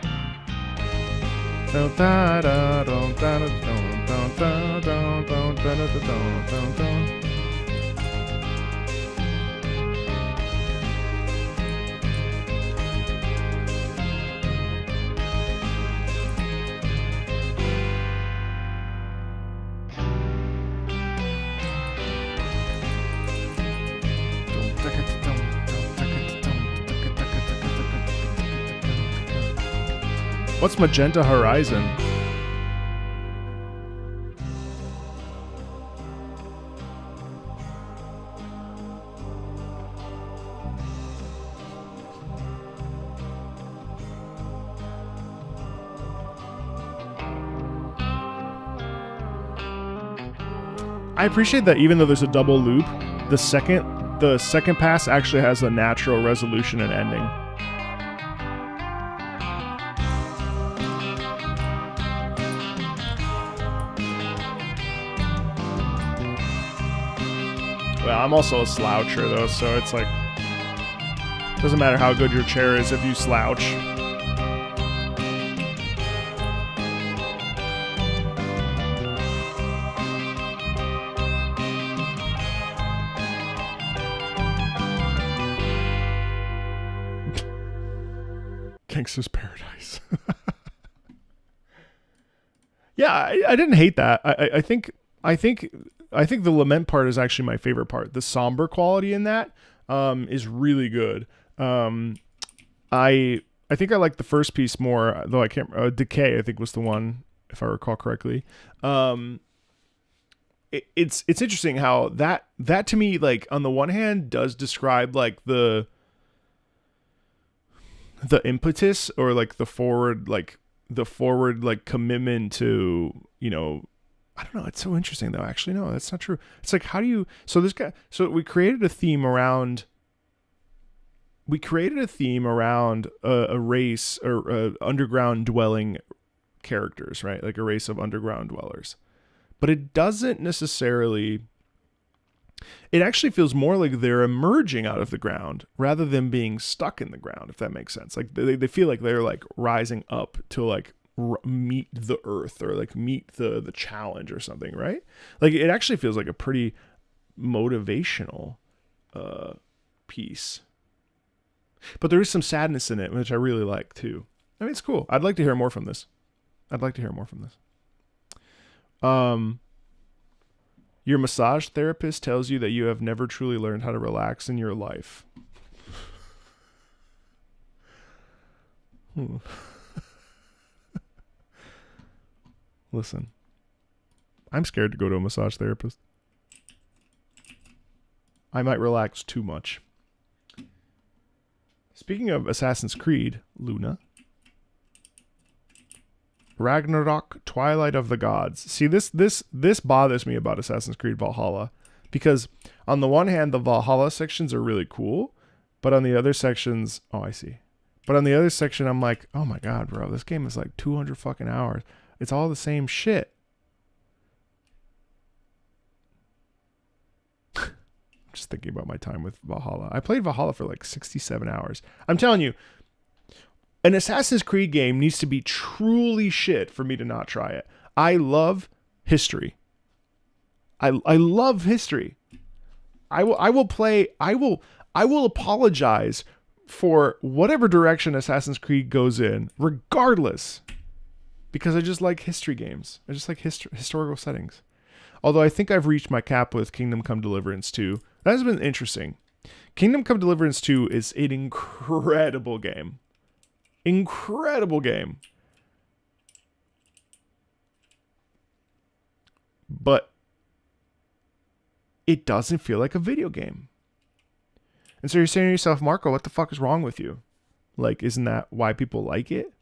What's Magenta Horizon? I appreciate that even though there's a double loop, the second pass actually has a natural resolution and ending. Well, I'm also a sloucher though, so it's like doesn't matter how good your chair is if you slouch. Gangster's Paradise. Yeah, I didn't hate that. I think the Lament part is actually my favorite part. The somber quality in that is really good. I think I like the first piece more, though I can't. Decay, I think, was the one, if I recall correctly. It's interesting how that to me, like, on the one hand does describe like the impetus or like the forward commitment to, you know, I don't know. It's so interesting though. Actually, no, that's not true. It's like, how do you, so we created a theme around a race or underground dwelling characters, right? Like a race of underground dwellers, but it doesn't necessarily, it actually feels more like they're emerging out of the ground rather than being stuck in the ground, if that makes sense. Like they feel like they're like rising up to like meet the earth or like meet the challenge or something, right? Like it actually feels like a pretty motivational piece. But there is some sadness in it, which I really like too. I mean, it's cool. I'd like to hear more from this. Your massage therapist tells you that you have never truly learned how to relax in your life. Listen, I'm scared to go to a massage therapist. I might relax too much. Speaking of Assassin's Creed, Luna. Ragnarok, Twilight of the Gods. See, this bothers me about Assassin's Creed Valhalla. Because on the one hand, the Valhalla sections are really cool. But on the other sections, oh, I see. But on the other section, I'm like, oh my God, bro, this game is like 200 fucking hours. It's all the same shit. Just thinking about my time with Valhalla. I played Valhalla for like 67 hours. I'm telling you, an Assassin's Creed game needs to be truly shit for me to not try it. I love history. I love history. I will apologize for whatever direction Assassin's Creed goes in, regardless, because I just like history games. I just like historical settings. Although I think I've reached my cap with Kingdom Come Deliverance 2. That has been interesting. Kingdom Come Deliverance 2 is an incredible game. Incredible game. But it doesn't feel like a video game. And so you're saying to yourself, Marco, what the fuck is wrong with you? Like, isn't that why people like it?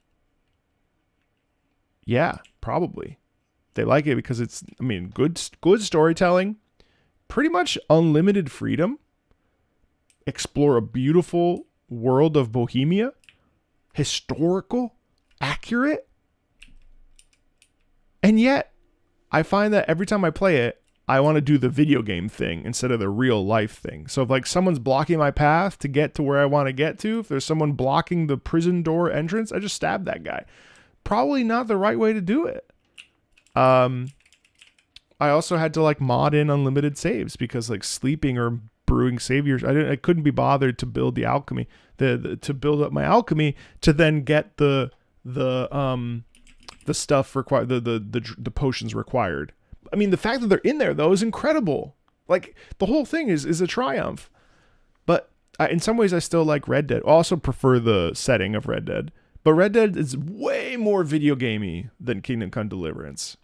Yeah, probably. They like it because it's, I mean, good storytelling, pretty much unlimited freedom, explore a beautiful world of Bohemia, historical, accurate. And yet, I find that every time I play it, I want to do the video game thing instead of the real life thing. So if like someone's blocking my path to get to where I want to get to, if there's someone blocking the prison door entrance, I just stab that guy. Probably not the right way to do it. I also had to like mod in unlimited saves because like sleeping or brewing saviors, I couldn't be bothered to build the alchemy, to build up my alchemy to then get the stuff required, the potions required. I mean, the fact that they're in there though is incredible. Like the whole thing is a triumph. But in some ways, I still like Red Dead. I also prefer the setting of Red Dead. But Red Dead is way more video gamey than Kingdom Come Deliverance.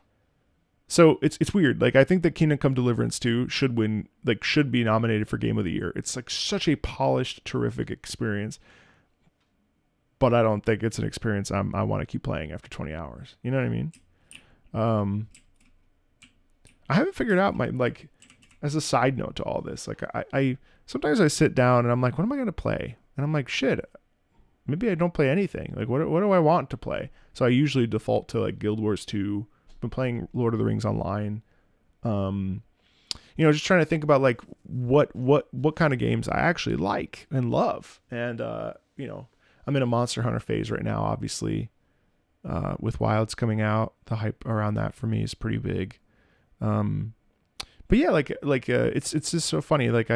So it's weird. Like I think that Kingdom Come Deliverance 2 should be nominated for Game of the Year. It's like such a polished, terrific experience. But I don't think it's an experience I want to keep playing after 20 hours. You know what I mean? I haven't figured out like as a side note to all this, like I sometimes I sit down and I'm like, what am I going to play? And I'm like, shit, maybe I don't play anything. Like what do I want to play? So I usually default to like Guild Wars 2. Been playing Lord of the Rings Online. Just trying to think about like what kind of games I actually like and love. And I'm in a Monster Hunter phase right now, obviously. With Wilds coming out, the hype around that for me is pretty big. But yeah, it's just so funny. Like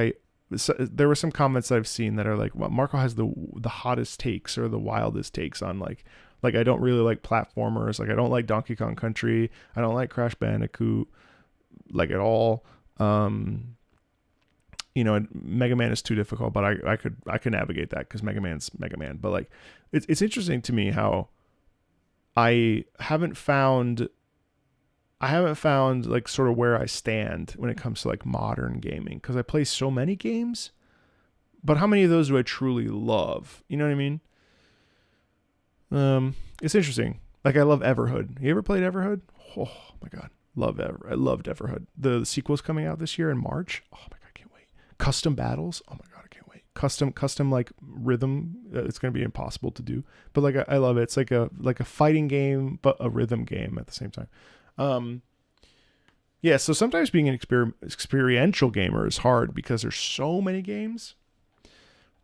there were some comments that I've seen that are like, well, Marco has the hottest takes or the wildest takes on like I don't really like platformers. Like I don't like Donkey Kong Country. I don't like Crash Bandicoot like at all. Mega Man is too difficult, but I could navigate that because Mega Man's Mega Man. But like it's interesting to me how I haven't found like sort of where I stand when it comes to like modern gaming, because I play so many games, but how many of those do I truly love? You know what I mean? It's interesting. Like I love Everhood. You ever played Everhood? Oh my God. I loved Everhood. The sequel's coming out this year in March. Oh my God, I can't wait. Custom battles. Oh my God, I can't wait. Custom like rhythm. It's going to be impossible to do, but like I love it. It's like a fighting game, but a rhythm game at the same time. So sometimes being an experiential gamer is hard because there's so many games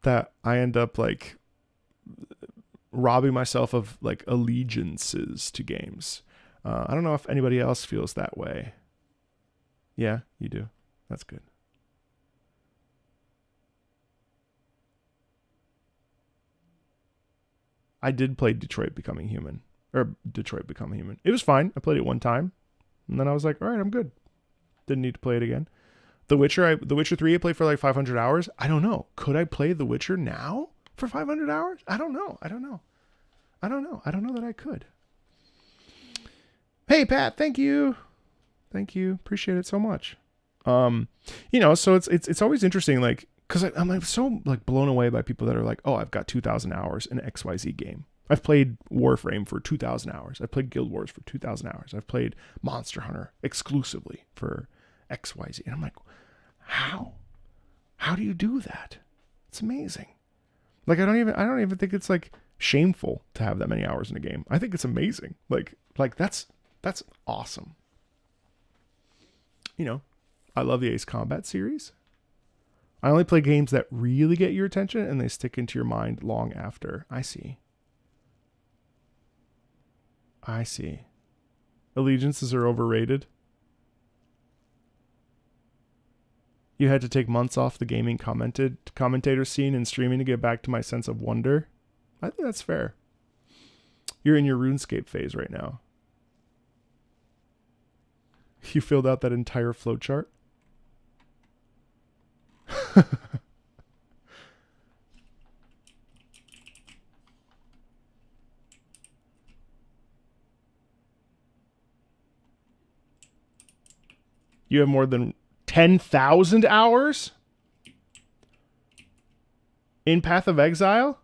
that I end up like robbing myself of like allegiances to games. I don't know if anybody else feels that way. Yeah, you do. That's good. I did play Detroit Become Human. It was fine. I played it one time, and then I was like, all right, I'm good. Didn't need to play it again. The Witcher 3 I played for like 500 hours. I don't know. Could I play The Witcher now for 500 hours? I don't know. I don't know. I don't know that I could. Hey, Pat, thank you. Thank you. Appreciate it so much. You know, so it's always interesting, like, because I'm like so like blown away by people that are like, oh, I've got 2,000 hours in an XYZ game. I've played Warframe for 2,000 hours. I've played Guild Wars for 2,000 hours. I've played Monster Hunter exclusively for XYZ. And I'm like, how? How do you do that? It's amazing. Like, I don't even think it's like shameful to have that many hours in a game. I think it's amazing. Like that's awesome. You know, I love the Ace Combat series. I only play games that really get your attention and they stick into your mind long after. I see. Allegiances are overrated. You had to take months off the gaming commentator scene and streaming to get back to my sense of wonder. I think that's fair. You're in your RuneScape phase right now. You filled out that entire flowchart? You have more than 10,000 hours in Path of Exile?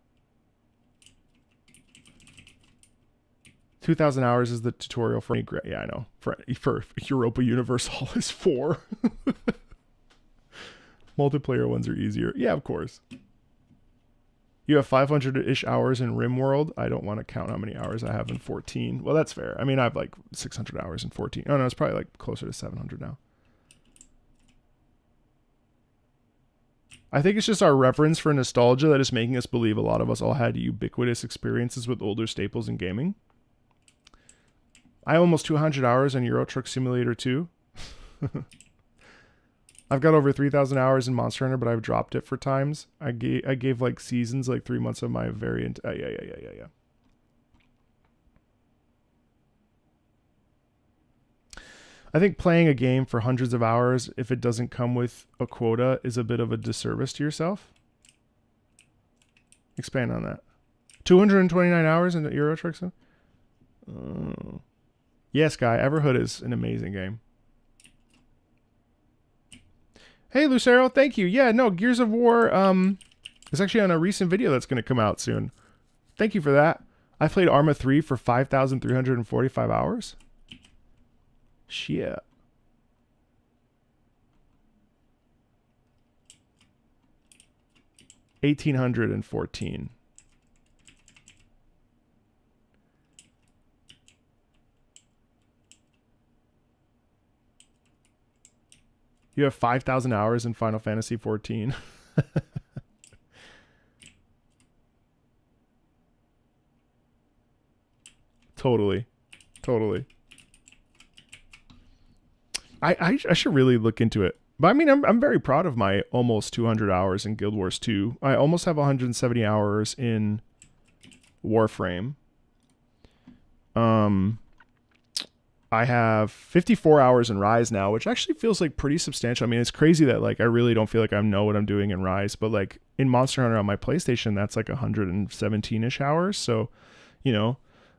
2,000 hours is the tutorial for any. Yeah, I know. For Europa Universal is 4. Multiplayer ones are easier. Yeah, of course. You have 500-ish hours in RimWorld. I don't want to count how many hours I have in 14. Well, that's fair. I mean, I have like 600 hours in 14. Oh, no, it's probably like closer to 700 now. I think it's just our reverence for nostalgia that is making us believe a lot of us all had ubiquitous experiences with older staples in gaming. I have almost 200 hours in Euro Truck Simulator 2. I've got over 3,000 hours in Monster Hunter, but I've dropped it for times. I gave like seasons, like 3 months of my variant. Yeah. I think playing a game for hundreds of hours, if it doesn't come with a quota, is a bit of a disservice to yourself. Expand on that. 229 hours in the Euro Truck Sim? Yes, Guy. Everhood is an amazing game. Hey, Lucero, thank you. Yeah, no, Gears of War is actually on a recent video that's going to come out soon. Thank you for that. I played Arma 3 for 5,345 hours. Shit. $1,814. You have 5,000 hours in Final Fantasy 14. Totally. I should really look into it. But I mean, I'm very proud of my almost 200 hours in Guild Wars 2. I almost have 170 hours in Warframe. I have 54 hours in Rise now, which actually feels like pretty substantial. I mean, it's crazy that like I really don't feel like I know what I'm doing in Rise, but like in Monster Hunter on my PlayStation, that's like 117-ish hours. So, you know,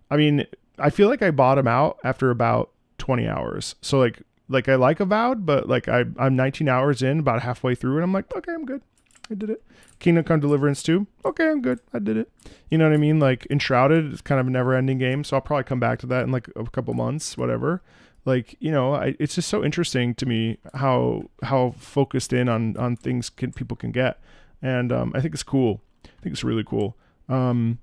I mean, I feel like I bottom out after about 20 hours. So like I like Avowed, but like I'm 19 hours in, about halfway through, and I'm like, okay, I'm good. I did it. Kingdom Come Deliverance 2. Okay, I'm good. I did it. You know what I mean? Like Enshrouded is kind of a never-ending game, so I'll probably come back to that in like a couple months, whatever. Like, you know, it's just so interesting to me how focused in on things people can get, and I think it's cool. I think it's really cool. You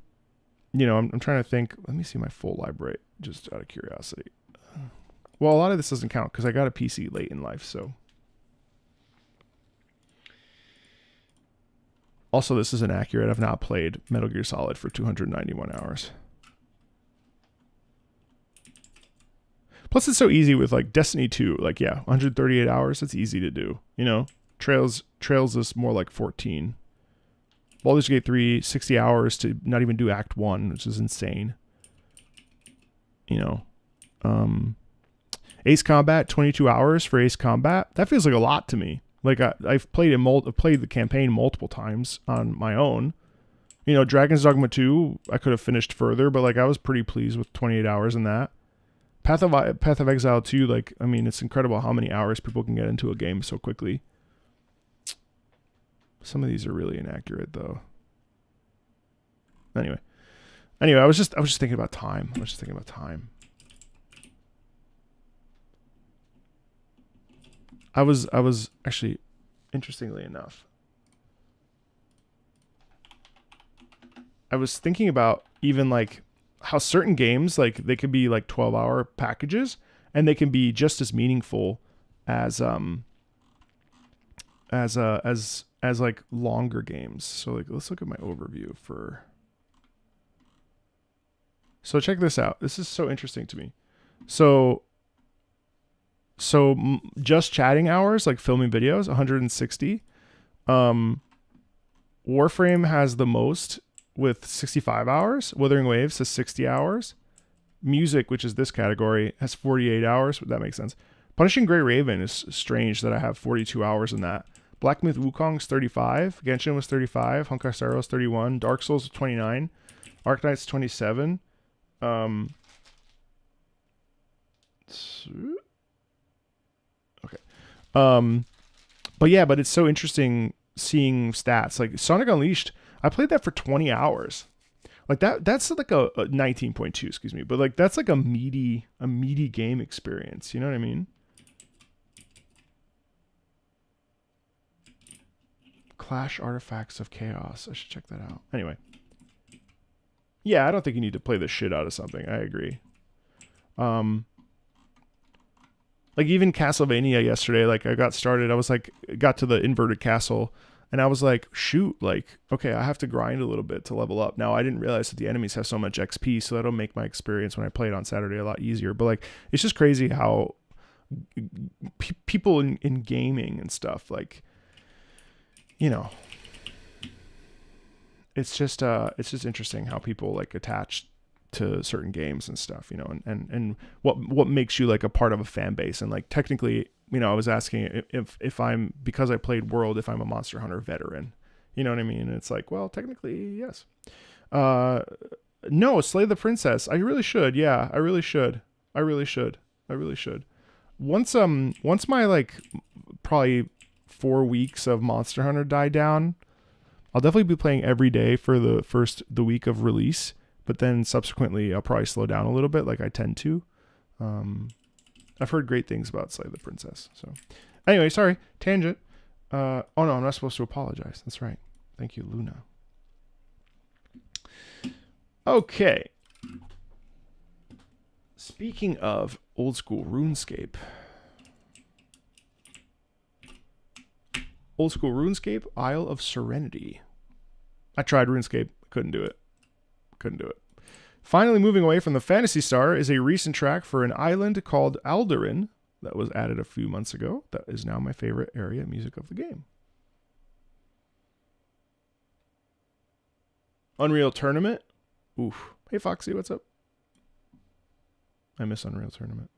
know, I'm trying to think. Let me see my full library, just out of curiosity. Well, a lot of this doesn't count because I got a PC late in life, so. Also, this is inaccurate. I've not played Metal Gear Solid for 291 hours. Plus, it's so easy with like Destiny 2. Like, yeah, 138 hours. That's easy to do. You know, Trails is more like 14. Baldur's Gate 3, 60 hours to not even do Act 1, which is insane. You know, Ace Combat, 22 hours for Ace Combat. That feels like a lot to me. Like I've played the campaign multiple times on my own, You know, Dragon's Dogma 2, I could have finished further, but like I was pretty pleased with 28 hours in that. Path of Exile 2, like, I mean, it's incredible how many hours people can get into a game so quickly. Some of these are really inaccurate though. Anyway, I was just thinking about time. I was actually, interestingly enough, I was thinking about even like how certain games, like they could be like 12-hour packages and they can be just as meaningful as like longer games. So like, let's look at my overview for. So check this out. This is so interesting to me. So just chatting hours, like filming videos, 160. Warframe has the most with 65 hours. Wuthering Waves has 60 hours. Music, which is this category, has 48 hours. That makes sense. Punishing Grey Raven is strange that I have 42 hours in that. Black Myth Wukong's 35. Genshin was 35. Honkai Star Rail's 31. Dark Souls 29. Arknight's 27. Okay. But it's so interesting seeing stats. Like Sonic Unleashed, I played that for 20 hours. Like that's like a 19.2, excuse me. But like that's like a meaty game experience. You know what I mean? Clash Artifacts of Chaos. I should check that out. Anyway. Yeah, I don't think you need to play the shit out of something. I agree. Like even Castlevania yesterday, like I got started, I was like, got to the inverted castle and I was like, shoot, like, okay, I have to grind a little bit to level up. Now I didn't realize that the enemies have so much XP, so that'll make my experience when I play it on Saturday a lot easier. But like, it's just crazy how people in gaming and stuff, like, you know, it's just interesting how people like attach to certain games and stuff, you know, and what makes you like a part of a fan base. And like technically, you know, I was asking if I'm, because I played World, if I'm a Monster Hunter veteran, you know what I mean? And it's like, well, technically, yes. No, Slay the Princess. I really should. Yeah, I really should. Once my like probably 4 weeks of Monster Hunter die down, I'll definitely be playing every day for the week of release. But then subsequently, I'll probably slow down a little bit, like I tend to. I've heard great things about Slay the Princess. So, anyway, sorry, tangent. Oh no, I'm not supposed to apologize. That's right. Thank you, Luna. Okay. Speaking of old school RuneScape. Old school RuneScape, Isle of Serenity. I tried RuneScape, couldn't do it. Finally moving away from the Phantasy Star is a recent track for an island called Alderin that was added a few months ago. That is now my favorite area music of the game. Unreal Tournament. Oof. Hey Foxy, what's up? I miss Unreal Tournament.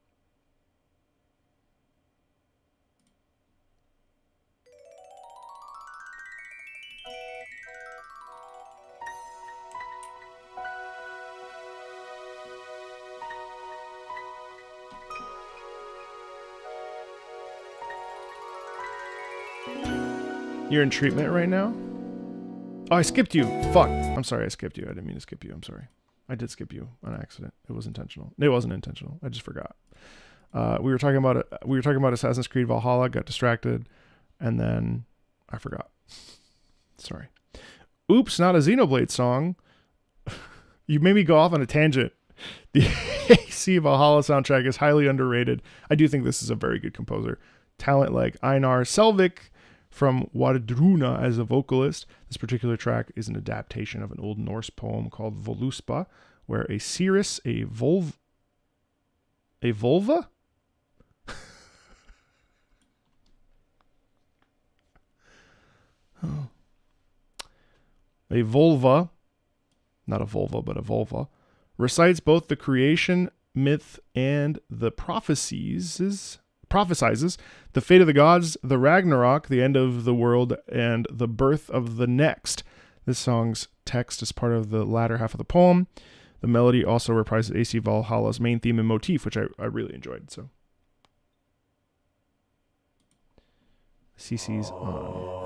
You're in treatment right now? Oh, I skipped you. Fuck. I'm sorry I skipped you. I didn't mean to skip you. I'm sorry. I did skip you on accident. It was intentional. It wasn't intentional. I just forgot. We were talking about Assassin's Creed Valhalla, got distracted, and then I forgot. Sorry. Oops, not a Xenoblade song. You made me go off on a tangent. The AC Valhalla soundtrack is highly underrated. I do think this is a very good composer. Talent like Einar Selvik from Wadruna as a vocalist. This particular track is an adaptation of an Old Norse poem called Voluspa, where a cirrus, a vulva? A vulva, not a vulva, but a vulva, recites both the creation myth and the prophesizes the fate of the gods, the Ragnarok, the end of the world, and the birth of the next. This song's text as part of the latter half of the poem. The melody also reprises AC Valhalla's main theme and motif, which I really enjoyed. So, CC's on.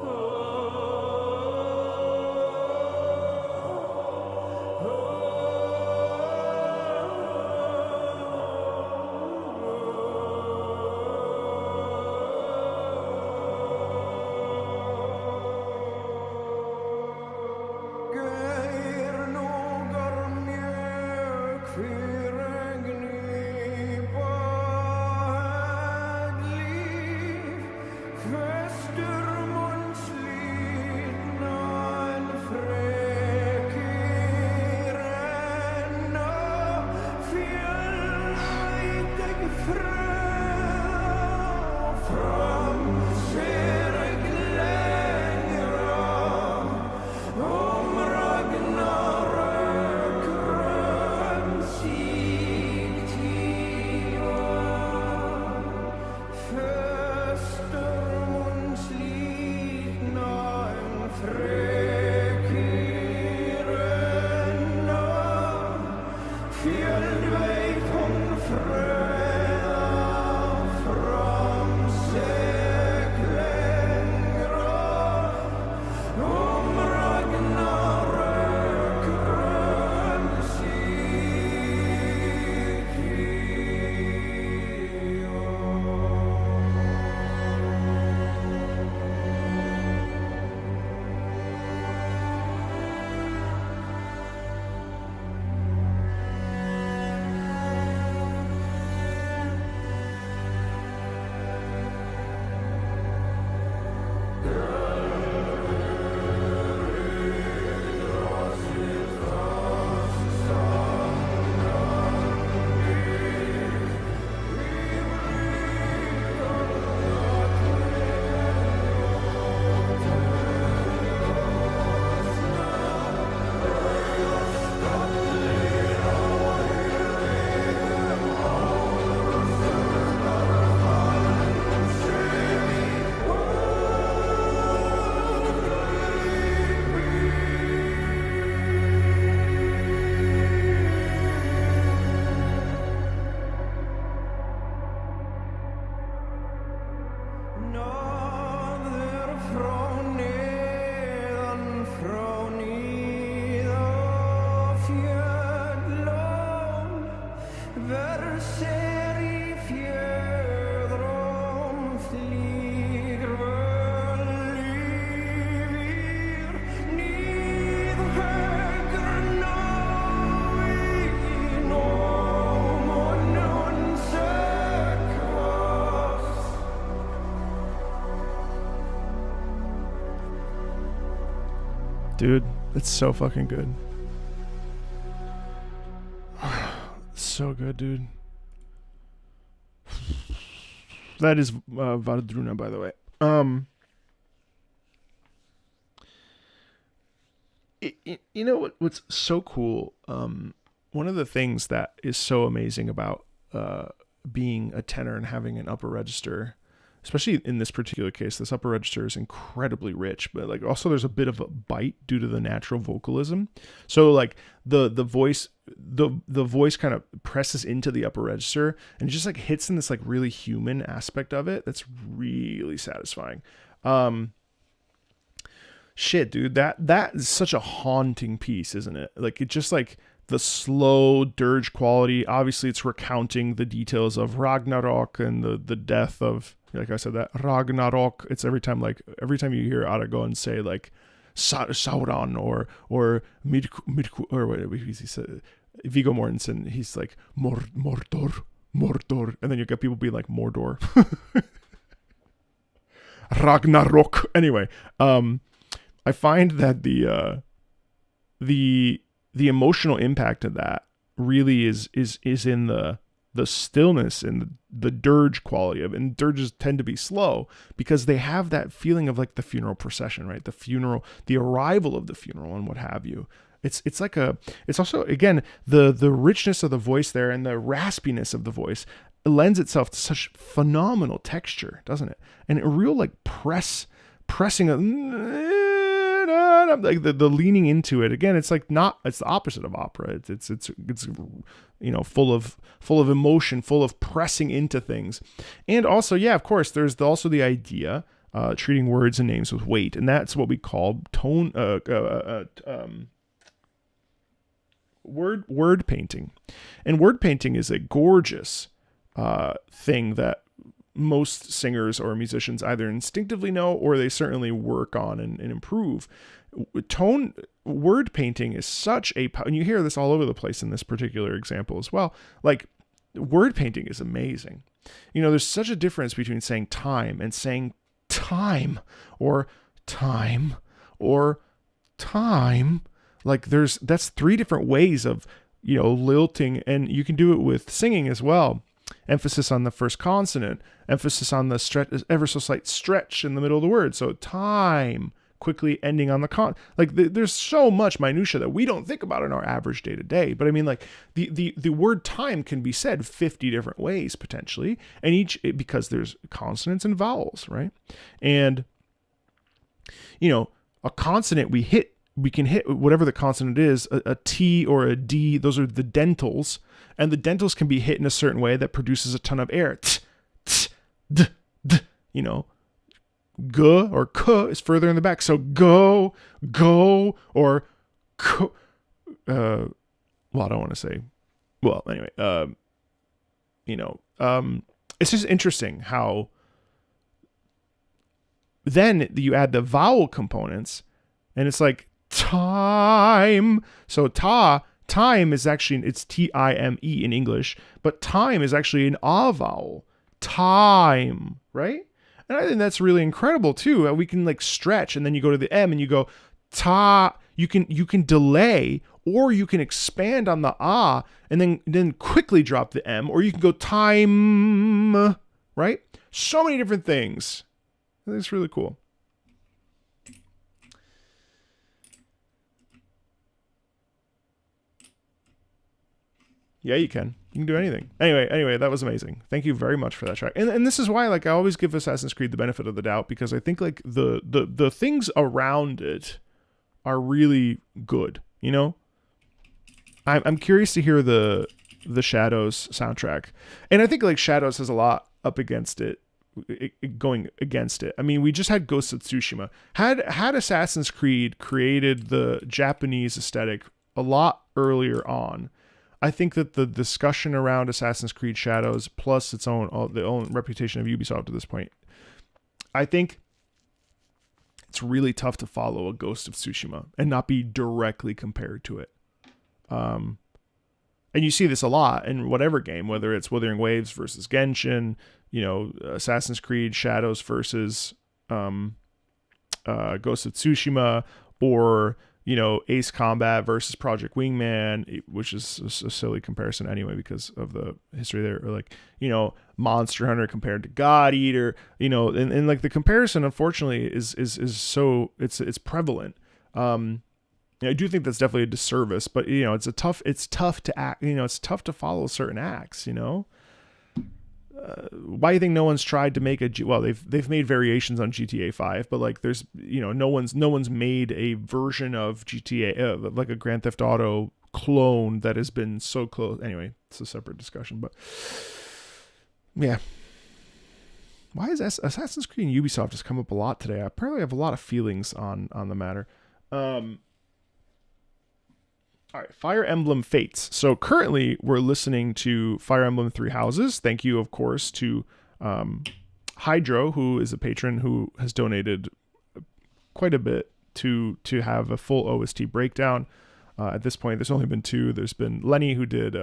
Dude, it's so fucking good. So good, dude. That is Vardruna, by the way. You know what's so cool? One of the things that is so amazing about being a tenor and having an upper register, especially in this particular case, this upper register is incredibly rich, but like also there's a bit of a bite due to the natural vocalism. So like the voice kind of presses into the upper register and it just like hits in this like really human aspect of it that's really satisfying. Shit, dude, that is such a haunting piece, isn't it? Like it just like the slow dirge quality. Obviously it's recounting the details of Ragnarok and the death of, like I said, that Ragnarok. It's every time you hear Aragorn say like Sauron or Midku, or what he said, Viggo Mortensen, he's like Mordor, and then you get people being like Mordor, Ragnarok. Anyway, I find that the emotional impact of that really is in the stillness and the dirge quality of it. And dirges tend to be slow because they have that feeling of like the funeral procession, right? The arrival of the funeral and what have you. It's also, again, the richness of the voice there and the raspiness of the voice, it lends itself to such phenomenal texture, doesn't it? And a real like pressing of, kind of like the leaning into it again. It's like not. It's the opposite of opera. It's you know, full of emotion, full of pressing into things, and also, yeah, of course, there's also the idea treating words and names with weight, and that's what we call tone. Word painting, and word painting is a gorgeous thing that most singers or musicians either instinctively know or they certainly work on and improve. Word painting is such a, and you hear this all over the place in this particular example as well. Like, word painting is amazing. You know, there's such a difference between saying time and saying time or time or time. Like, that's 3 different ways of, you know, lilting, and you can do it with singing as well. Emphasis on the first consonant, emphasis on the stretch, ever so slight stretch in the middle of the word. So time, quickly ending on the like there's so much minutia that we don't think about in our average day to day. But I mean, like the word time can be said 50 different ways potentially, and because there's consonants and vowels, right? And you know, a consonant we can hit whatever the consonant is, a T or a D. Those are the dentals. And the dentals can be hit in a certain way that produces a ton of air. T, t, d, d, you know, g or k is further in the back. So go, or ko. Well, I don't want to say. Well, anyway, you know, it's just interesting how then you add the vowel components, and it's like time. So time is actually, it's time in English, but time is actually an ah vowel. Time, right? And I think that's really incredible too. We can like stretch, and then you go to the M and you go ta. You can delay, or you can expand on the ah and then quickly drop the M, or you can go time, right? So many different things. I think it's really cool. Yeah, you can. You can do anything. Anyway, that was amazing. Thank you very much for that track. And this is why, like, I always give Assassin's Creed the benefit of the doubt, because I think like the things around it are really good. You know, I'm curious to hear the Shadows soundtrack, and I think like Shadows has a lot up against it, going against it. I mean, we just had Ghost of Tsushima. Had Assassin's Creed created the Japanese aesthetic a lot earlier on, I think that the discussion around Assassin's Creed Shadows, plus the own reputation of Ubisoft to this point, I think it's really tough to follow a Ghost of Tsushima and not be directly compared to it. And you see this a lot in whatever game, whether it's Wuthering Waves versus Genshin, you know, Assassin's Creed Shadows versus Ghost of Tsushima, or you know, Ace Combat versus Project Wingman, which is a silly comparison anyway because of the history there, or like, you know, Monster Hunter compared to God Eater, you know, and like the comparison unfortunately is so it's prevalent. I do think that's definitely a disservice, but you know, it's tough to act, you know, it's tough to follow certain acts, you know. Why do you think no one's tried to make they've made variations on GTA 5, but like there's, you know, no one's made a version of GTA like a Grand Theft Auto clone that has been so close. Anyway, it's a separate discussion, but yeah. Why is Assassin's Creed and Ubisoft just come up a lot today? I apparently have a lot of feelings on the matter. All right, Fire Emblem Fates. So currently we're listening to Fire Emblem Three Houses. Thank you, of course, to Hydro, who is a patron who has donated quite a bit to have a full OST breakdown. At this point, there's only been 2. There's been Lenny, who did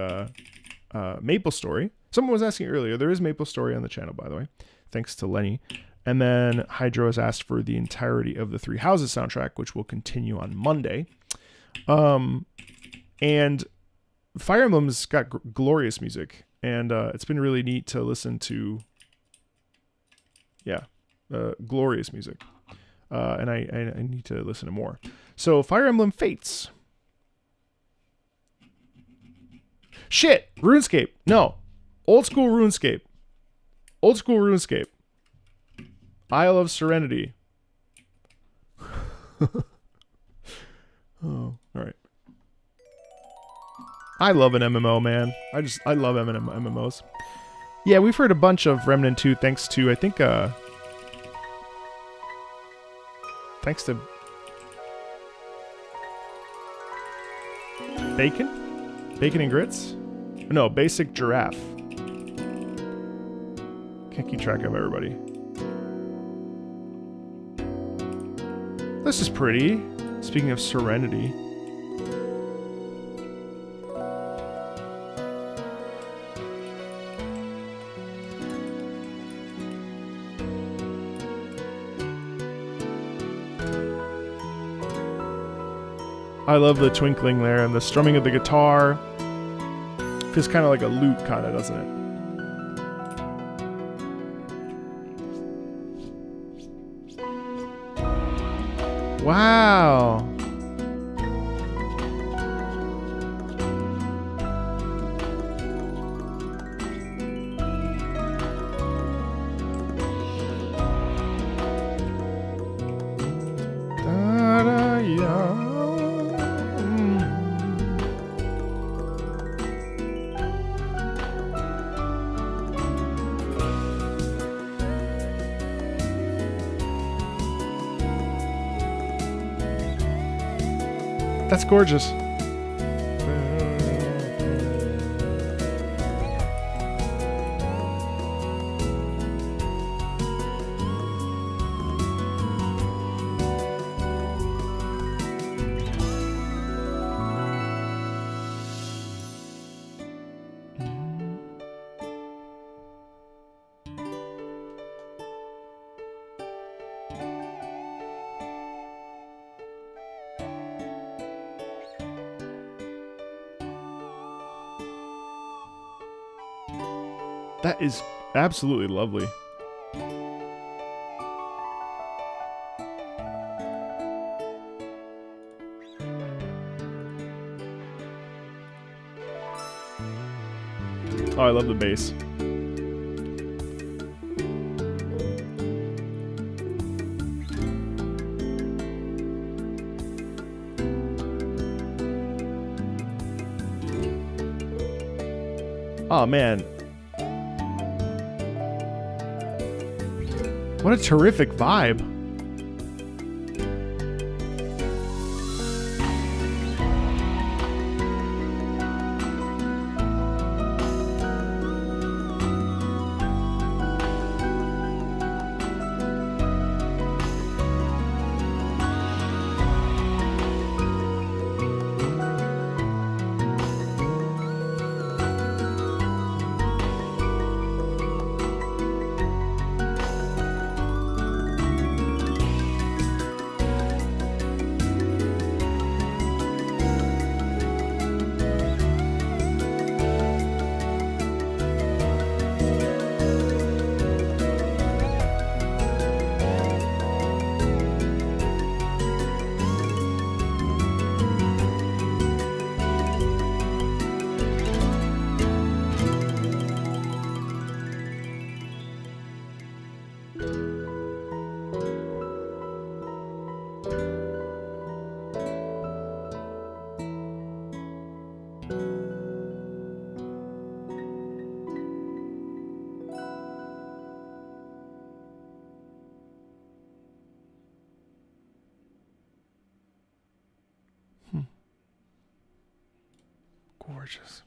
Maple Story. Someone was asking earlier. There is Maple Story on the channel, by the way. Thanks to Lenny. And then Hydro has asked for the entirety of the Three Houses soundtrack, which will continue on Monday. And Fire Emblem's got glorious music, and it's been really neat to listen to. Yeah, glorious music, and I need to listen to more. So Fire Emblem Fates. Shit, RuneScape. No, old school RuneScape. Old school RuneScape. Isle of Serenity. Oh, all right. I love an MMO, man. I love MMOs. Yeah, we've heard a bunch of Remnant 2 thanks to, I think, thanks to Bacon? Bacon and Grits? No, Basic Giraffe. Can't keep track of everybody. This is pretty. Speaking of Serenity. I love the twinkling there and the strumming of the guitar. Feels kind of like a lute, kind of, doesn't it? Wow. That's gorgeous. That is absolutely lovely. Oh, I love the bass. Oh, man. What a terrific vibe. Gorgeous.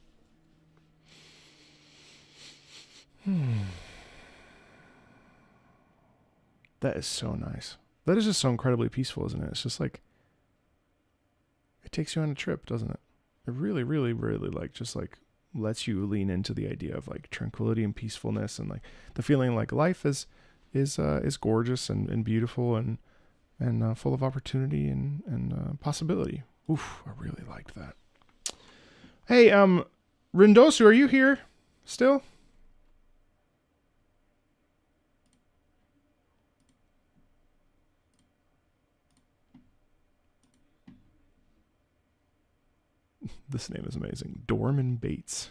That is so nice. That is just so incredibly peaceful, isn't it? It's just like, it takes you on a trip, doesn't it? It really, really, really just lets you lean into the idea of like tranquility and peacefulness and like the feeling like life is gorgeous and beautiful and full of opportunity and possibility. Oof, I really liked that. Hey, Rindosu, are you here still? This name is amazing. Dorman Bates.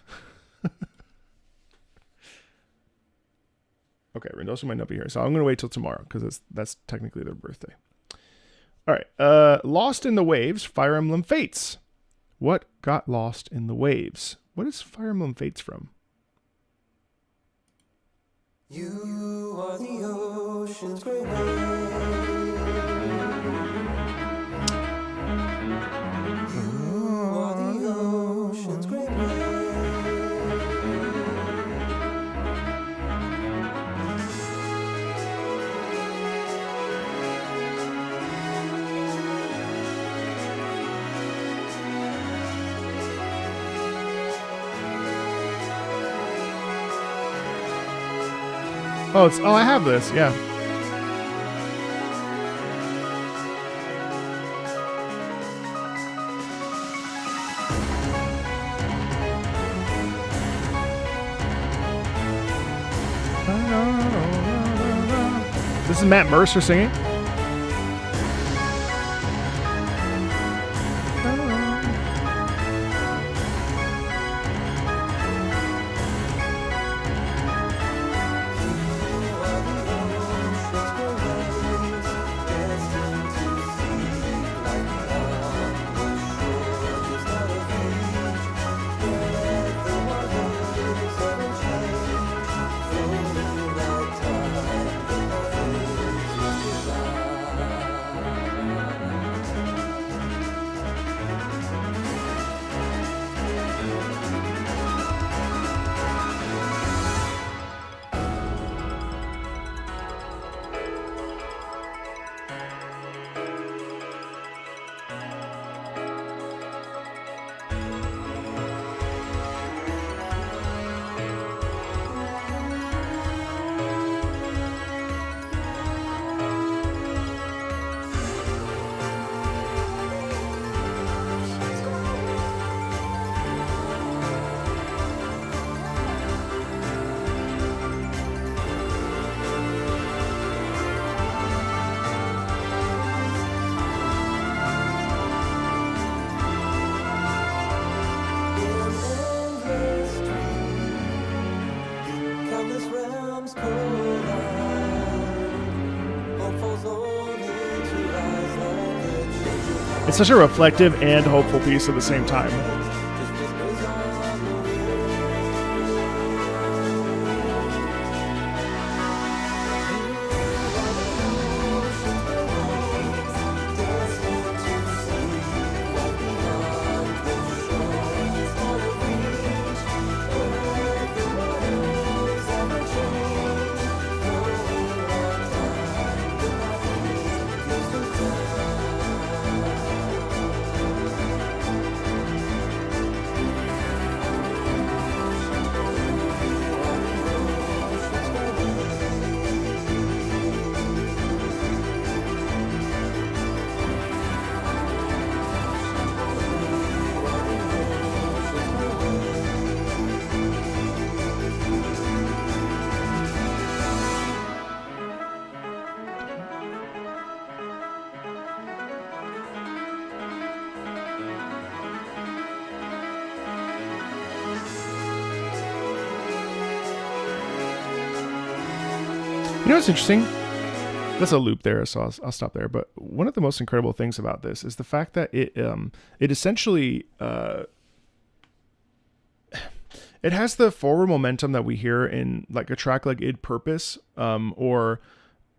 Okay, Rindosu might not be here, so I'm going to wait till tomorrow because that's technically their birthday. All right. Lost in the Waves, Fire Emblem Fates. What got lost in the waves? What is Fire Emblem Fates from? You are the ocean's great wave. You are the ocean's great wave. Oh, I have this. Yeah. This is Matt Mercer singing. It's such a reflective and hopeful piece at the same time. You know what's interesting? That's a loop there, so I'll stop there. But one of the most incredible things about this is the fact that it essentially it has the forward momentum that we hear in like a track like Id Purpose or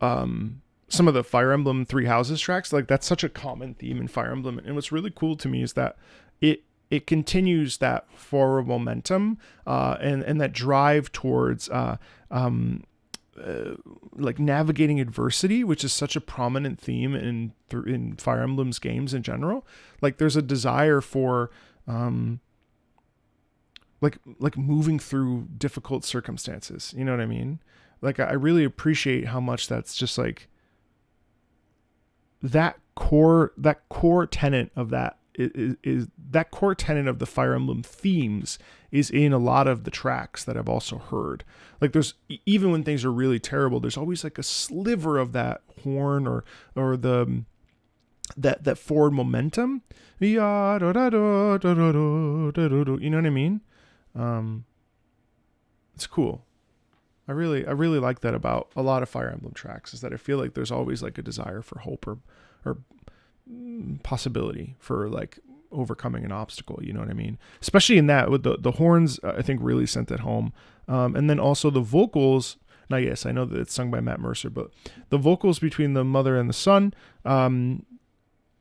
some of the Fire Emblem Three Houses tracks. Like that's such a common theme in Fire Emblem. And what's really cool to me is that it continues that forward momentum and that drive towards like navigating adversity, which is such a prominent theme in Fire Emblem's games in general. Like there's a desire for like moving through difficult circumstances. You know what I mean? Like I really appreciate how much that's just like that core tenet of that is that core tenet of the Fire Emblem themes is in a lot of the tracks that I've also heard. Like there's, even when things are really terrible, there's always like a sliver of that horn or the that forward momentum. You know what I mean? It's cool. I really like that about a lot of Fire Emblem tracks, is that I feel like there's always like a desire for hope or possibility for like overcoming an obstacle. You know what I mean? Especially in that with the horns, I think really sent it home. And then also the vocals. Now, yes, I know that it's sung by Matt Mercer, but the vocals between the mother and the son,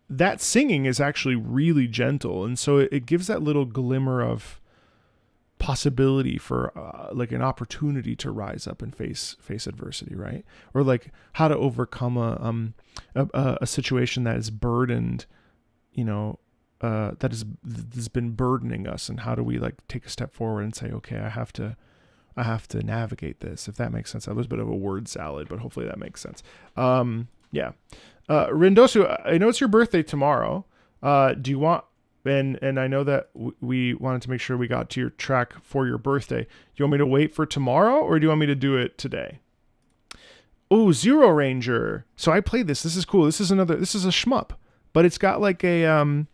that singing is actually really gentle. And so it gives that little glimmer of possibility for like an opportunity to rise up and face adversity, right? Or like how to overcome a situation that is burdened, you know, that has been burdening us, and how do we like take a step forward and say, okay, I have to navigate this, if that makes sense. That was a bit of a word salad, but hopefully that makes sense. Yeah. Rendosu, I know it's your birthday tomorrow. Do you want, and I know that we wanted to make sure we got to your track for your birthday. Do you want me to wait for tomorrow, or do you want me to do it today? Oh, ZeroRanger. So I played this. This is cool. This is a shmup, but it's got like a,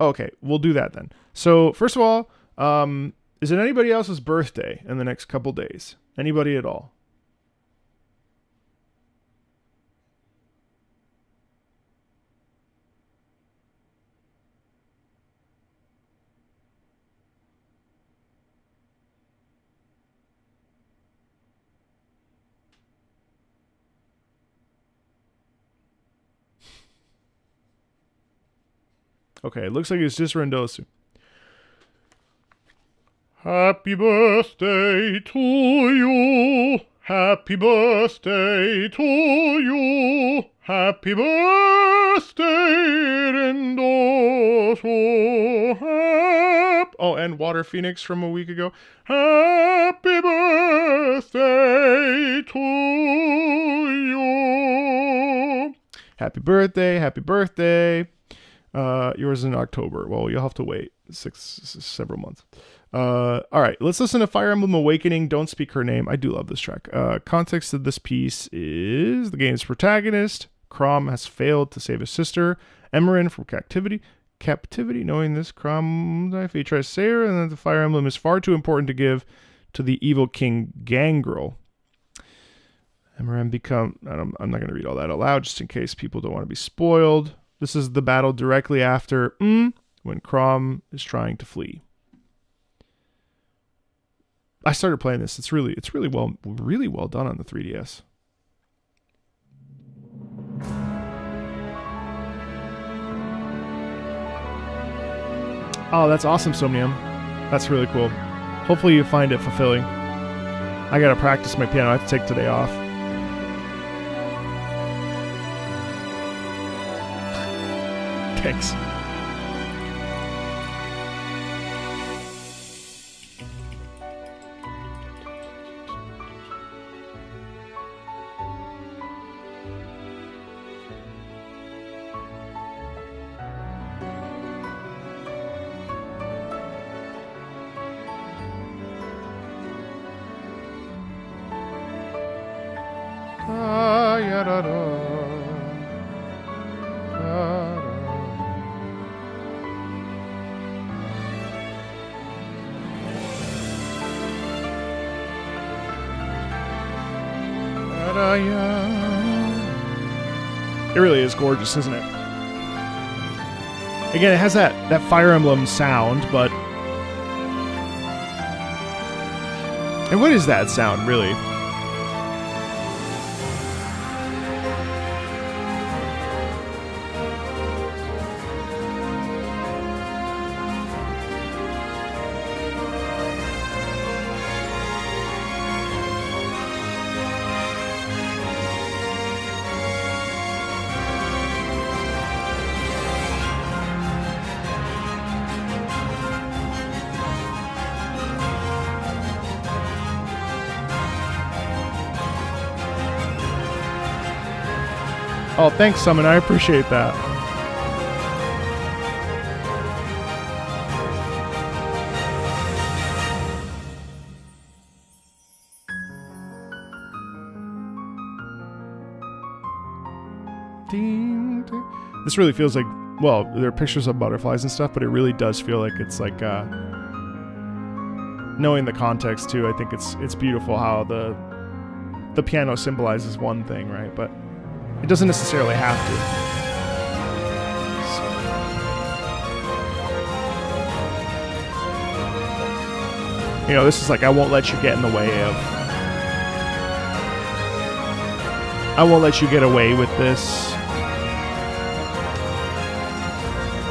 okay, we'll do that then. So first of all, is it anybody else's birthday in the next couple days? Anybody at all? Okay, it looks like it's just Rendosu. Happy birthday to you. Happy birthday to you. Happy birthday, Rendosu. Oh, and Water Phoenix from a week ago. Happy birthday to you. Happy birthday, happy birthday. Yours in October. Well, you'll have to wait several months. All right, let's listen to Fire Emblem Awakening, Don't Speak Her Name. I do love this track. Context of this piece is the game's protagonist, Chrom, has failed to save his sister, Emerin, from captivity. Knowing this, Chrom, if he tries to save her, and then the Fire Emblem is far too important to give to the evil king Gangrel. Emerin I'm not going to read all that aloud, just in case people don't want to be spoiled. This is the battle directly after when Chrom is trying to flee. I started playing this. It's really well done on the 3DS. Oh, that's awesome, Somnium. That's really cool. Hopefully you find it fulfilling. I gotta practice my piano. I have to take today off. Thanks. It really is gorgeous, isn't it? Again, it has that Fire Emblem sound, but... And what is that sound, really? Oh, thanks, Summon. I appreciate that. This really feels like, well, there are pictures of butterflies and stuff, but it really does feel like it's like, knowing the context too, I think it's beautiful how the piano symbolizes one thing, right? But it doesn't necessarily have to. You know, this is like, I won't let you get in the way of... I won't let you get away with this.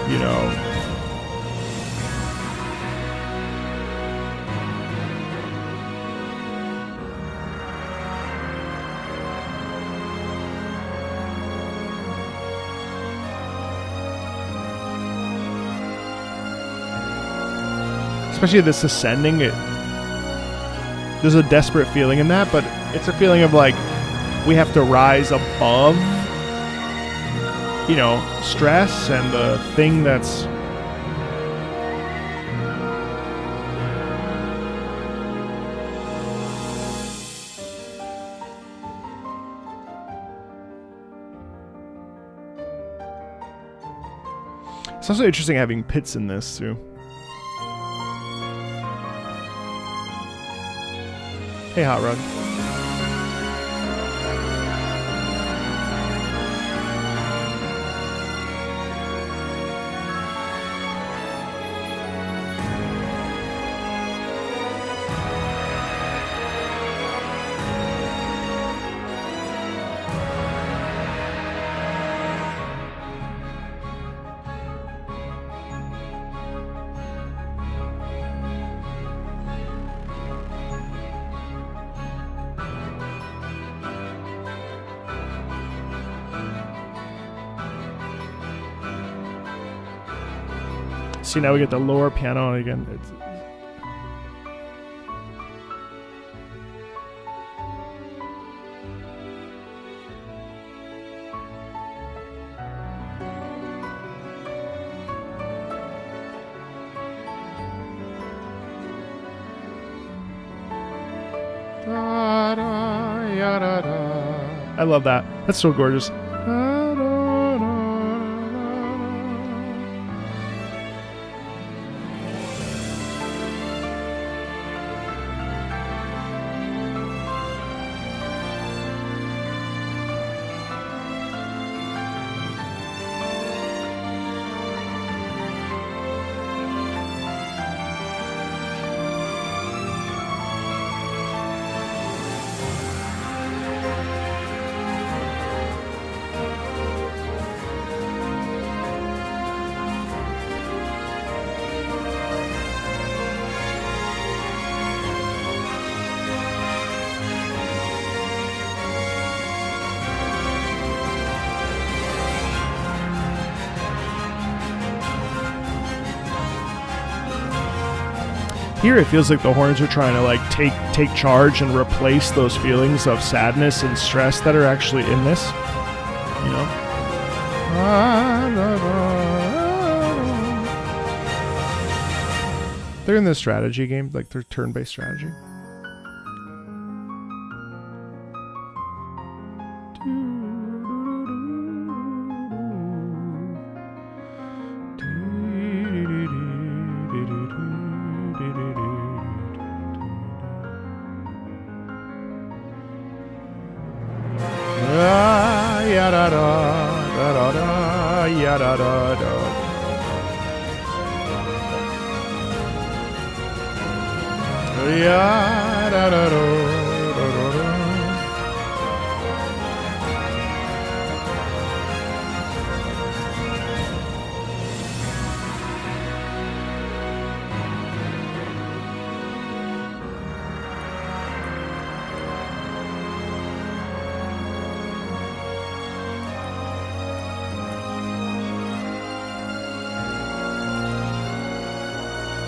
You know. Especially this ascending, there's a desperate feeling in that, but it's a feeling of like, we have to rise above, you know, stress and the thing that's... It's also interesting having pits in this, too. Hey, Hot Rod. See, now we get the lower piano again. It's... I love that. That's so gorgeous. Here it feels like the horns are trying to like take charge and replace those feelings of sadness and stress that are actually in this, you know. They're in the strategy game, like they're turn-based strategy.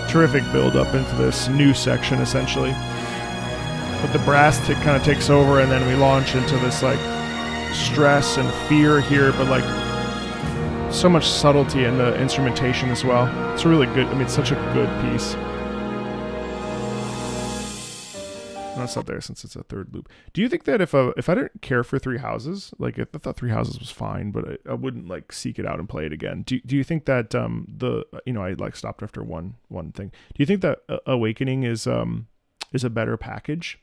Terrific build up into this new section, essentially. But the brass kind of takes over, and then we launch into this like stress and fear here, but like so much subtlety in the instrumentation as well. It's a really good. I mean, it's such a good piece. No, it's not there since it's a third loop. Do you think that if I didn't care for Three Houses, like if I thought Three Houses was fine, but I wouldn't like seek it out and play it again. Do you think that I like stopped after one thing. Do you think that Awakening is a better package?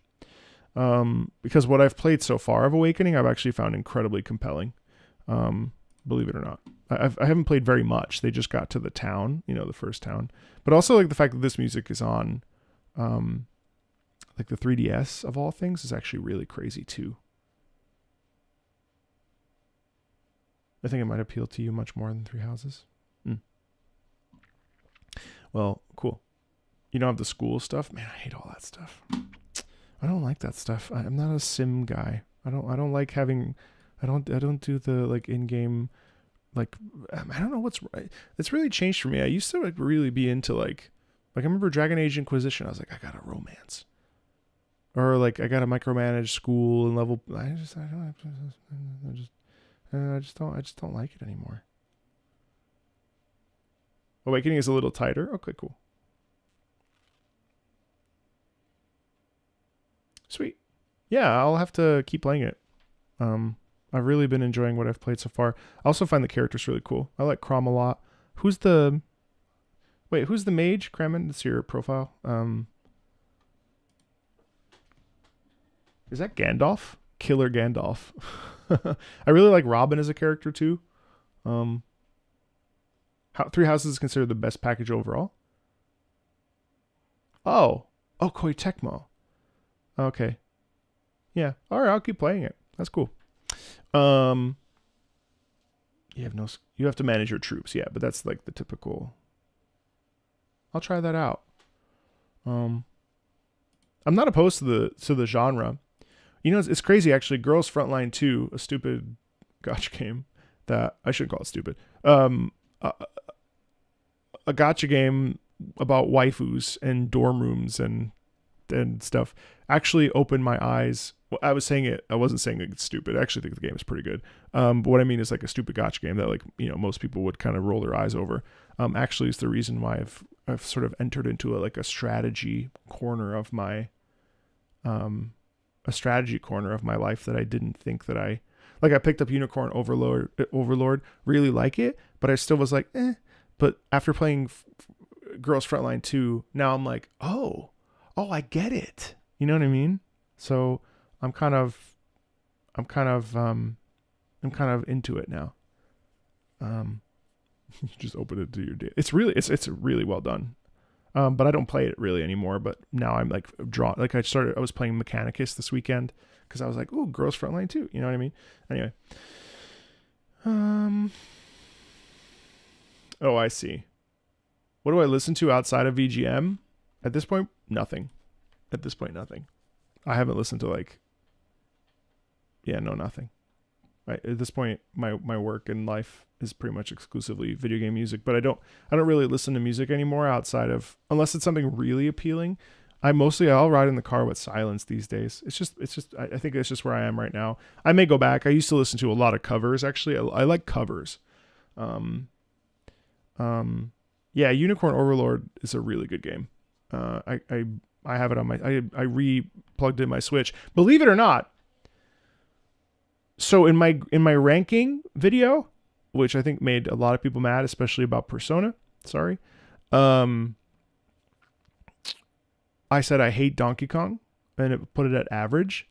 Because what I've played so far of Awakening, I've actually found incredibly compelling. Believe it or not, I haven't played very much. They just got to the town, the first town, but also like the fact that this music is on like the 3DS of all things is actually really crazy too. I think it might appeal to you much more than Three Houses. Well, cool. You don't have the school stuff? Man, I hate all that stuff. I don't like that stuff. I'm not a sim guy. I don't like having, I don't do the like in-game, like, I don't know what's right. It's really changed for me. I used to like really be into like I remember Dragon Age Inquisition. I was like, I got a romance. Or like I got to micromanage school and level. I just don't like it anymore. Awakening is a little tighter. Okay, cool. Sweet. Yeah, I'll have to keep playing it. I've really been enjoying what I've played so far. I also find the characters really cool. I like Crom a lot. Who's the mage? Kramen, that's your profile. Is that Gandalf? Killer Gandalf. I really like Robin as a character too. Three Houses is considered the best package overall. Oh, Koei Tecmo. Okay. Yeah. All right. I'll keep playing it. That's cool. You have to manage your troops. Yeah, but that's like the typical. I'll try that out. I'm not opposed to the genre. You know, it's crazy actually. Girls Frontline 2, a stupid gacha game that I shouldn't call it stupid. A gacha game about waifus and dorm rooms and stuff actually opened my eyes. Well, I wasn't saying it's stupid. I actually think the game is pretty good. But what I mean is like a stupid gacha game that like, you know, most people would kind of roll their eyes over. Actually is the reason why I've sort of entered into a strategy corner of my life that I didn't think that I picked up Unicorn Overlord, really like it, but I still was like, eh. But after playing Girls Frontline 2, now I'm like, oh, I get it. You know what I mean? So I'm kind of into it now. You just open it to your day. It's really well done. But I don't play it really anymore. But now I'm like drawn. Like I was playing Mechanicus this weekend because I was like, ooh, Girls Frontline 2. You know what I mean? Anyway. Oh, I see. What do I listen to outside of VGM? At this point, nothing. I haven't listened to nothing. Right. At this point, my work and life is pretty much exclusively video game music, but I don't really listen to music anymore outside of, unless it's something really appealing. I'll ride in the car with silence these days. I think it's just where I am right now. I may go back. I used to listen to a lot of covers. Actually, I like covers. Yeah, Unicorn Overlord is a really good game. I have it on my, I re-plugged in my Switch. Believe it or not. So in my ranking video, which I think made a lot of people mad, especially about Persona. Sorry. I said I hate Donkey Kong and it put it at average.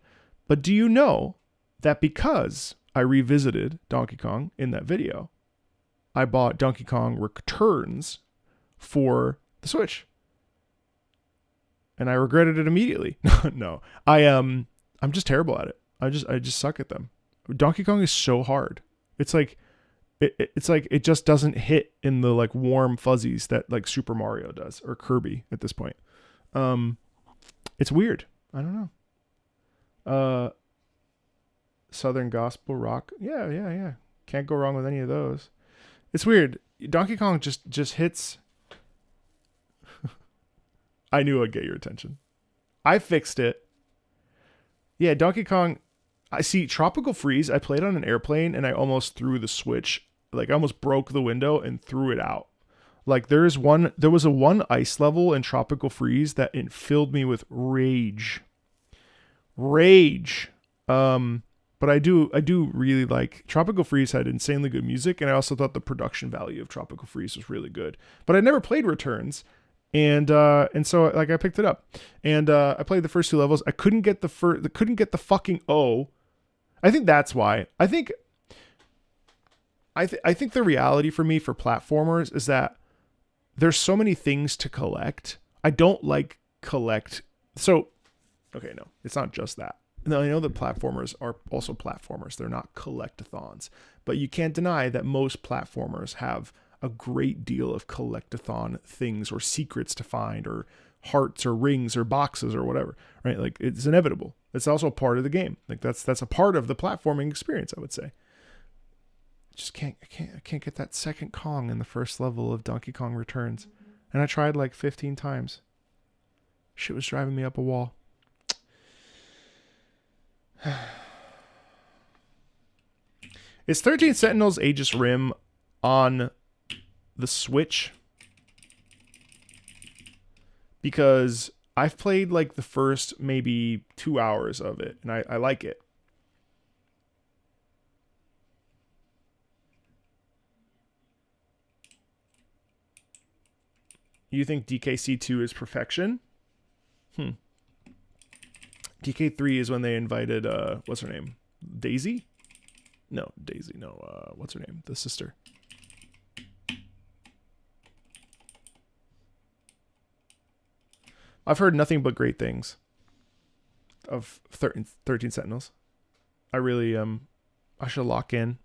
But do you know that because I revisited Donkey Kong in that video, I bought Donkey Kong Returns for the Switch. And I regretted it immediately. No. I'm just terrible at it. I just suck at them. Donkey Kong is so hard. It's like it just doesn't hit in the like warm fuzzies that like Super Mario does or Kirby at this point. It's weird. I don't know. Southern gospel rock. Yeah. Can't go wrong with any of those. It's weird. Donkey Kong just hits. I knew I'd get your attention. I fixed it. Yeah, Donkey Kong. I see Tropical Freeze. I played on an airplane and I almost threw the Switch. Like I almost broke the window and threw it out. Like there was a one ice level in Tropical Freeze that it filled me with rage. But I do really like Tropical Freeze. Had insanely good music, and I also thought the production value of Tropical Freeze was really good. But I never played Returns, and so like I picked it up, and I played the first two levels. I couldn't get the fucking O. I think that's why. I think the reality for me for platformers is that there's so many things to collect. I don't like collect. So, okay, no, it's not just that. Now, I know that platformers are also platformers. They're not collectathons. But you can't deny that most platformers have a great deal of collectathon things or secrets to find or hearts or rings or boxes or whatever, right? Like, it's inevitable. It's also part of the game. Like, that's a part of the platforming experience, I would say. Just I can't get that second Kong in the first level of Donkey Kong Returns. And I tried like 15 times. Shit was driving me up a wall. Is 13 Sentinels Aegis Rim on the Switch? Because I've played like the first maybe 2 hours of it, and I like it. You think DKC2 is perfection? DK3 is when they invited, what's her name? Daisy? No, Daisy. No, what's her name? The sister. I've heard nothing but great things of 13 Sentinels. I really, I should lock in.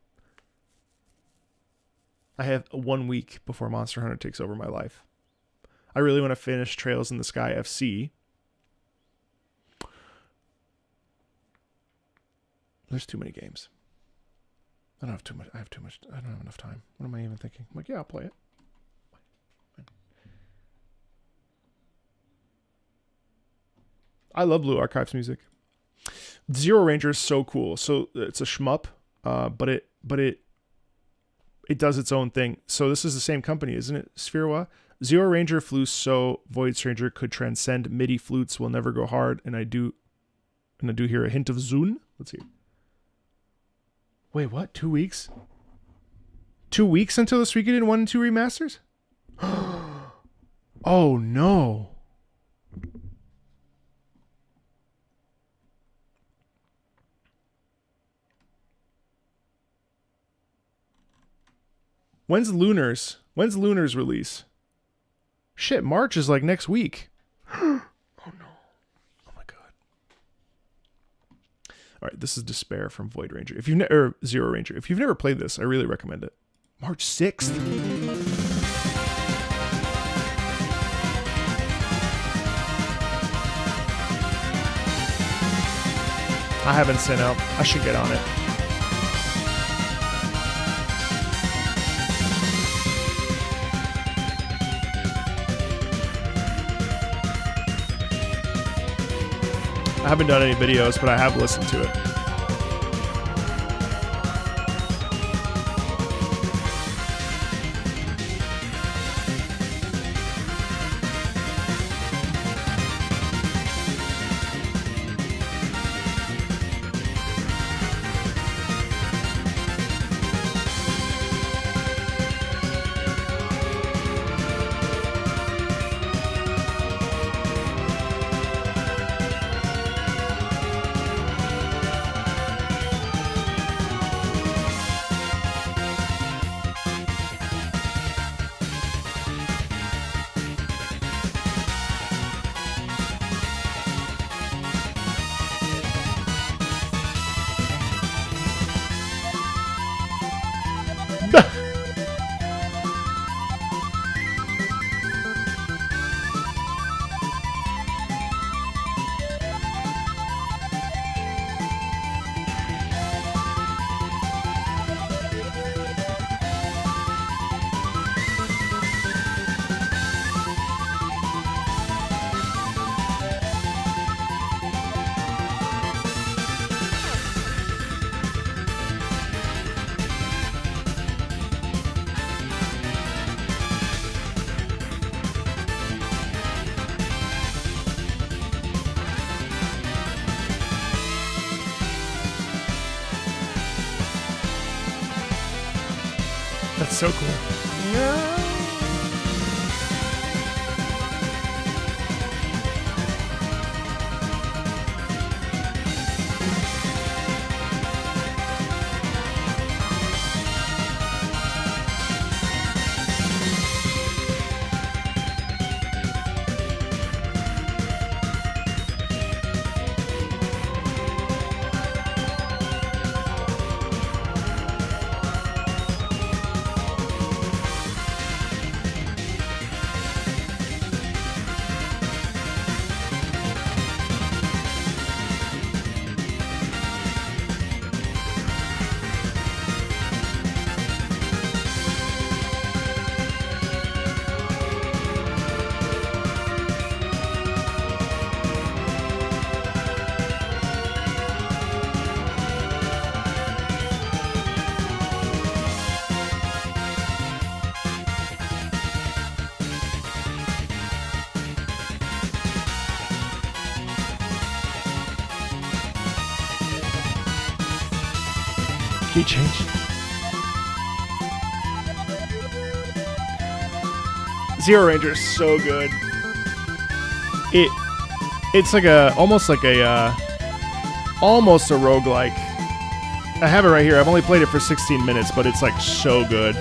I have 1 week before Monster Hunter takes over my life. I really want to finish Trails in the Sky FC. There's too many games. I don't have too much. I don't have enough time. What am I even thinking? I'm like, yeah, I'll play it. I love Blue Archives music. ZeroRanger is so cool. So it's a shmup, but it does its own thing. So this is the same company, isn't it? Spherewa. ZeroRanger flutes so Void Stranger could transcend MIDI flutes will never go hard, and I do hear a hint of Zune. Let's see. Wait, what? 2 weeks? 2 weeks until the Suikoden 1 and 2 remasters? Oh no. When's Lunars release? Shit, March is like next week. Oh no. Oh my god. All right, this is Despair from Void Ranger. If you've ZeroRanger. If you've never played this, I really recommend it. March 6th. I haven't sent out. I should get on it. I haven't done any videos, but I have listened to it. That's so cool. Yeah. Key change. ZeroRanger is so good. It's like almost a roguelike. I have it right here. I've only played it for 16 minutes, but it's like so good.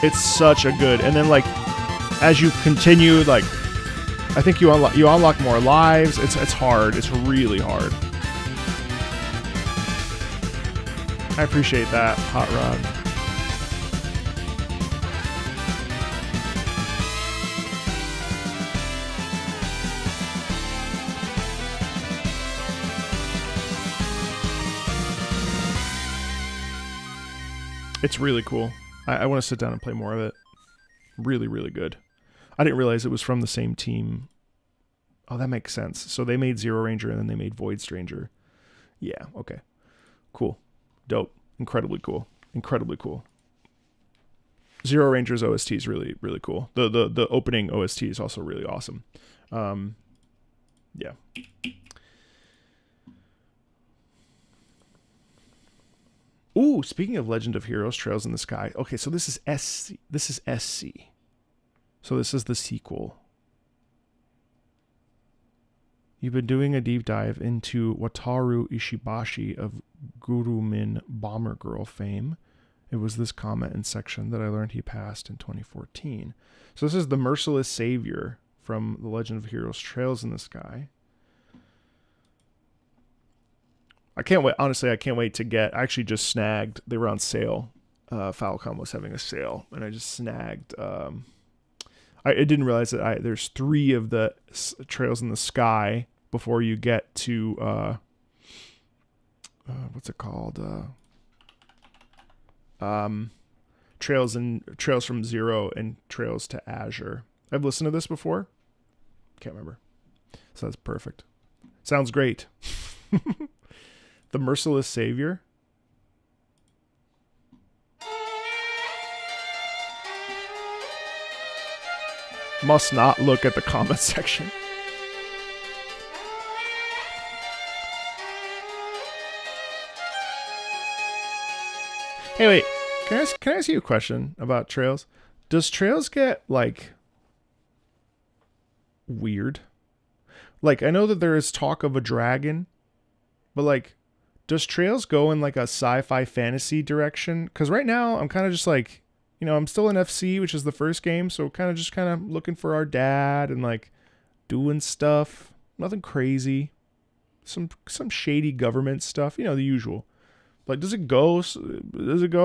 It's such a good, and then like as you continue, like I think you unlock more lives. It's hard. It's really hard. I appreciate that, Hot Rod. It's really cool. I want to sit down and play more of it. Really, really good. I didn't realize it was from the same team. Oh, that makes sense. So they made ZeroRanger and then they made Void Stranger. Yeah, okay. Cool. Dope. Incredibly cool. Incredibly cool. ZeroRanger's OST is really, really cool. The opening OST is also really awesome. Yeah. Ooh, speaking of Legend of Heroes, Trails in the Sky. Okay, so this is SC. This is SC. So this is the sequel. You've been doing a deep dive into Wataru Ishibashi of Gurumin Bomber Girl fame. It was this comment in section that I learned he passed in 2014. So this is the Merciless Savior from The Legend of Heroes Trails in the Sky. I can't wait. Honestly, I can't wait to get. I actually just snagged. They were on sale. Falcom was having a sale, and I just snagged. I didn't realize that there's 3 of the Trails in the Sky before you get to what's it called? Trails from Zero and Trails to Azure. I've listened to this before. Can't remember. So that's perfect. Sounds great. The Merciless Savior. Must not look at the comment section. Hey, wait. Can I ask you a question about Trails? Does Trails get, like, weird? Like, I know that there is talk of a dragon, but, like, does Trails go in like a sci-fi fantasy direction? Because right now I'm kind of just like, I'm still in FC, which is the first game. So kind of looking for our dad and like doing stuff. Nothing crazy. Some shady government stuff. The usual. Like, does it go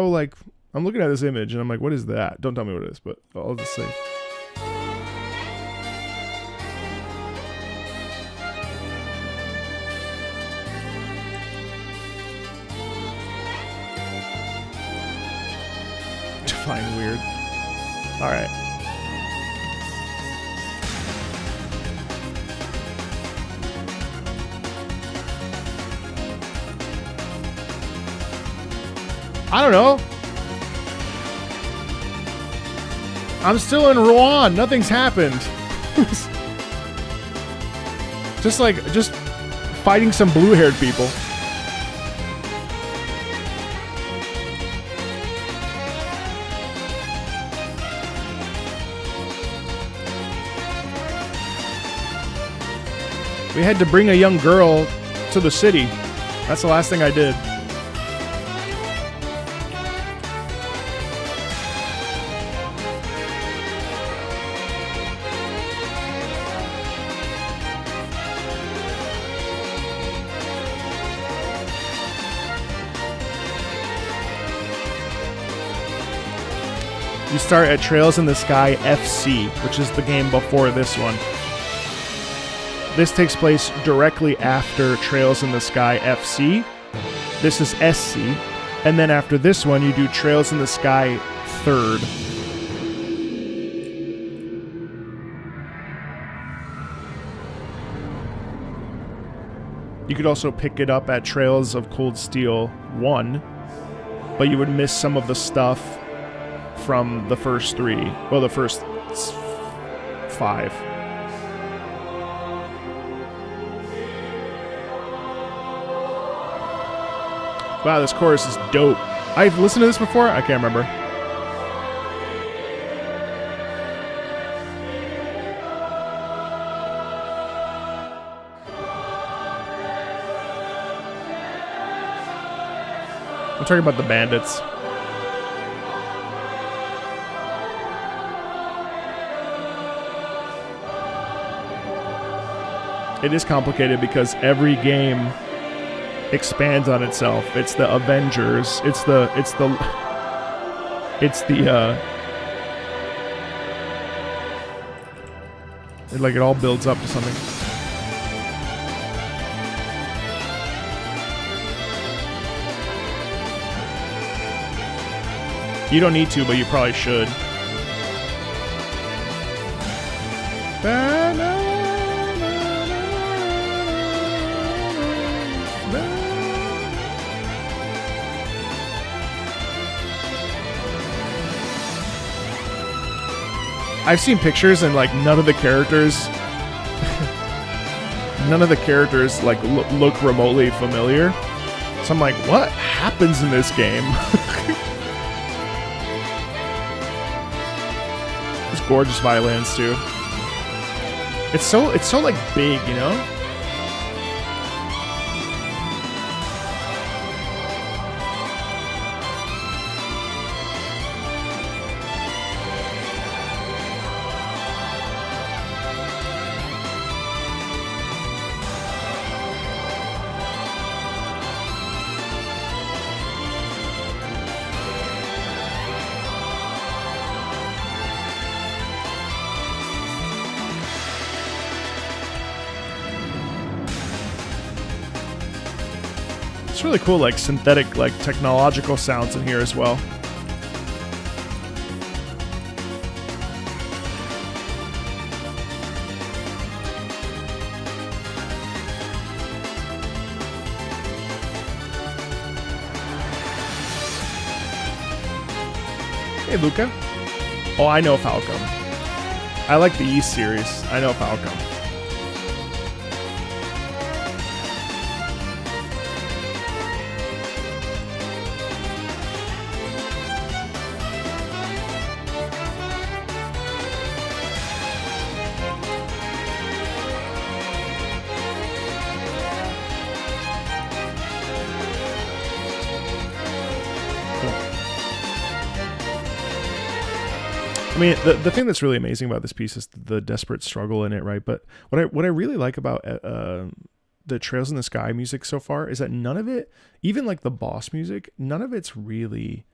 like, I'm looking at this image and I'm like, what is that? Don't tell me what it is, but I'll just say. Define weird. All right. I don't know. I'm still in Rouen. Nothing's happened. just fighting some blue-haired people. We had to bring a young girl to the city. That's the last thing I did. You start at Trails in the Sky FC, which is the game before this one. This takes place directly after Trails in the Sky FC. This is SC. And then after this one, you do Trails in the Sky 3rd. You could also pick it up at Trails of Cold Steel 1, but you would miss some of the stuff from the first 3. Well, the first 5. Wow, this chorus is dope. I've listened to this before. I can't remember. I'm talking about the bandits. It is complicated because every game expands on itself. It's the Avengers. Like it all builds up to something. You don't need to, but you probably should. I've seen pictures and like none of the characters like look remotely familiar. So I'm like, what happens in this game? These gorgeous violins too. It's so like big, you know? It's really cool, like synthetic, like technological sounds in here as well. Hey, Luca. Oh, I know Falcom. I like the East series. I know Falcom. I mean, the thing that's really amazing about this piece is the desperate struggle in it, right? But what I really like about the Trails in the Sky music so far is that none of it, even like the boss music, none of it's really,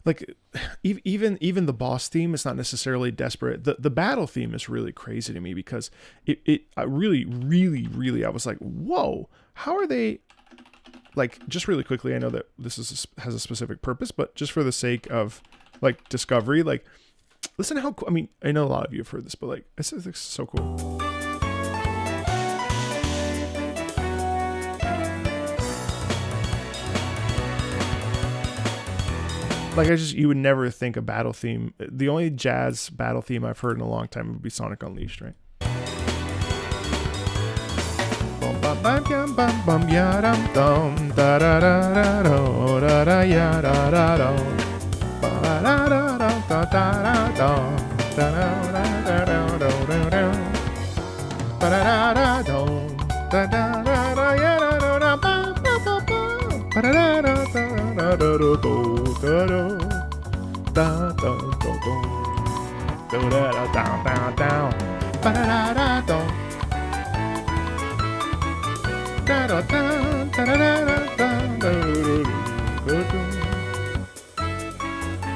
like even the boss theme is not necessarily desperate. The battle theme is really crazy to me because I really I was like, whoa, how are they? Like, just really quickly, I know that this has a specific purpose, but just for the sake of like discovery, like listen to how cool. I mean, I know a lot of you have heard this, but like it's so cool. Like you would never think a battle theme. The only jazz battle theme I've heard in a long time would be Sonic Unleashed, right?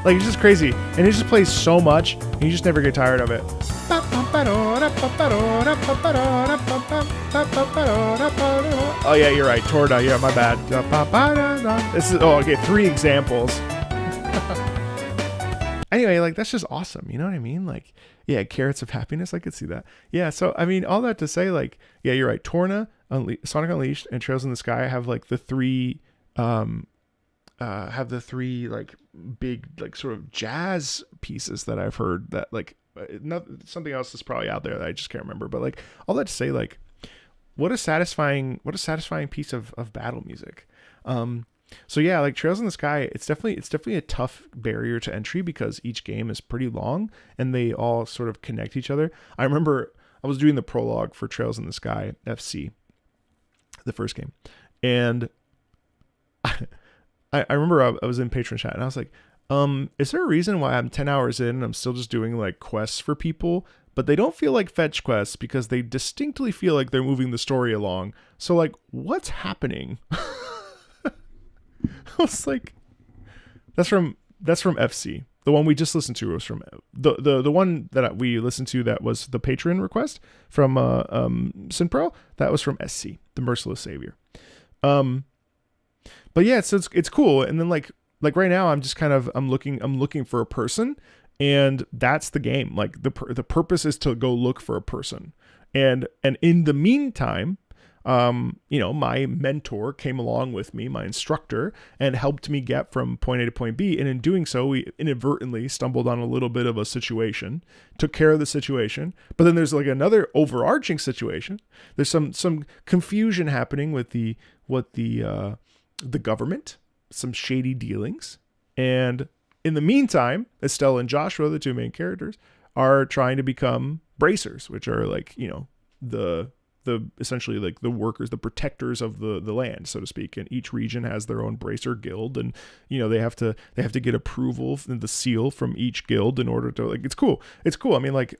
Like, it's just crazy, and it just plays so much, and you just never get tired of it. Oh yeah, you're right, Torda. Yeah, my bad. This is okay. 3 examples. Anyway, like that's just awesome. You know what I mean? Like, yeah, Carrots of Happiness. I could see that. Yeah. So I mean, all that to say, like, yeah, you're right. Torna, Sonic Unleashed, and Trails in the Sky have like the 3 like big like sort of jazz pieces that I've heard that like something else is probably out there that I just can't remember, but like all that to say, like what a satisfying piece of battle music. So yeah, like Trails in the Sky, it's definitely a tough barrier to entry because each game is pretty long and they all sort of connect each other. I remember I was doing the prologue for Trails in the Sky FC, the first game, and I remember I was in patron chat and I was like, is there a reason why I'm 10 hours in and I'm still just doing like quests for people, but they don't feel like fetch quests because they distinctly feel like they're moving the story along. So like, what's happening? I was like, that's from FC. The one we just listened to was from the one that we listened to that was the patron request from Synpro. That was from SC, the Merciless Savior. But yeah, so it's cool. And then like right now, I'm just kind of I'm looking for a person, and that's the game. Like the purpose is to go look for a person, and in the meantime, my mentor came along with me, my instructor, and helped me get from point A to point B. And in doing so, we inadvertently stumbled on a little bit of a situation, took care of the situation. But then there's like another overarching situation. There's some confusion happening with the government, some shady dealings. And in the meantime, Estelle and Joshua, the two main characters, are trying to become bracers, which are like, the essentially like the workers, the protectors of the land, so to speak. And each region has their own bracer guild, and they have to get approval and the seal from each guild in order to, like, it's cool. I mean, like,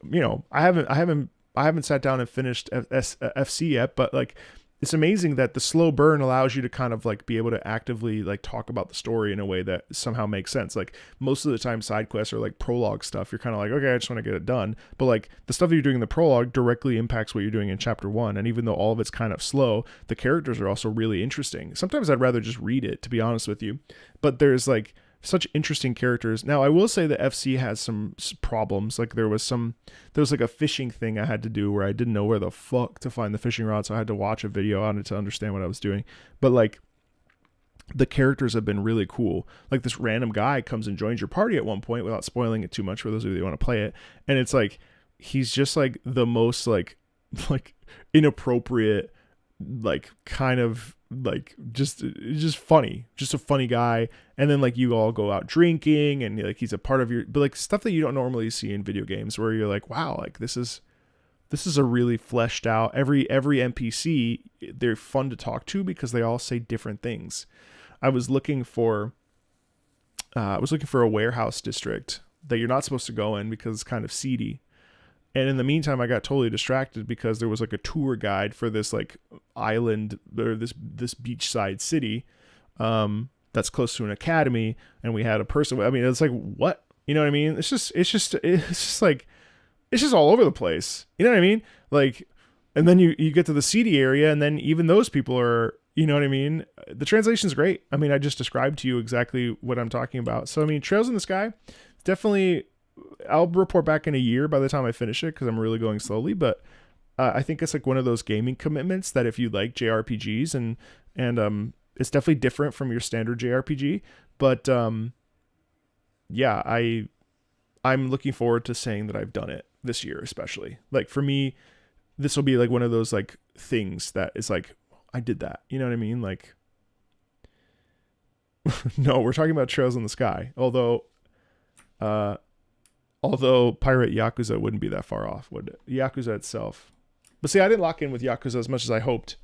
I haven't sat down and finished FC yet, but like, it's amazing that the slow burn allows you to kind of like be able to actively like talk about the story in a way that somehow makes sense. Like most of the time side quests are like prologue stuff. You're kind of like, okay, I just want to get it done. But like the stuff that you're doing in the prologue directly impacts what you're doing in chapter 1. And even though all of it's kind of slow, the characters are also really interesting. Sometimes I'd rather just read it, to be honest with you. But there's like such interesting characters. Now, I will say that FC has some problems. Like there was like a fishing thing I had to do where I didn't know where the fuck to find the fishing rod, so I had to watch a video on it to understand what I was doing. But like the characters have been really cool. Like this random guy comes and joins your party at one point, without spoiling it too much for those of you who want to play it. And it's like he's just like the most like inappropriate, like kind of like just funny, just a funny guy. And then like you all go out drinking and like he's a part of your, but like stuff that you don't normally see in video games where you're like, wow, like this is a really fleshed out, every NPC, they're fun to talk to because they all say different things. I was looking for a warehouse district that you're not supposed to go in because it's kind of seedy. And in the meantime, I got totally distracted because there was like a tour guide for this like island or this beachside city that's close to an academy, and we had a person. I mean, it's like, what? You know what I mean? It's just like, it's just all over the place. You know what I mean? Like, and then you get to the seedy area, and then even those people are, you know what I mean? The translation's great. I mean, I just described to you exactly what I'm talking about. So I mean, Trails in the Sky, definitely. I'll report back in a year by the time I finish it because I'm really going slowly. But I think it's like one of those gaming commitments that if you like JRPGs and it's definitely different from your standard JRPG. But yeah, I'm looking forward to saying that I've done it this year, especially. Like for me, this will be like one of those like things that is like, I did that. You know what I mean? Like, no, we're talking about Trails in the Sky. Although Pirate Yakuza wouldn't be that far off, would it? Yakuza itself. But see, I didn't lock in with Yakuza as much as I hoped.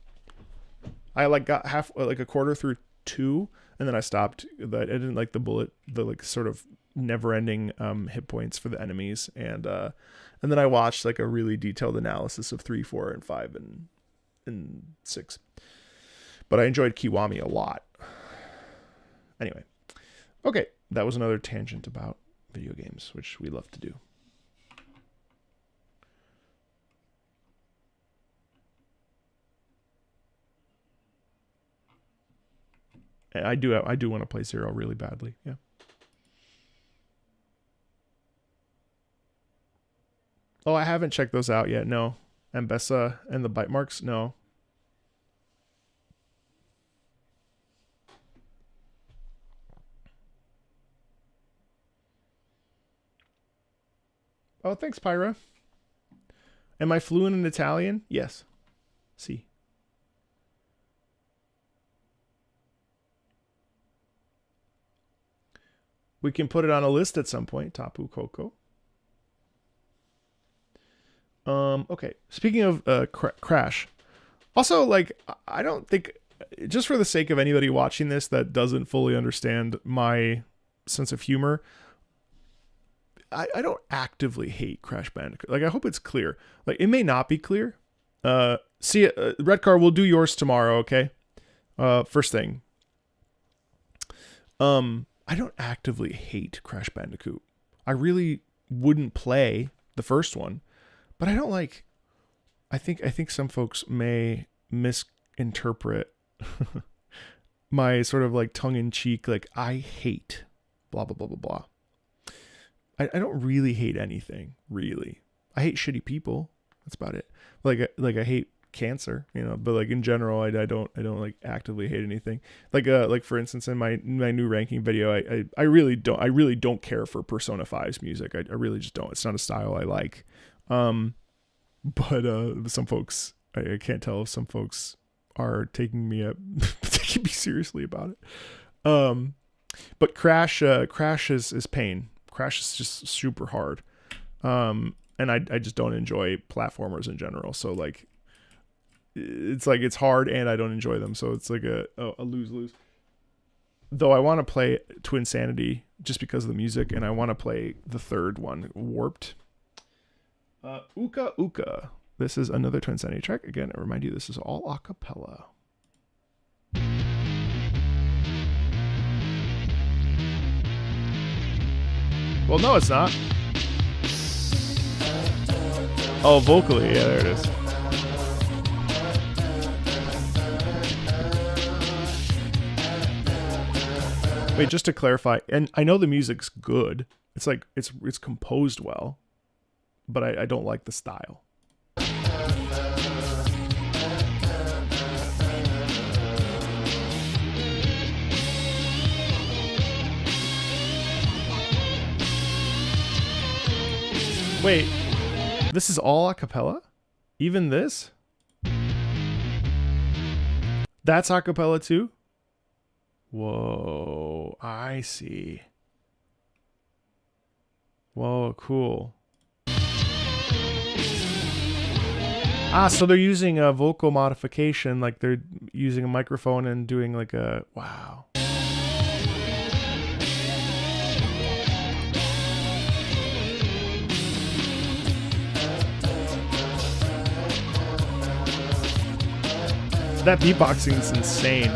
I like got a quarter through 2, and then I stopped. I didn't like the like sort of never-ending hit points for the enemies, and then I watched like a really detailed analysis of 3, 4, and 5, and 6. But I enjoyed Kiwami a lot. Anyway, okay, that was another tangent about video games, which we love to do. And I do want to play Zero really badly. Yeah. Oh, I haven't checked those out yet. No. Ambessa and the bite marks. No. Oh, thanks, Pyra. Am I fluent in Italian? Yes. Si. We can put it on a list at some point. Tapu Koko. Okay. Speaking of Crash, also, like, I don't think, just for the sake of anybody watching this that doesn't fully understand my sense of humor, I don't actively hate Crash Bandicoot. Like, I hope it's clear. Like, it may not be clear. See, Red Car, we'll do yours tomorrow, okay? First thing. I don't actively hate Crash Bandicoot. I really wouldn't play the first one, but I don't like. I think some folks may misinterpret my sort of like tongue-in-cheek, like, I hate blah blah blah blah blah. I don't really hate anything, really. I hate shitty people. That's about it. Like I hate cancer, you know, but like in general, I don't like actively hate anything. Like for instance, in my new ranking video, I really don't care for Persona 5's music. I really just don't. It's not a style I like. But some folks, I can't tell if some folks are taking me seriously about it. But Crash is pain. Crash is just super hard. And I just don't enjoy platformers in general. So like, it's hard and I don't enjoy them. So it's like a lose-lose. Though I want to play Twinsanity just because of the music, and I want to play the third one, Warped. Uka Uka. This is another Twinsanity track. Again, I remind you, this is all a cappella. Well, no, it's not. Oh, vocally. Yeah, there it is. Wait, just to clarify, and I know the music's good. It's like, it's composed well, but I don't like the style. Wait, this is all a cappella? Even this? That's a cappella too? Whoa, I see. Whoa, cool. Ah, so they're using a vocal modification, like they're using a microphone and doing like a, wow. That beatboxing is insane.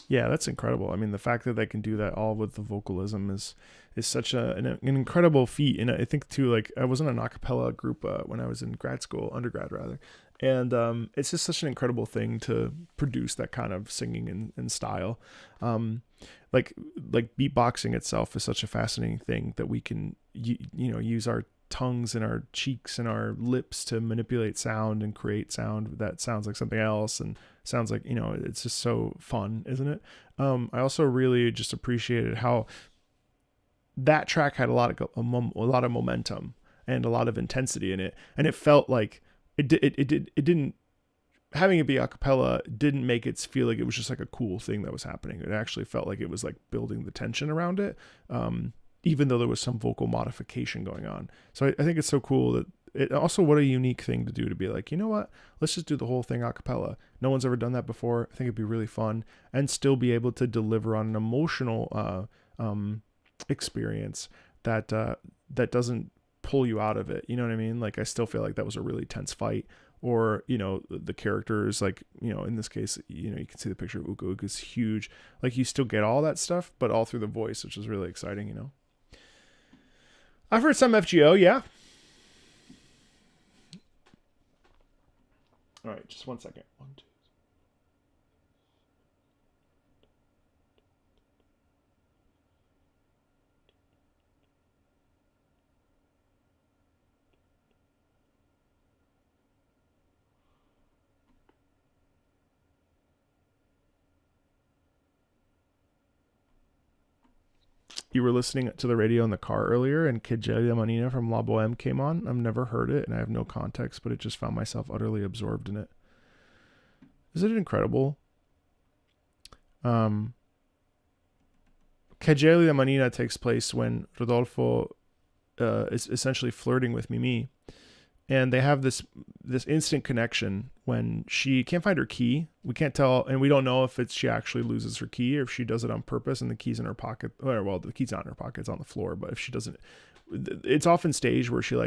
Yeah, that's incredible. I mean, the fact that they can do that all with the vocalism is such an incredible feat. And I think too, like, I was in an a cappella group when I was in undergrad rather. And it's just such an incredible thing to produce that kind of singing and style. Like beatboxing itself is such a fascinating thing that we can, use our tongues and our cheeks and our lips to manipulate sound and create sound that sounds like something else and sounds like, it's just so fun, isn't it? I also really just appreciated how that track had a lot of momentum and a lot of intensity in it, and it felt like it didn't, having it be a cappella didn't make it feel like it was just like a cool thing that was happening. It actually felt like it was like building the tension around it. even though there was some vocal modification going on. So I think it's so cool that it also, what a unique thing to do, to be like, you know what, let's just do the whole thing a cappella. No one's ever done that before. I think it'd be really fun and still be able to deliver on an emotional experience that doesn't pull you out of it. You know what I mean? Like, I still feel like that was a really tense fight, or, you know, the characters, like, you know, in this case, you know, you can see the picture of Uka Uka is huge. Like, you still get all that stuff, but all through the voice, which is really exciting, you know. I've heard some FGO, yeah. All right, just 1 second. 1, 2. You were listening to the radio in the car earlier, and Kejelia Manina from La Boheme came on. I've never heard it, and I have no context, but it just found myself utterly absorbed in it. Isn't it incredible? Kejelia Manina takes place when Rodolfo is essentially flirting with Mimi, and they have this instant connection when she can't find her key. We can't tell, and we don't know if she actually loses her key or if she does it on purpose and the key's in her pocket. Or, well, the key's not in her pocket, it's on the floor. But if she doesn't, it's often staged where she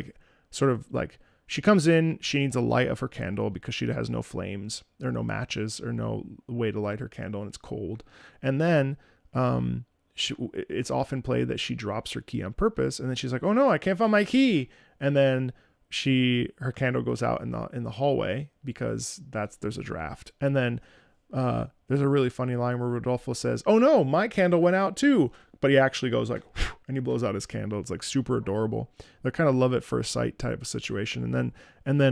she comes in, she needs a light of her candle because she has no flames or no matches or no way to light her candle, and it's cold. And then it's often played that she drops her key on purpose, and then she's like, oh no, I can't find my key. And then her candle goes out in the hallway because there's a draft. And then there's a really funny line where Rodolfo says, oh no, my candle went out too, but he actually goes like, and he blows out his candle. It's like super adorable. They're kind of love at first sight type of situation. And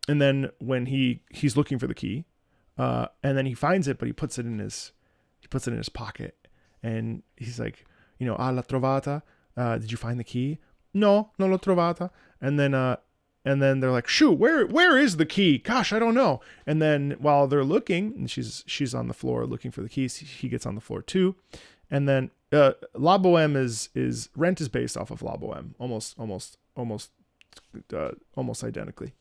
then when he's looking for the key, and then he finds it, but he puts it in his pocket, and he's like, you know, l'ha trovata, did you find the key? No, non l'ho trovata. And then they're like, shoot, where is the key? Gosh, I don't know. And then while they're looking, and she's on the floor looking for the keys, he gets on the floor too. And then La Boheme is Rent is based off of La Boheme, almost identically.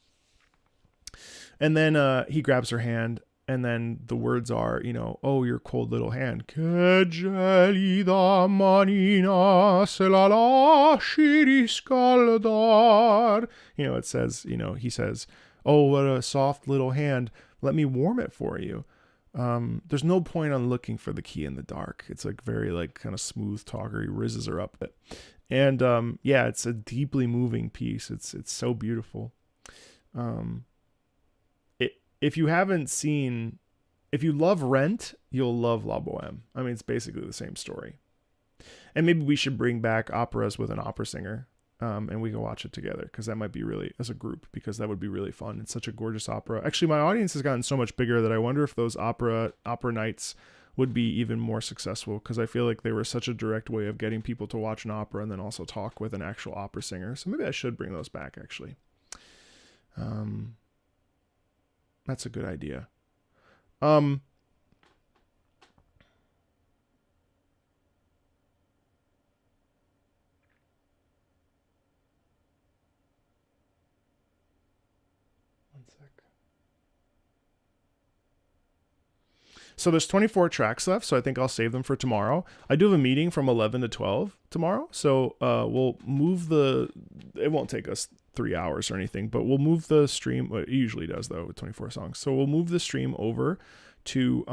And then he grabs her hand, and then the words are, you know, oh, your cold little hand. Che gelida manina se la lasci riscaldar. You know, it says, you know, he says, oh, what a soft little hand. Let me warm it for you. There's no point on looking for the key in the dark. It's like very like kind of smooth talker. He rizzes her up. And yeah, it's a deeply moving piece. It's so beautiful. If you love Rent, you'll love La Boheme. I mean, it's basically the same story. And maybe we should bring back operas with an opera singer, and we can watch it together, because that might be really, as a group, because that would be really fun. It's such a gorgeous opera. Actually, my audience has gotten so much bigger that I wonder if those opera nights would be even more successful, because I feel like they were such a direct way of getting people to watch an opera and then also talk with an actual opera singer. So maybe I should bring those back, actually. That's a good idea. One sec. So there's 24 tracks left, so I think I'll save them for tomorrow. I do have a meeting from 11 to 12 tomorrow, so we'll move it won't take us 3 hours or anything, but we'll move the stream. Well, it usually does, though, with 24 songs. So we'll move the stream over to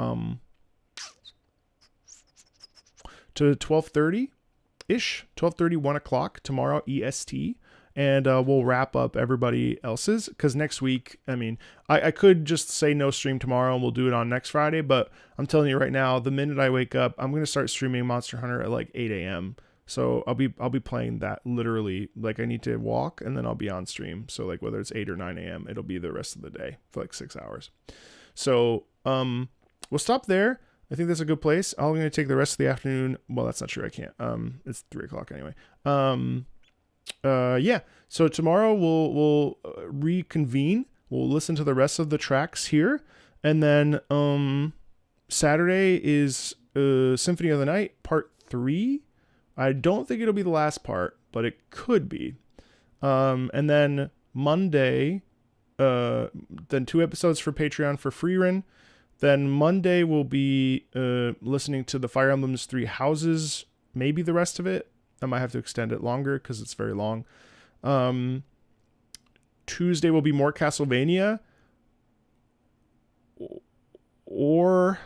12:30-ish, 12:30, 1 o'clock tomorrow EST, and we'll wrap up everybody else's, because next week, I mean, I could just say no stream tomorrow and we'll do it on next Friday, but I'm telling you right now, the minute I wake up, I'm going to start streaming Monster Hunter at like 8 a.m. So I'll be playing that literally, like I need to walk and then I'll be on stream. So like whether it's 8 or 9 a.m., it'll be the rest of the day for like 6 hours. So we'll stop there. I think that's a good place. I'm going to take the rest of the afternoon. Well, that's not true. I can't. It's 3 o'clock anyway. Yeah. So tomorrow we'll reconvene. We'll listen to the rest of the tracks here. And then Saturday is Symphony of the Night Part 3. I don't think it'll be the last part, but it could be. And then Monday, then 2 episodes for Patreon for Freerun. Then Monday we'll be listening to the Fire Emblem's 3 Houses, maybe the rest of it. I might have to extend it longer because it's very long. Tuesday will be more Castlevania, or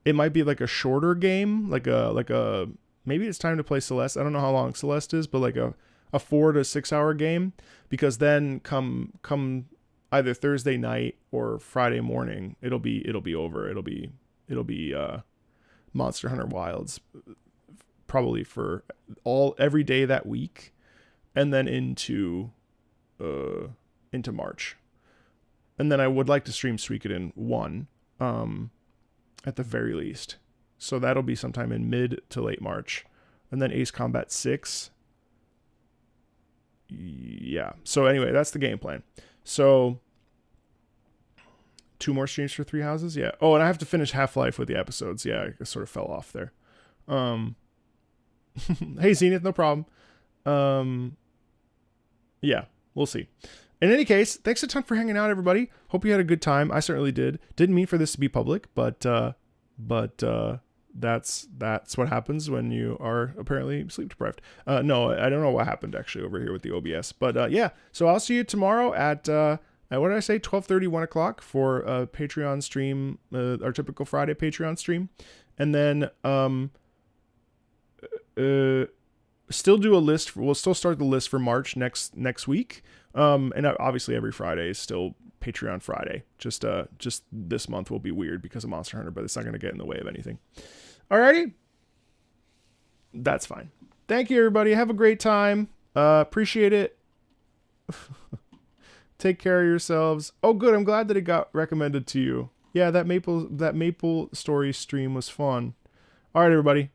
it might be like a shorter game, like a maybe it's time to play Celeste. I don't know how long Celeste is, but like a 4 to 6 hour game, because then come either Thursday night or Friday morning, it'll be over. It'll be Monster Hunter Wilds, probably for every day that week, and then into March. And then I would like to stream Suikoden 1 at the very least. So that'll be sometime in mid to late March. And then Ace Combat 6. Yeah. So anyway, that's the game plan. So 2 more streams for 3 Houses. Yeah. Oh, and I have to finish Half-Life with the episodes. Yeah, I sort of fell off there. Hey, Zenith, no problem. Yeah, we'll see. In any case, thanks a ton for hanging out, everybody. Hope you had a good time. I certainly did. Didn't mean for this to be public, but that's what happens when you are apparently sleep deprived. No, I don't know what happened actually over here with the OBS, but yeah. So I'll see you tomorrow at what did I say? 12:30, 1 o'clock for a Patreon stream, our typical Friday Patreon stream, and then still do a list. We'll still start the list for March next week. And obviously every Friday is still Patreon Friday. Just this month will be weird because of Monster Hunter, but it's not going to get in the way of anything. Alrighty. That's fine. Thank you, everybody. Have a great time. Appreciate it. Take care of yourselves. Oh, good. I'm glad that it got recommended to you. Yeah, that Maple Story stream was fun. All right, everybody.